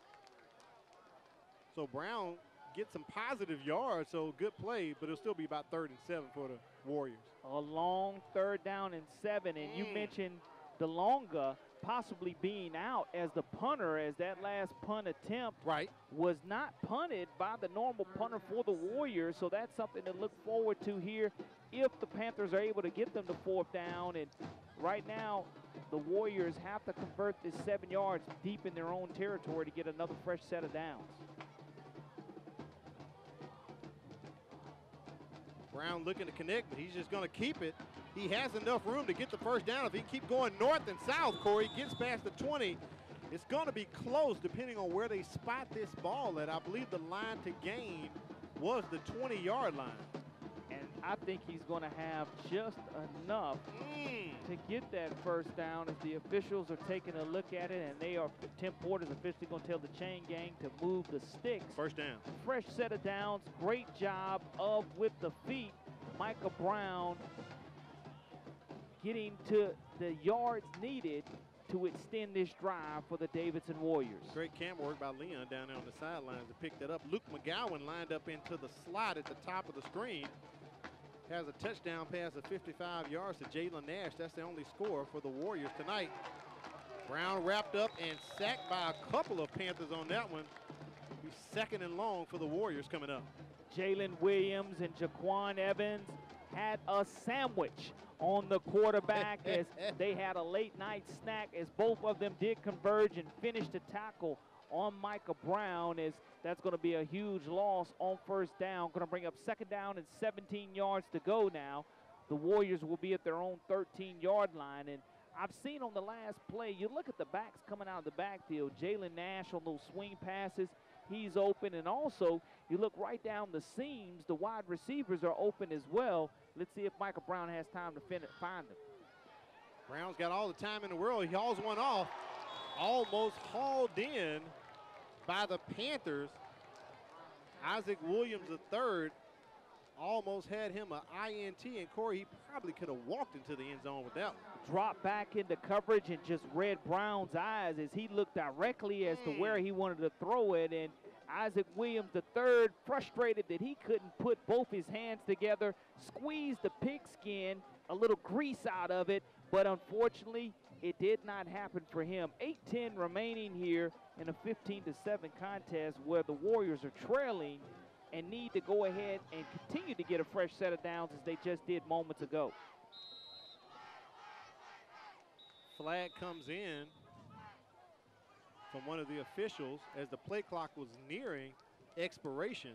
So Brown gets some positive yards, so good play, but it'll still be about 3rd and 7 for the Warriors. A long 3rd down and 7, and you mentioned DeLonga possibly being out as the punter, as that last punt attempt was not punted by the normal punter for the Warriors, so that's something to look forward to here if the Panthers are able to get them to 4th down. And right now, the Warriors have to convert this 7 yards deep in their own territory to get another fresh set of downs. Brown looking to connect, but he's just going to keep it. He has enough room to get the first down. If he keep going north and south, Corey, gets past the 20. It's going to be close depending on where they spot this ball at. I believe the line to gain was the 20-yard line. And I think he's going to have just enough to get that first down as the officials are taking a look at it, and they are, Tim Porter's officially going to tell the chain gang to move the sticks. First down. Fresh set of downs. Great job of with the feet. Micah Brown getting to the yards needed to extend this drive for the Davidson Warriors. Great camera work by Leon down there on the sidelines to pick that up. Luke McGowan lined up into the slot at the top of the screen. Has a touchdown pass of 55 yards to Jalen Nash. That's the only score for the Warriors tonight. Brown wrapped up and sacked by a couple of Panthers on that one. He's second and long for the Warriors coming up. Jalen Williams and Jaquan Evans had a sandwich on the quarterback as they had a late night snack as both of them did converge and finish the tackle on Micah Brown, as that's going to be a huge loss on first down. Going to bring up second down and 17 yards to go now. The Warriors will be at their own 13-yard line, and I've seen on the last play, you look at the backs coming out of the backfield, Jalen Nash on those swing passes, he's open, and also you look right down the seams, the wide receivers are open as well. Let's see if Micah Brown has time to find them. Brown's got all the time in the world. He hauls one off, almost hauled in by the Panthers. Isaac Williams III almost had him an INT, and Corey, he probably could have walked into the end zone with that one. Dropped back into coverage and just read Brown's eyes as he looked directly as to where he wanted to throw it, and Isaac Williams III, frustrated that he couldn't put both his hands together, squeezed the pigskin, a little grease out of it, but unfortunately, it did not happen for him. 8:10 remaining here in a 15-7 contest where the Warriors are trailing and need to go ahead and continue to get a fresh set of downs as they just did moments ago. Flag comes in from one of the officials as the play clock was nearing expiration.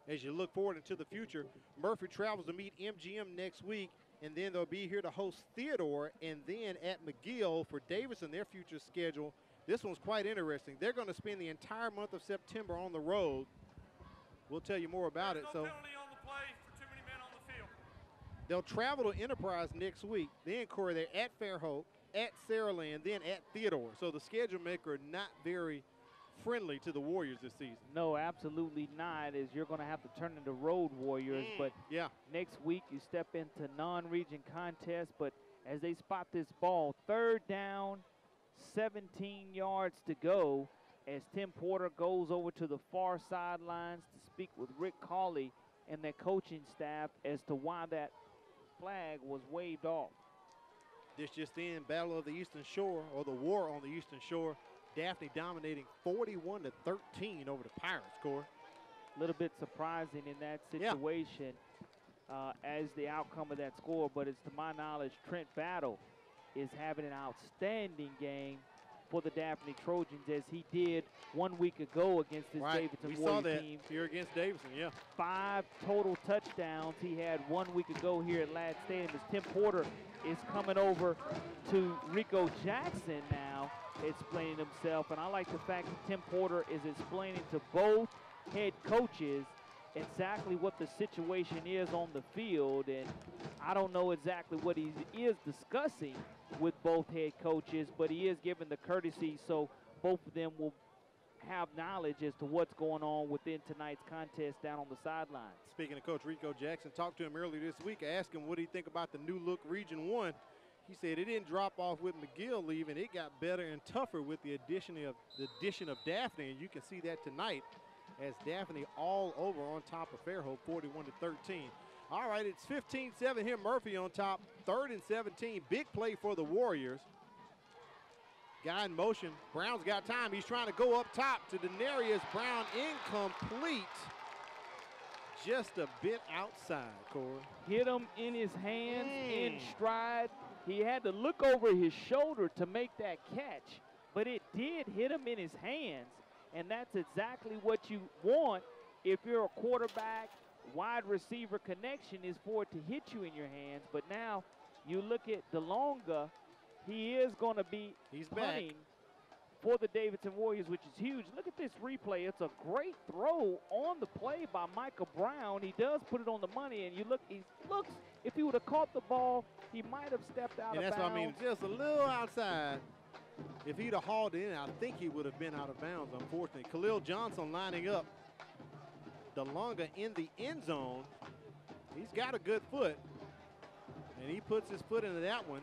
As you look forward into the future, Murphy travels to meet MGM next week, and then they'll be here to host Theodore, and then at McGill for Davidson, their future schedule. This one's quite interesting. They're going to spend the entire month of September on the road. We'll tell you more about it. No penalty on the play for too many men on the field. They'll travel to Enterprise next week. Then, Corey, they're at Fairhope, at Saraland, then at Theodore. So the schedule maker not very friendly to the Warriors this season. No, absolutely not, as you're going to have to turn into road Warriors. But yeah, next week you step into non-region contest. But as they spot this ball, third down, 17 yards to go, as Tim Porter goes over to the far sidelines to speak with Rick Cawley and their coaching staff as to why that flag was waved off. This just in, Battle of the Eastern Shore, or the War on the Eastern Shore. Daphne dominating 41-13 over the Pirates, Corey. A little bit surprising in that situation as the outcome of that score, but it's to my knowledge, Trent Battle is having an outstanding game for the Daphne Trojans, as he did 1 week ago against this Davidson Warriors team. Here against Davidson, yeah. 5 total touchdowns he had 1 week ago here at Ladd Stadium, as Tim Porter is coming over to Rico Jackson now, explaining himself. And I like the fact that Tim Porter is explaining to both head coaches exactly what the situation is on the field. And I don't know exactly what he is discussing with both head coaches, but he is giving the courtesy so both of them will have knowledge as to what's going on within tonight's contest down on the sidelines. Speaking of Coach Rico Jackson, talked to him earlier this week. I asked him what he think about the new look Region 1. He said it didn't drop off with McGill leaving. It got better and tougher with the addition of Daphne, and you can see that tonight as Daphne all over on top of Fairhope, 41-13. All right, it's 15-7 here. Murphy on top, 3rd and 17. Big play for the Warriors. Guy in motion. Brown's got time. He's trying to go up top to Denarius Brown. Incomplete. Just a bit outside, Corey. Hit him in his hands, in stride. He had to look over his shoulder to make that catch, but it did hit him in his hands, and that's exactly what you want if you're a quarterback. Wide receiver connection is for it to hit you in your hands, but now you look at DeLonga. He is going to be punting for the Davidson Warriors, which is huge. Look at this replay. It's a great throw on the play by Micah Brown. He does put it on the money, and you look, he looks, if he would have caught the ball, he might have stepped out of bounds. And that's what I mean, just a little outside. If he'd have hauled it in, I think he would have been out of bounds, unfortunately. Khalil Johnson lining up. DeLonga in the end zone. He's got a good foot, and he puts his foot into that one.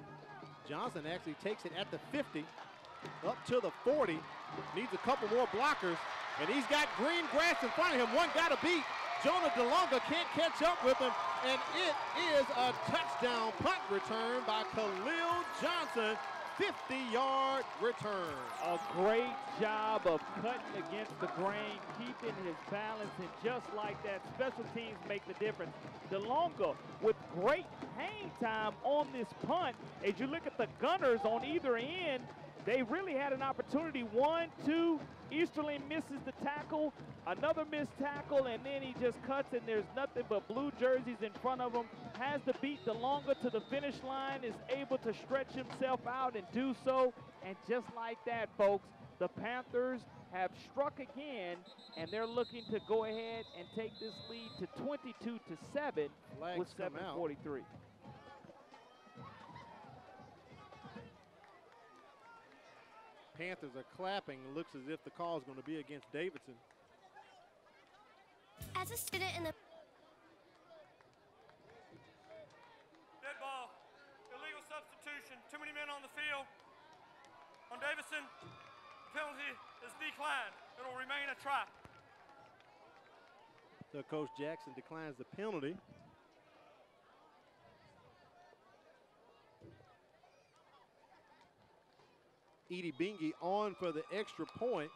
Johnson actually takes it at the 50, up to the 40. Needs a couple more blockers, and he's got green grass in front of him. One got to beat. Jonah DeLonga can't catch up with him, and it is a touchdown punt return by Khalil Johnson. 50-yard return. A great job of cutting against the grain, keeping his balance, and just like that, special teams make the difference. DeLonga with great hang time on this punt. As you look at the gunners on either end, they really had an opportunity. 1, 2, Easterling misses the tackle, another missed tackle, and then he just cuts, and there's nothing but blue jerseys in front of him. Has to beat DeLonga to the finish line, is able to stretch himself out and do so. And just like that, folks, the Panthers have struck again, and they're looking to go ahead and take this lead to 22-7 with 7:43. Panthers are clapping. Looks as if the call is going to be against Davidson. As a student in the Dead ball. Illegal substitution. Too many men on the field. On Davidson, penalty is declined. It'll remain a try. So Coach Jackson declines the penalty. Edie Bingy on for the extra point.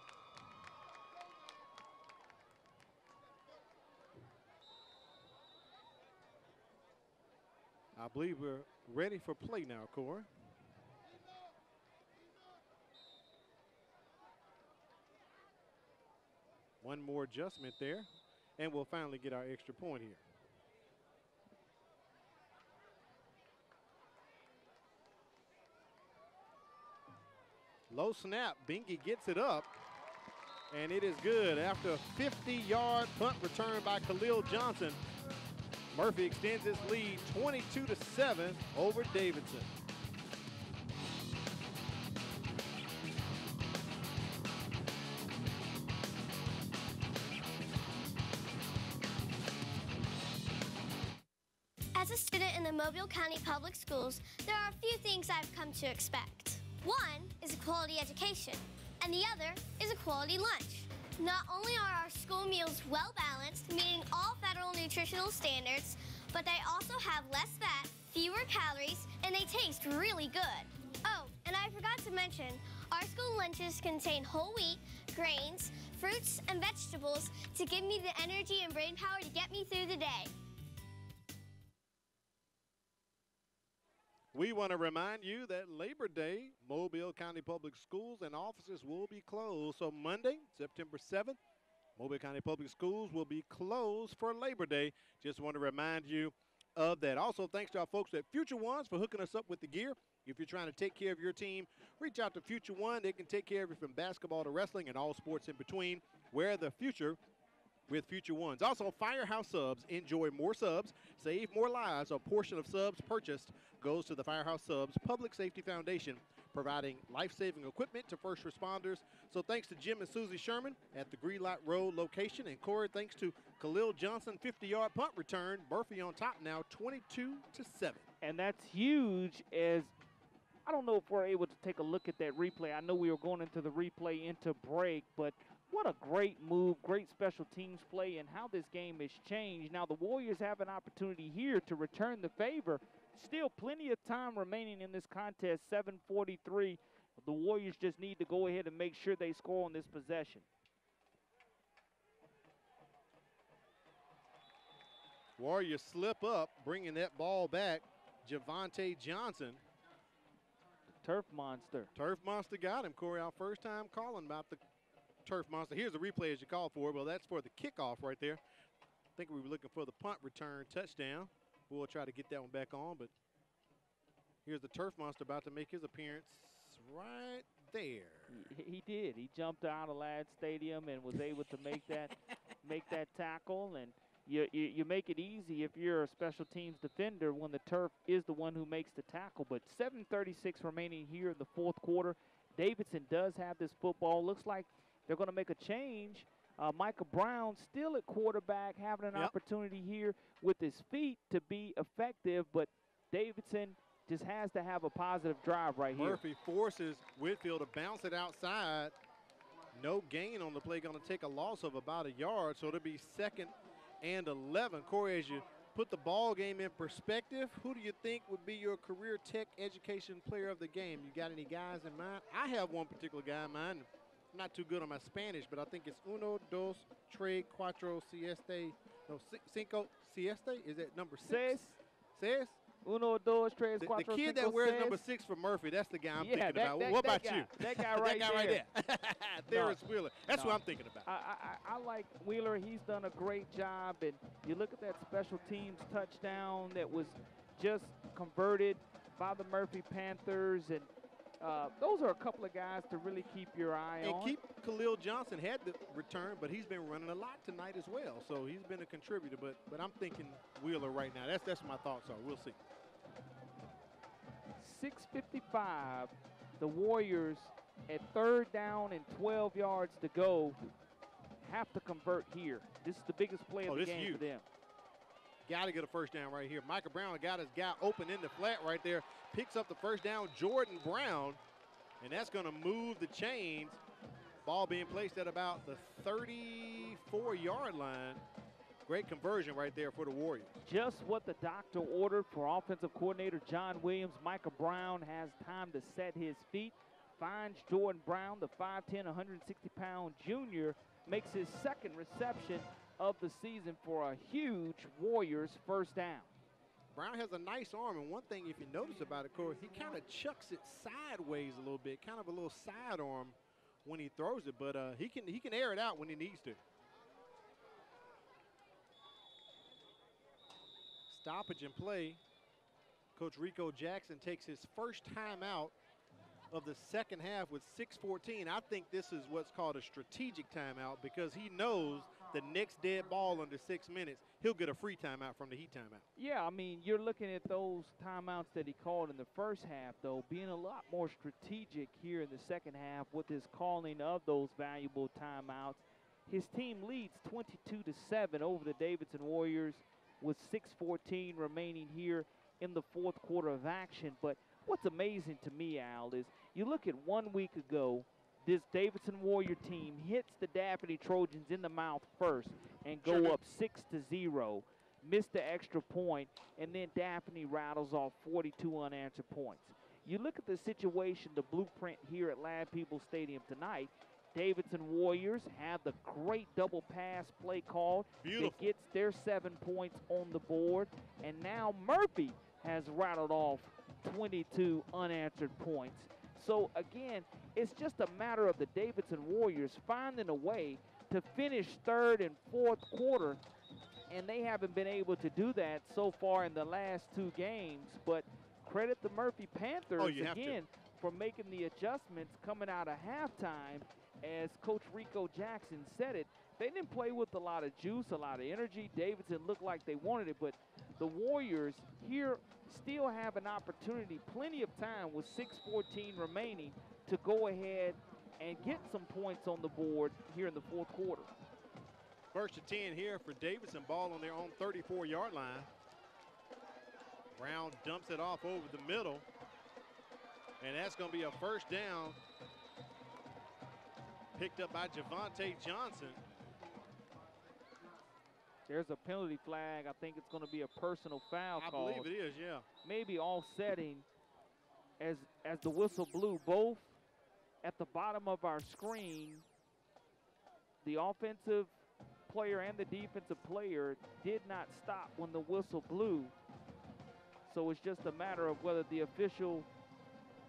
I believe we're ready for play now, Corey. One more adjustment there, and we'll finally get our extra point here. Low snap, Bingy gets it up, and it is good. After a 50-yard punt return by Khalil Johnson, Murphy extends his lead 22-7 over Davidson. As a student in the Mobile County Public Schools, there are a few things I've come to expect. One is a quality education, and the other is a quality lunch. Not only are our school meals well balanced, meeting all federal nutritional standards, but they also have less fat, fewer calories, and they taste really good. Oh, and I forgot to mention, our school lunches contain whole wheat, grains, fruits, and vegetables to give me the energy and brain power to get me through the day. We want to remind you that Labor Day, Mobile County Public Schools and offices will be closed. So Monday, September 7th, Mobile County Public Schools will be closed for Labor Day. Just want to remind you of that. Also, thanks to our folks at Future Ones for hooking us up with the gear. If you're trying to take care of your team, reach out to Future One. They can take care of you from basketball to wrestling and all sports in between. Wear the future with Future Ones. Also, Firehouse Subs. Enjoy more subs, save more lives. A portion of subs purchased goes to the Firehouse Subs Public Safety Foundation, providing life-saving equipment to first responders. So thanks to Jim and Susie Sherman at the Greenlight Road location. And Corey, thanks to Khalil Johnson, 50-yard punt return. Murphy on top now, 22-7. And that's huge. As I don't know if we're able to take a look at that replay. I know we were going into the replay into break, but what a great move, great special teams play, and how this game has changed. Now the Warriors have an opportunity here to return the favor. Still plenty of time remaining in this contest, 7:43. The Warriors just need to go ahead and make sure they score on this possession. Warriors slip up, bringing that ball back. Javante Johnson. Turf Monster. Turf Monster got him, Corey. Our first time calling about the Turf Monster. Here's the replay as you called for. Well, that's for the kickoff right there. I think we were looking for the punt return touchdown. We'll try to get that one back on, but here's the Turf Monster about to make his appearance right there. He did. He jumped out of Ladd Stadium and was able to make that tackle. And you make it easy if you're a special teams defender when the turf is the one who makes the tackle. But 7:36 remaining here in the fourth quarter. Davidson does have this football. Looks like they're going to make a change. Micah Brown still at quarterback, having an opportunity here with his feet to be effective, but Davidson just has to have a positive drive right here. Murphy forces Whitfield to bounce it outside. No gain on the play, going to take a loss of about a yard, so it'll be 2nd and 11. Corey, as you put the ball game in perspective, who do you think would be your career tech education player of the game? You got any guys in mind? I have one particular guy in mind. I'm not too good on my Spanish, but I think it's uno, dos, tres, cuatro, siete, no, cinco, siete? Is that number 6? Ses? Uno, dos, tres, cuatro, the kid cinco, that wears seis. number 6 for Murphy, that's the guy I'm thinking that, about. That, what that about guy, you? That guy right that guy there. Right there. Ferris Wheeler. That's what I'm thinking about. I like Wheeler. He's done a great job. And you look at that special teams touchdown that was just converted by the Murphy Panthers. And those are a couple of guys to really keep your eye on. And Khalil Johnson had the return, but he's been running a lot tonight as well. So he's been a contributor. But I'm thinking Wheeler right now. That's what my thoughts are. We'll see. 6:55, the Warriors at 3rd down and 12 yards to go have to convert here. This is the biggest play of the game for them. Got to get a first down right here. Micah Brown got his guy open in the flat right there. Picks up the first down, Jordan Brown, and that's going to move the chains. Ball being placed at about the 34-yard line. Great conversion right there for the Warriors. Just what the doctor ordered for offensive coordinator John Williams. Micah Brown has time to set his feet. Finds Jordan Brown, the 5'10", 160-pound junior, makes his 2nd reception of the season for a huge Warriors first down. Brown has a nice arm, and one thing if you notice about it, Corey, he kind of chucks it sideways a little bit, kind of a little side arm when he throws it, but he can air it out when he needs to. Stoppage and play. Coach Rico Jackson takes his first timeout of the second half with 6:14. I think this is what's called a strategic timeout because he knows the next dead ball under 6 minutes, he'll get a free timeout from the Heat timeout. Yeah, I mean, you're looking at those timeouts that he called in the first half, though, being a lot more strategic here in the second half with his calling of those valuable timeouts. His team leads 22-7 over the Davidson Warriors with 6:14 remaining here in the fourth quarter of action. But what's amazing to me, Al, is you look at 1 week ago, this Davidson Warrior team hits the Daphne Trojans in the mouth first and go up 6-0, miss the extra point, and then Daphne rattles off 42 unanswered points. You look at the situation, the blueprint here at Ladd Peoples Stadium tonight. Davidson Warriors have the great double pass play called that gets their 7 points on the board. And now Murphy has rattled off 22 unanswered points. So again, it's just a matter of the Davidson Warriors finding a way to finish 3rd and 4th quarter. And they haven't been able to do that so far in the last 2 games. But credit the Murphy Panthers again for making the adjustments coming out of halftime. As Coach Rico Jackson said it, they didn't play with a lot of juice, a lot of energy. Davidson looked like they wanted it, but the Warriors here still have an opportunity, plenty of time with 6:14 remaining to go ahead and get some points on the board here in the fourth quarter. 1st and 10 here for Davidson, ball on their own 34-yard line. Brown dumps it off over the middle, and that's going to be a first down. Picked up by Javonte Johnson. There's a penalty flag. I think it's going to be a personal foul call. I believe it is, yeah. Maybe offsetting as the whistle blew. Both at the bottom of our screen, the offensive player and the defensive player did not stop when the whistle blew. So it's just a matter of whether the official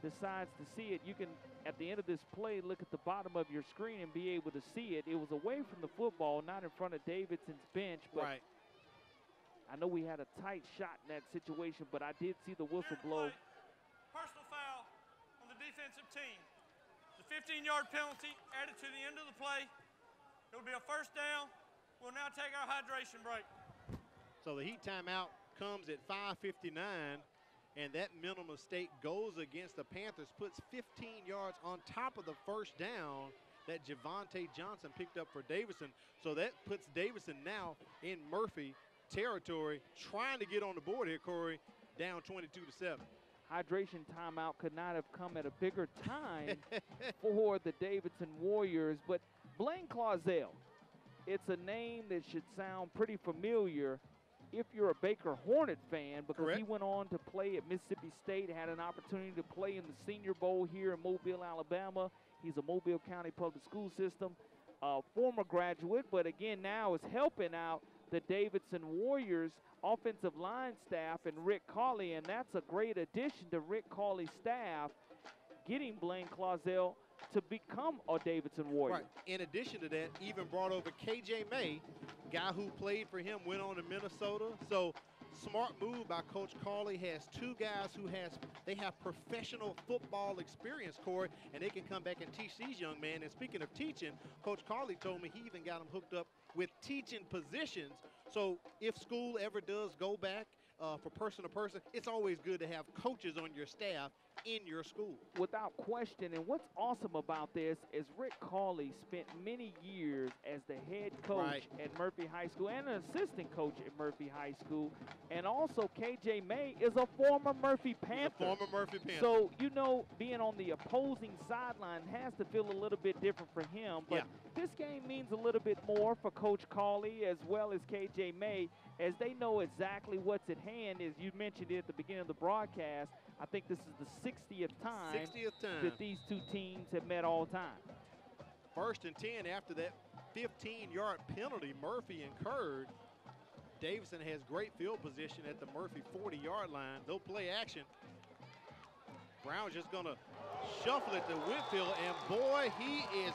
decides to see it. You can, at the end of this play, look at the bottom of your screen and be able to see it. It was away from the football, not in front of Davidson's bench. But right. I know we had a tight shot in that situation, but I did see the whistle blow. Personal foul on the defensive team. The 15-yard penalty added to the end of the play. It'll be a first down. We'll now take our hydration break. So the heat timeout comes at 5:59, and that mental mistake goes against the Panthers, puts 15 yards on top of the first down that Javonte Johnson picked up for Davidson. So that puts Davidson now in Murphy territory, trying to get on the board here, Corey, down 22-7. Hydration timeout could not have come at a bigger time for the Davidson Warriors. But Blaine Clausell, it's a name that should sound pretty familiar if you're a Baker Hornet fan, because Correct. he went on to play at Mississippi State, had an opportunity to play in the Senior Bowl here in Mobile, Alabama. He's a Mobile County Public School System former graduate, but again now is helping out the Davidson Warriors offensive line staff and Rick Cawley, and that's a great addition to Rick Cawley's staff, getting Blaine Clausell to become a Davidson Warrior. Right. In addition to that, even brought over KJ May, guy who played for him, went on to Minnesota. So smart move by Coach Cawley. Has two guys who have professional football experience, Corey, and they can come back and teach these young men. And speaking of teaching, Coach Cawley told me he even got them hooked up with teaching positions. So if school ever does go back for person to person, it's always good to have coaches on your staff in your school. Without question. And what's awesome about this is Rick Cawley spent many years as the head coach at Murphy High School and an assistant coach at Murphy High School. And also KJ May is a former Murphy Panther. He's a former Murphy Panther. So, you know, being on the opposing sideline has to feel a little bit different for him. But this game means a little bit more for Coach Cawley as well as KJ May, as they know exactly what's at hand. As you mentioned it at the beginning of the broadcast, I think this is the 60th time that these two teams have met all time. 1st and 10 after that 15-yard penalty Murphy incurred. Davidson has great field position at the Murphy 40-yard line. They'll play action. Brown's just going to shuffle it to Whitfield, and boy, he is,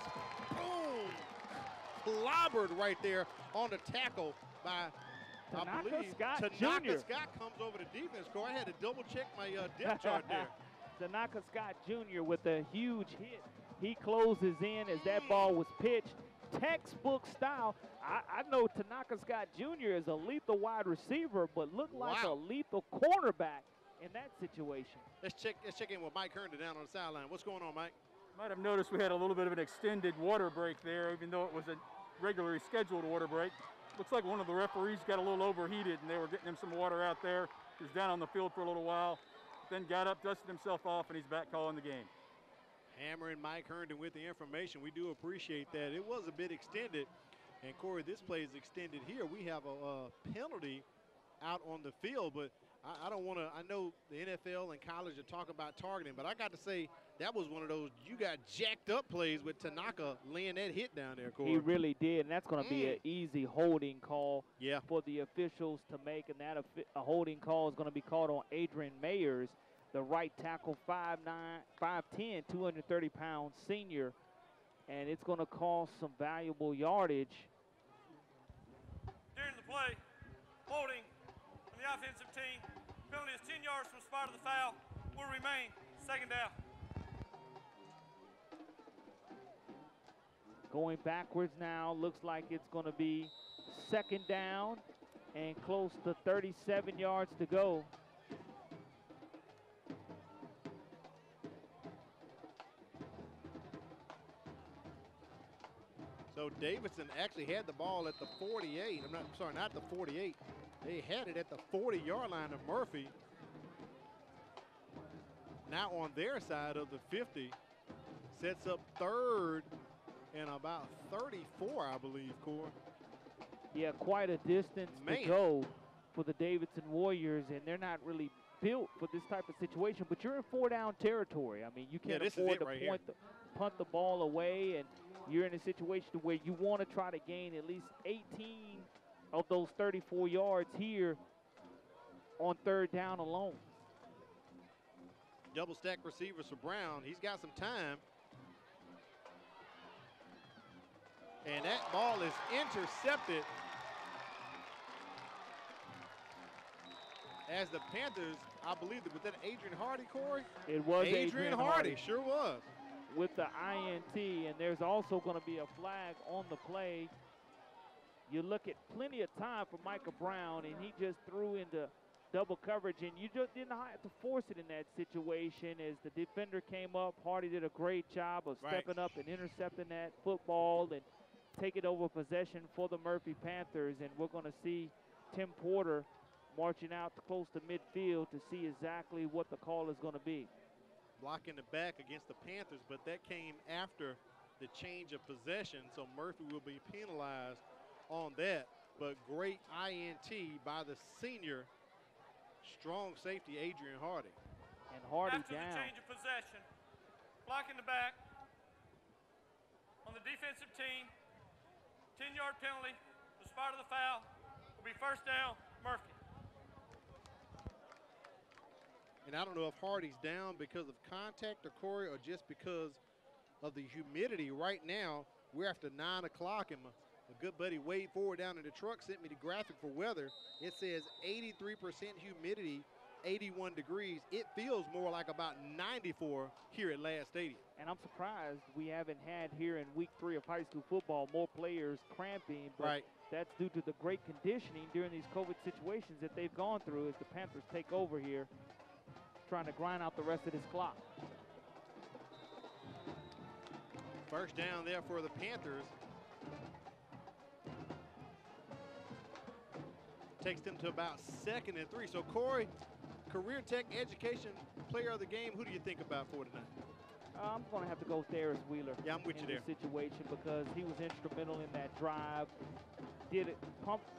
boom, clobbered right there on the tackle by Tanaka Scott Tanaka Jr. Scott comes over to defense. Go, I had to double check my depth chart there. Tanaka Scott Jr. with a huge hit. He closes in as that ball was pitched. Textbook style. I know Tanaka Scott Jr. is a lethal wide receiver, but looked like a lethal cornerback in that situation. Let's check in with Mike Herndon down on the sideline. What's going on, Mike? Might have noticed we had a little bit of an extended water break there, even though it was a regularly scheduled water break. Looks like one of the referees got a little overheated, and they were getting him some water out there. He was down on the field for a little while, then got up, dusted himself off, and he's back calling the game. Hammer and Mike Herndon with the information. We do appreciate that. It was a bit extended, and Corey, this play is extended here. We have a penalty out on the field, but I don't want to. I know the NFL and college are talking about targeting, but I got to say that was one of those you got jacked up plays with Tanaka laying that hit down there, Corey. He really did, and that's going to be an easy holding call for the officials to make, and that a holding call is going to be called on Adrian Mayers, the right tackle, 5'9", 5'10", 230-pound senior, and it's going to cost some valuable yardage. During the play, holding on the offensive team. Penalty is 10 yards from the spot of the foul. Will remain 2nd down. Going backwards now, looks like it's going to be 2nd down and close to 37 yards to go. So Davidson actually had the ball at the 48. I'm sorry, not the 48. They had it at the 40-yard line of Murphy. Now on their side of the 50, sets up 3rd and about 34, I believe, Corey. Yeah, quite a distance to go for the Davidson Warriors, and they're not really built for this type of situation, but you're in 4-down territory. I mean, you can't afford to punt the ball away, and you're in a situation where you want to try to gain at least 18 of those 34 yards here on 3rd down alone. Double stack receivers for Brown. He's got some time. And that ball is intercepted as the Panthers, I believe, was that Adrian Hardy, Corey? It was Adrian Hardy. Sure was. with the INT, and there's also going to be a flag on the play. You look at plenty of time for Micah Brown, and he just threw into double coverage, and you just didn't have to force it in that situation. As the defender came up, Hardy did a great job of stepping up and intercepting that football and taking over possession for the Murphy Panthers. And we're going to see Tim Porter marching out close to midfield to see exactly what the call is going to be. Blocking the back against the Panthers, but that came after the change of possession, so Murphy will be penalized on that. But great INT by the senior strong safety Adrian Hardy. And Hardy after down. The change of possession, blocking the back on the defensive team, 10-yard penalty, the spot of the foul will be first down, Murphy. And I don't know if Hardy's down because of contact or Corey or just because of the humidity. Right now, we're after 9 o'clock, and a good buddy Wade Ford down in the truck sent me the graphic for weather. It says 83% humidity, 81 degrees. It feels more like about 94 here at Ladd Stadium. And I'm surprised we haven't had here in week 3 of high school football more players cramping, but that's due to the great conditioning during these COVID situations that they've gone through as the Panthers take over here, trying to grind out the rest of this clock. First down there for the Panthers. Takes them to about 2nd and 3. So Corey, Career Tech Education Player of the Game, who do you think about for tonight? I'm going to have to go with Darius Wheeler. Yeah, I'm with you there. In this situation because he was instrumental in that drive. Did it,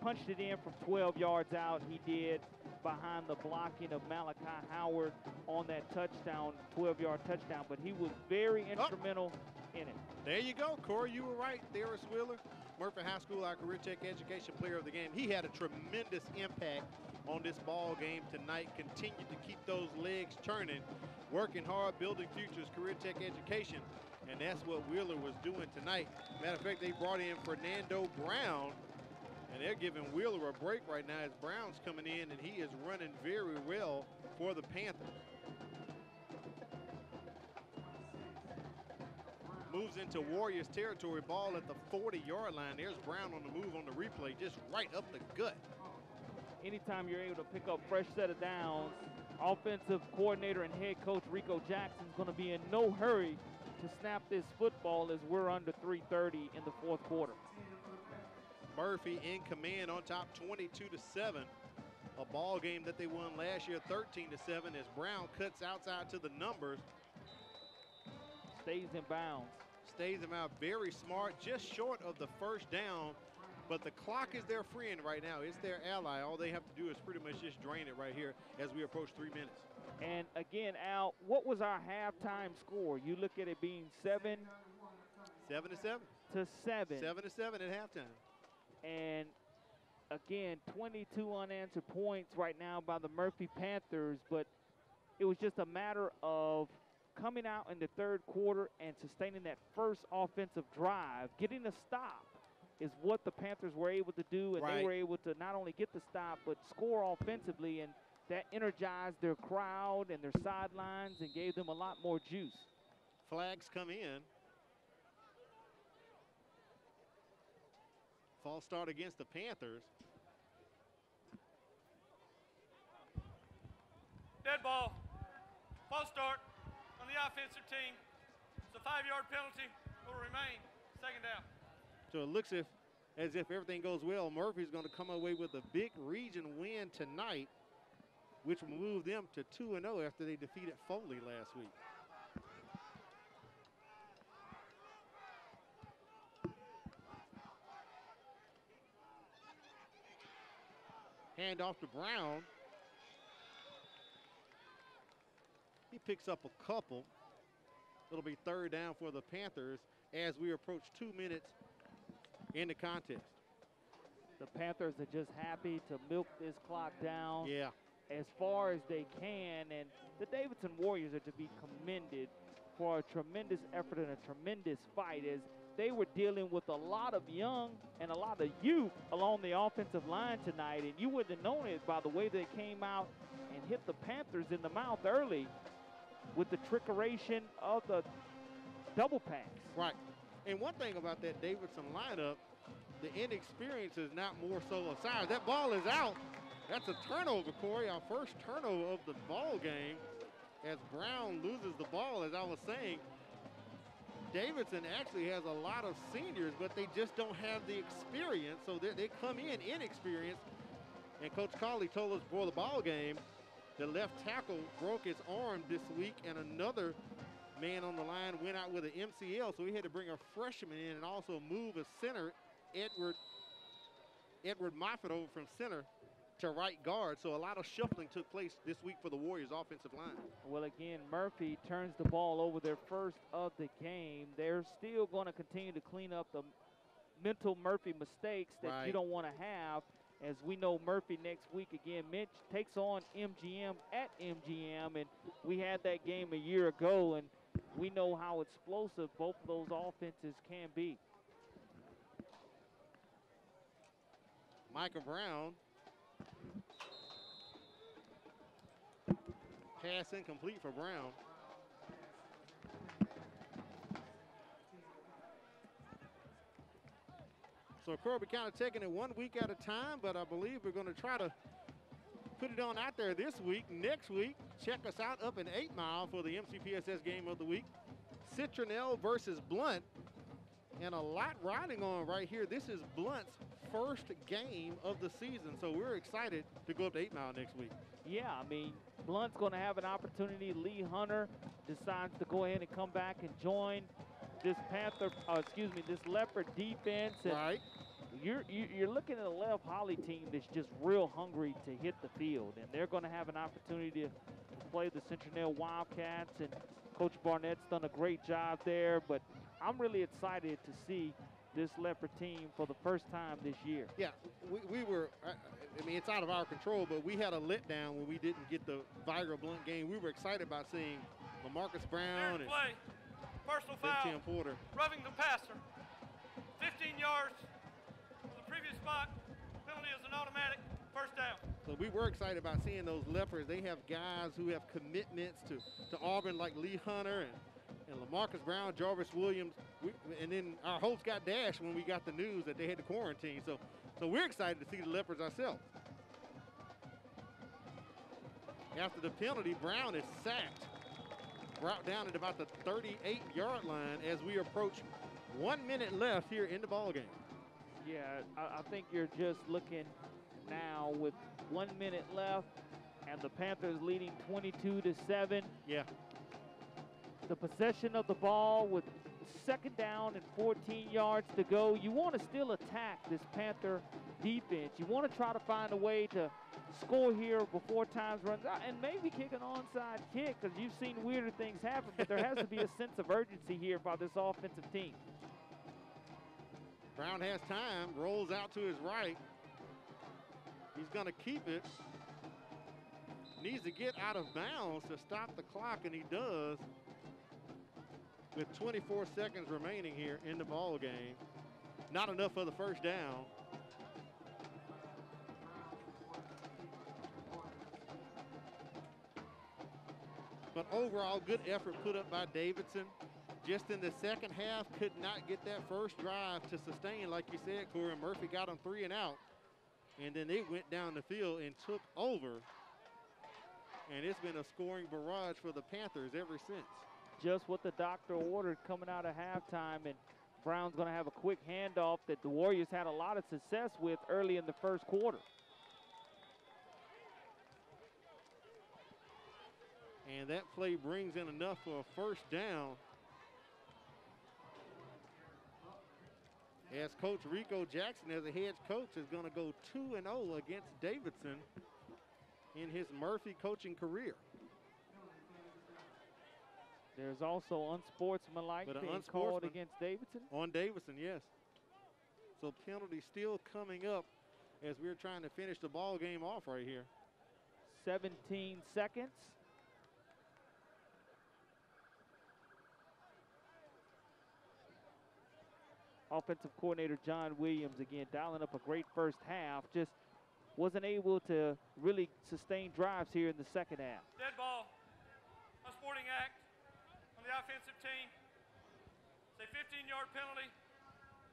punched it in from 12 yards out. He did behind the blocking of Malachi Howard on that touchdown, 12-yard touchdown. But he was very instrumental in it. There you go, Corey. You were right. Darius Wheeler, Murphy High School, our Career Tech Education Player of the Game. He had a tremendous impact on this ball game tonight. Continued to keep those legs turning, working hard, building futures, Career Tech Education, and that's what Wheeler was doing tonight. Matter of fact, they brought in Fernando Brown, and they're giving Wheeler a break right now as Brown's coming in, and he is running very well for the Panthers. Moves into Warriors territory, ball at the 40-yard line. There's Brown on the move on the replay, just right up the gut. Anytime you're able to pick up fresh set of downs, offensive coordinator and head coach Rico Jackson's going to be in no hurry to snap this football as we're under 3:30 in the 4th quarter. Murphy in command on top 22-7. A ball game that they won last year 13-7 as Brown cuts outside to the numbers. Stays in bounds. Stays him out, very smart, just short of the first down, but the clock is their friend right now. It's their ally. All they have to do is pretty much just drain it right here as we approach 3 minutes. And again, Al, what was our halftime score? You look at it being 7 to 7. 7. 7 to 7 at halftime. And again, 22 unanswered points right now by the Murphy Panthers, but it was just a matter of coming out in the 3rd quarter and sustaining that first offensive drive. Getting a stop is what the Panthers were able to do, and they were able to not only get the stop but score offensively, and that energized their crowd and their sidelines and gave them a lot more juice. Flags come in. False start against the Panthers. Dead ball. False start on the offensive team. It's a 5-yard penalty. Will remain 2nd down. So it looks as if everything goes well. Murphy's going to come away with a big region win tonight, which will move them to 2-0 after they defeated Foley last week. Hand off to Brown. He picks up a couple. It'll be 3rd down for the Panthers as we approach 2 minutes in the contest. The Panthers are just happy to milk this clock down as far as they can, and the Davidson Warriors are to be commended for a tremendous effort and a tremendous fight as they were dealing with a lot of young and a lot of youth along the offensive line tonight, and you wouldn't have known it by the way they came out and hit the Panthers in the mouth early with the trickeration of the double pass. Right. And one thing about that Davidson lineup, the inexperience is not more so a size. That ball is out. That's a turnover, Corey. Our first turnover of the ball game as Brown loses the ball. As I was saying, Davidson actually has a lot of seniors, but they just don't have the experience. So they come in inexperienced. And Coach Colley told us before the ball game, the left tackle broke his arm this week, and another man on the line went out with an MCL, so he had to bring a freshman in and also move a center, Edward Moffitt, over from center to right guard. So a lot of shuffling took place this week for the Warriors offensive line. Well, again, Murphy turns the ball over, their first of the game. They're still going to continue to clean up the mental Murphy mistakes that you don't want to have. As we know, Murphy next week again, Mitch takes on MGM at MGM, and we had that game a year ago, and we know how explosive both of those offenses can be. Micah Brown. Pass incomplete for Brown. So Corby kind of taking it 1 week at a time, but I believe we're going to try to put it on out there this week. Next week, check us out up in 8 Mile for the MCPSS game of the week. Citronelle versus Blunt, and a lot riding on right here. This is Blunt's first game of the season, so we're excited to go up to 8 Mile next week. Yeah, I mean, Blunt's going to have an opportunity. Lee Hunter decides to go ahead and come back and join this this Leopard defense. And you're looking at a Lev Holly team that's just real hungry to hit the field, and they're going to have an opportunity to play the Citronelle Wildcats, and Coach Barnett's done a great job there, but I'm really excited to see this Leopard team for the first time this year. Yeah, we were, I mean, it's out of our control, but we had a letdown when we didn't get the Vigra Blunt game. We were excited about seeing LaMarcus Brown and personal foul, Tim Porter. Roughing the passer, 15 yards from the previous spot. Penalty is an automatic first down. So we were excited about seeing those Leopards. They have guys who have commitments to Auburn like Lee Hunter and LaMarcus Brown, Jarvis Williams. And then our host got dashed when we got the news that they had to quarantine. So we're excited to see the Leopards ourselves. After the penalty, Brown is sacked. Brought down at about the 38-yard line as we approach 1 minute left here in the ballgame. Yeah, I think you're just looking now with 1 minute left and the Panthers leading 22-7. Yeah. The possession of the ball with second down and 14 yards to go. You want to still attack this Panther defense. You want to try to find a way to score here before time runs out and maybe kick an onside kick, because you've seen weirder things happen, but there has to be a sense of urgency here by this offensive team. Brown has time, rolls out to his right. He's going to keep it. Needs to get out of bounds to stop the clock, and he does with 24 seconds remaining here in the ball game. Not enough for the first down. But overall, good effort put up by Davidson. Just in the second half, could not get that first drive to sustain, like you said, Corey. Murphy got them 3 and out. And then they went down the field and took over. And it's been a scoring barrage for the Panthers ever since. Just what the doctor ordered coming out of halftime, and Brown's going to have a quick handoff that the Warriors had a lot of success with early in the first quarter. And that play brings in enough for a first down. As Coach Rico Jackson, as a head coach, is going to go 2-0 against Davidson in his Murphy coaching career. There's also unsportsmanlike being called against Davidson. On Davidson, yes. So penalty still coming up as we're trying to finish the ball game off right here. 17 seconds. Offensive coordinator John Williams again dialing up a great first half. Just wasn't able to really sustain drives here in the second half. Dead ball, unsporting act on the offensive team. a 15-yard penalty.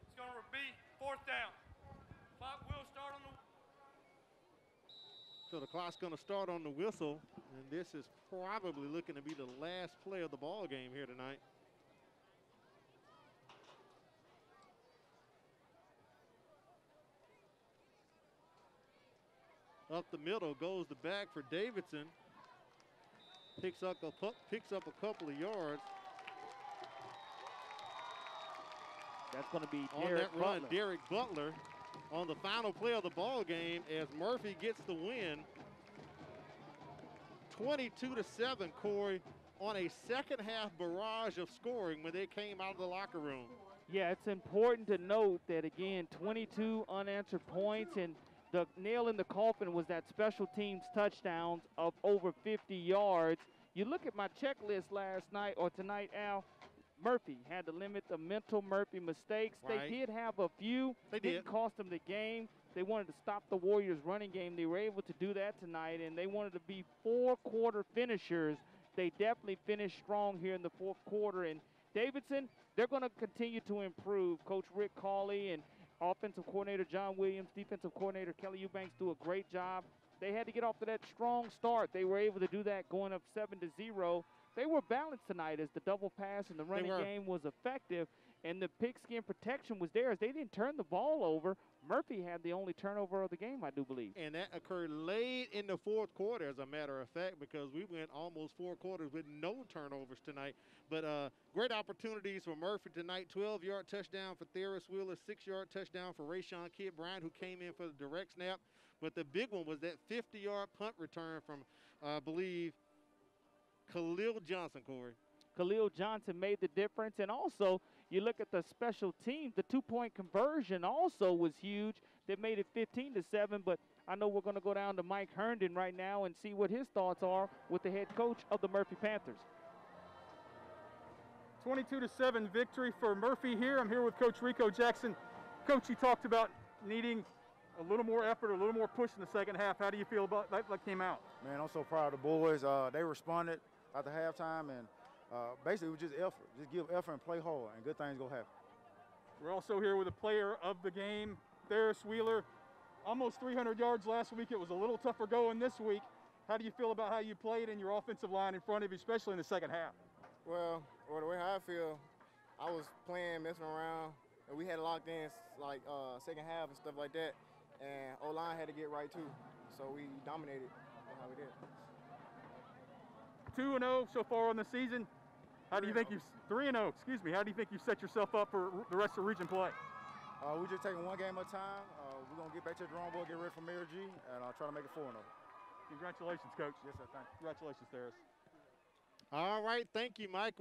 It's going to be 4th down. Clock will start on the. So the clock's going to start on the whistle, and this is probably looking to be the last play of the ball game here tonight. Up the middle goes the back for Davidson. Picks up a couple of yards. That's going to be on that run, Derek Butler on the final play of the ball game as Murphy gets the win. 22-7, Corey, on a second half barrage of scoring when they came out of the locker room. Yeah, it's important to note that, again, 22 unanswered points, and the nail in the coffin was that special teams touchdowns of over 50 yards. You look at my checklist last night or tonight, Al, Murphy had to limit the mental Murphy mistakes. Right. They did have a few. They didn't cost them the game. They wanted to stop the Warriors' running game. They were able to do that tonight, and they wanted to be four-quarter finishers. They definitely finished strong here in the fourth quarter. And Davidson, they're going to continue to improve. Coach Rick Cawley and offensive coordinator John Williams, defensive coordinator Kelly Eubanks do a great job. They had to get off to that strong start. They were able to do that going up 7-0. They were balanced tonight as the double pass and the running game was effective, and the pigskin protection was there as they didn't turn the ball over. Murphy had the only turnover of the game, I do believe. And that occurred late in the fourth quarter, as a matter of fact, because we went almost 4 quarters with no turnovers tonight. But great opportunities for Murphy tonight. 12-yard touchdown for Theris Wheeler, 6-yard touchdown for Rayshawn Kidd Bryant, who came in for the direct snap. But the big one was that 50-yard punt return from, I believe, Khalil Johnson, Corey. Khalil Johnson made the difference. And also, you look at the special teams, the 2-point conversion also was huge. They made it 15-7, but I know we're going to go down to Mike Herndon right now and see what his thoughts are with the head coach of the Murphy Panthers. 22-7 victory for Murphy here. I'm here with Coach Rico Jackson. Coach, you talked about needing a little more effort, a little more push in the second half. How do you feel about that came out? Man, I'm so proud of the boys. They responded at the halftime, and basically it was just effort. Just give effort and play hard, and good things go happen. We're also here with a player of the game, Theris Wheeler. Almost 300 yards last week. It was a little tougher going this week. How do you feel about how you played in your offensive line in front of you, especially in the second half? Well, the way I feel, I was playing, messing around, and we had locked in like second half and stuff like that. And O-line had to get right too, so we dominated. That's how we did. 2-0 so far on the season. How do you think 3-0? Excuse me. How do you think you set yourself up for the rest of region play? We're just taking one game at a time. We're gonna get back to the drawing board, get ready for Mayor G, and try to make it 4-0. Congratulations, Coach. Yes, sir. Thank you. Congratulations, Theris. All right, thank you, Mike.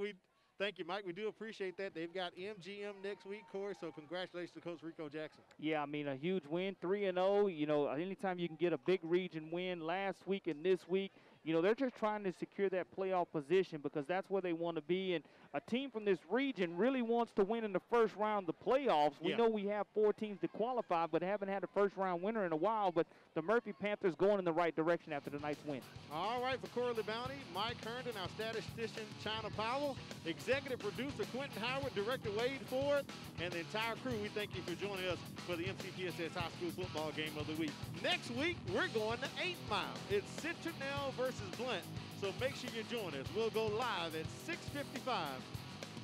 Thank you, Mike. We do appreciate that. They've got MGM next week, Corey, so congratulations to Coach Rico Jackson. Yeah, I mean, a huge win, 3-0. You know, anytime you can get a big region win last week and this week, you know, they're just trying to secure that playoff position because that's where they want to be. And a team from this region really wants to win in the first round of the playoffs. We know we have 4 teams to qualify, but haven't had a first-round winner in a while. But the Murphy Panthers going in the right direction after tonight's win. All right, for Corley Bounty, Mike Herndon, our statistician, China Powell, executive producer, Quentin Howard, director, Wade Ford, and the entire crew, we thank you for joining us for the MCPSS High School Football Game of the Week. Next week, we're going to 8 Mile. It's Citronelle versus Blunt, so make sure you join us. We'll go live at 6:55.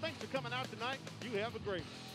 Thanks for coming out tonight. You have a great one.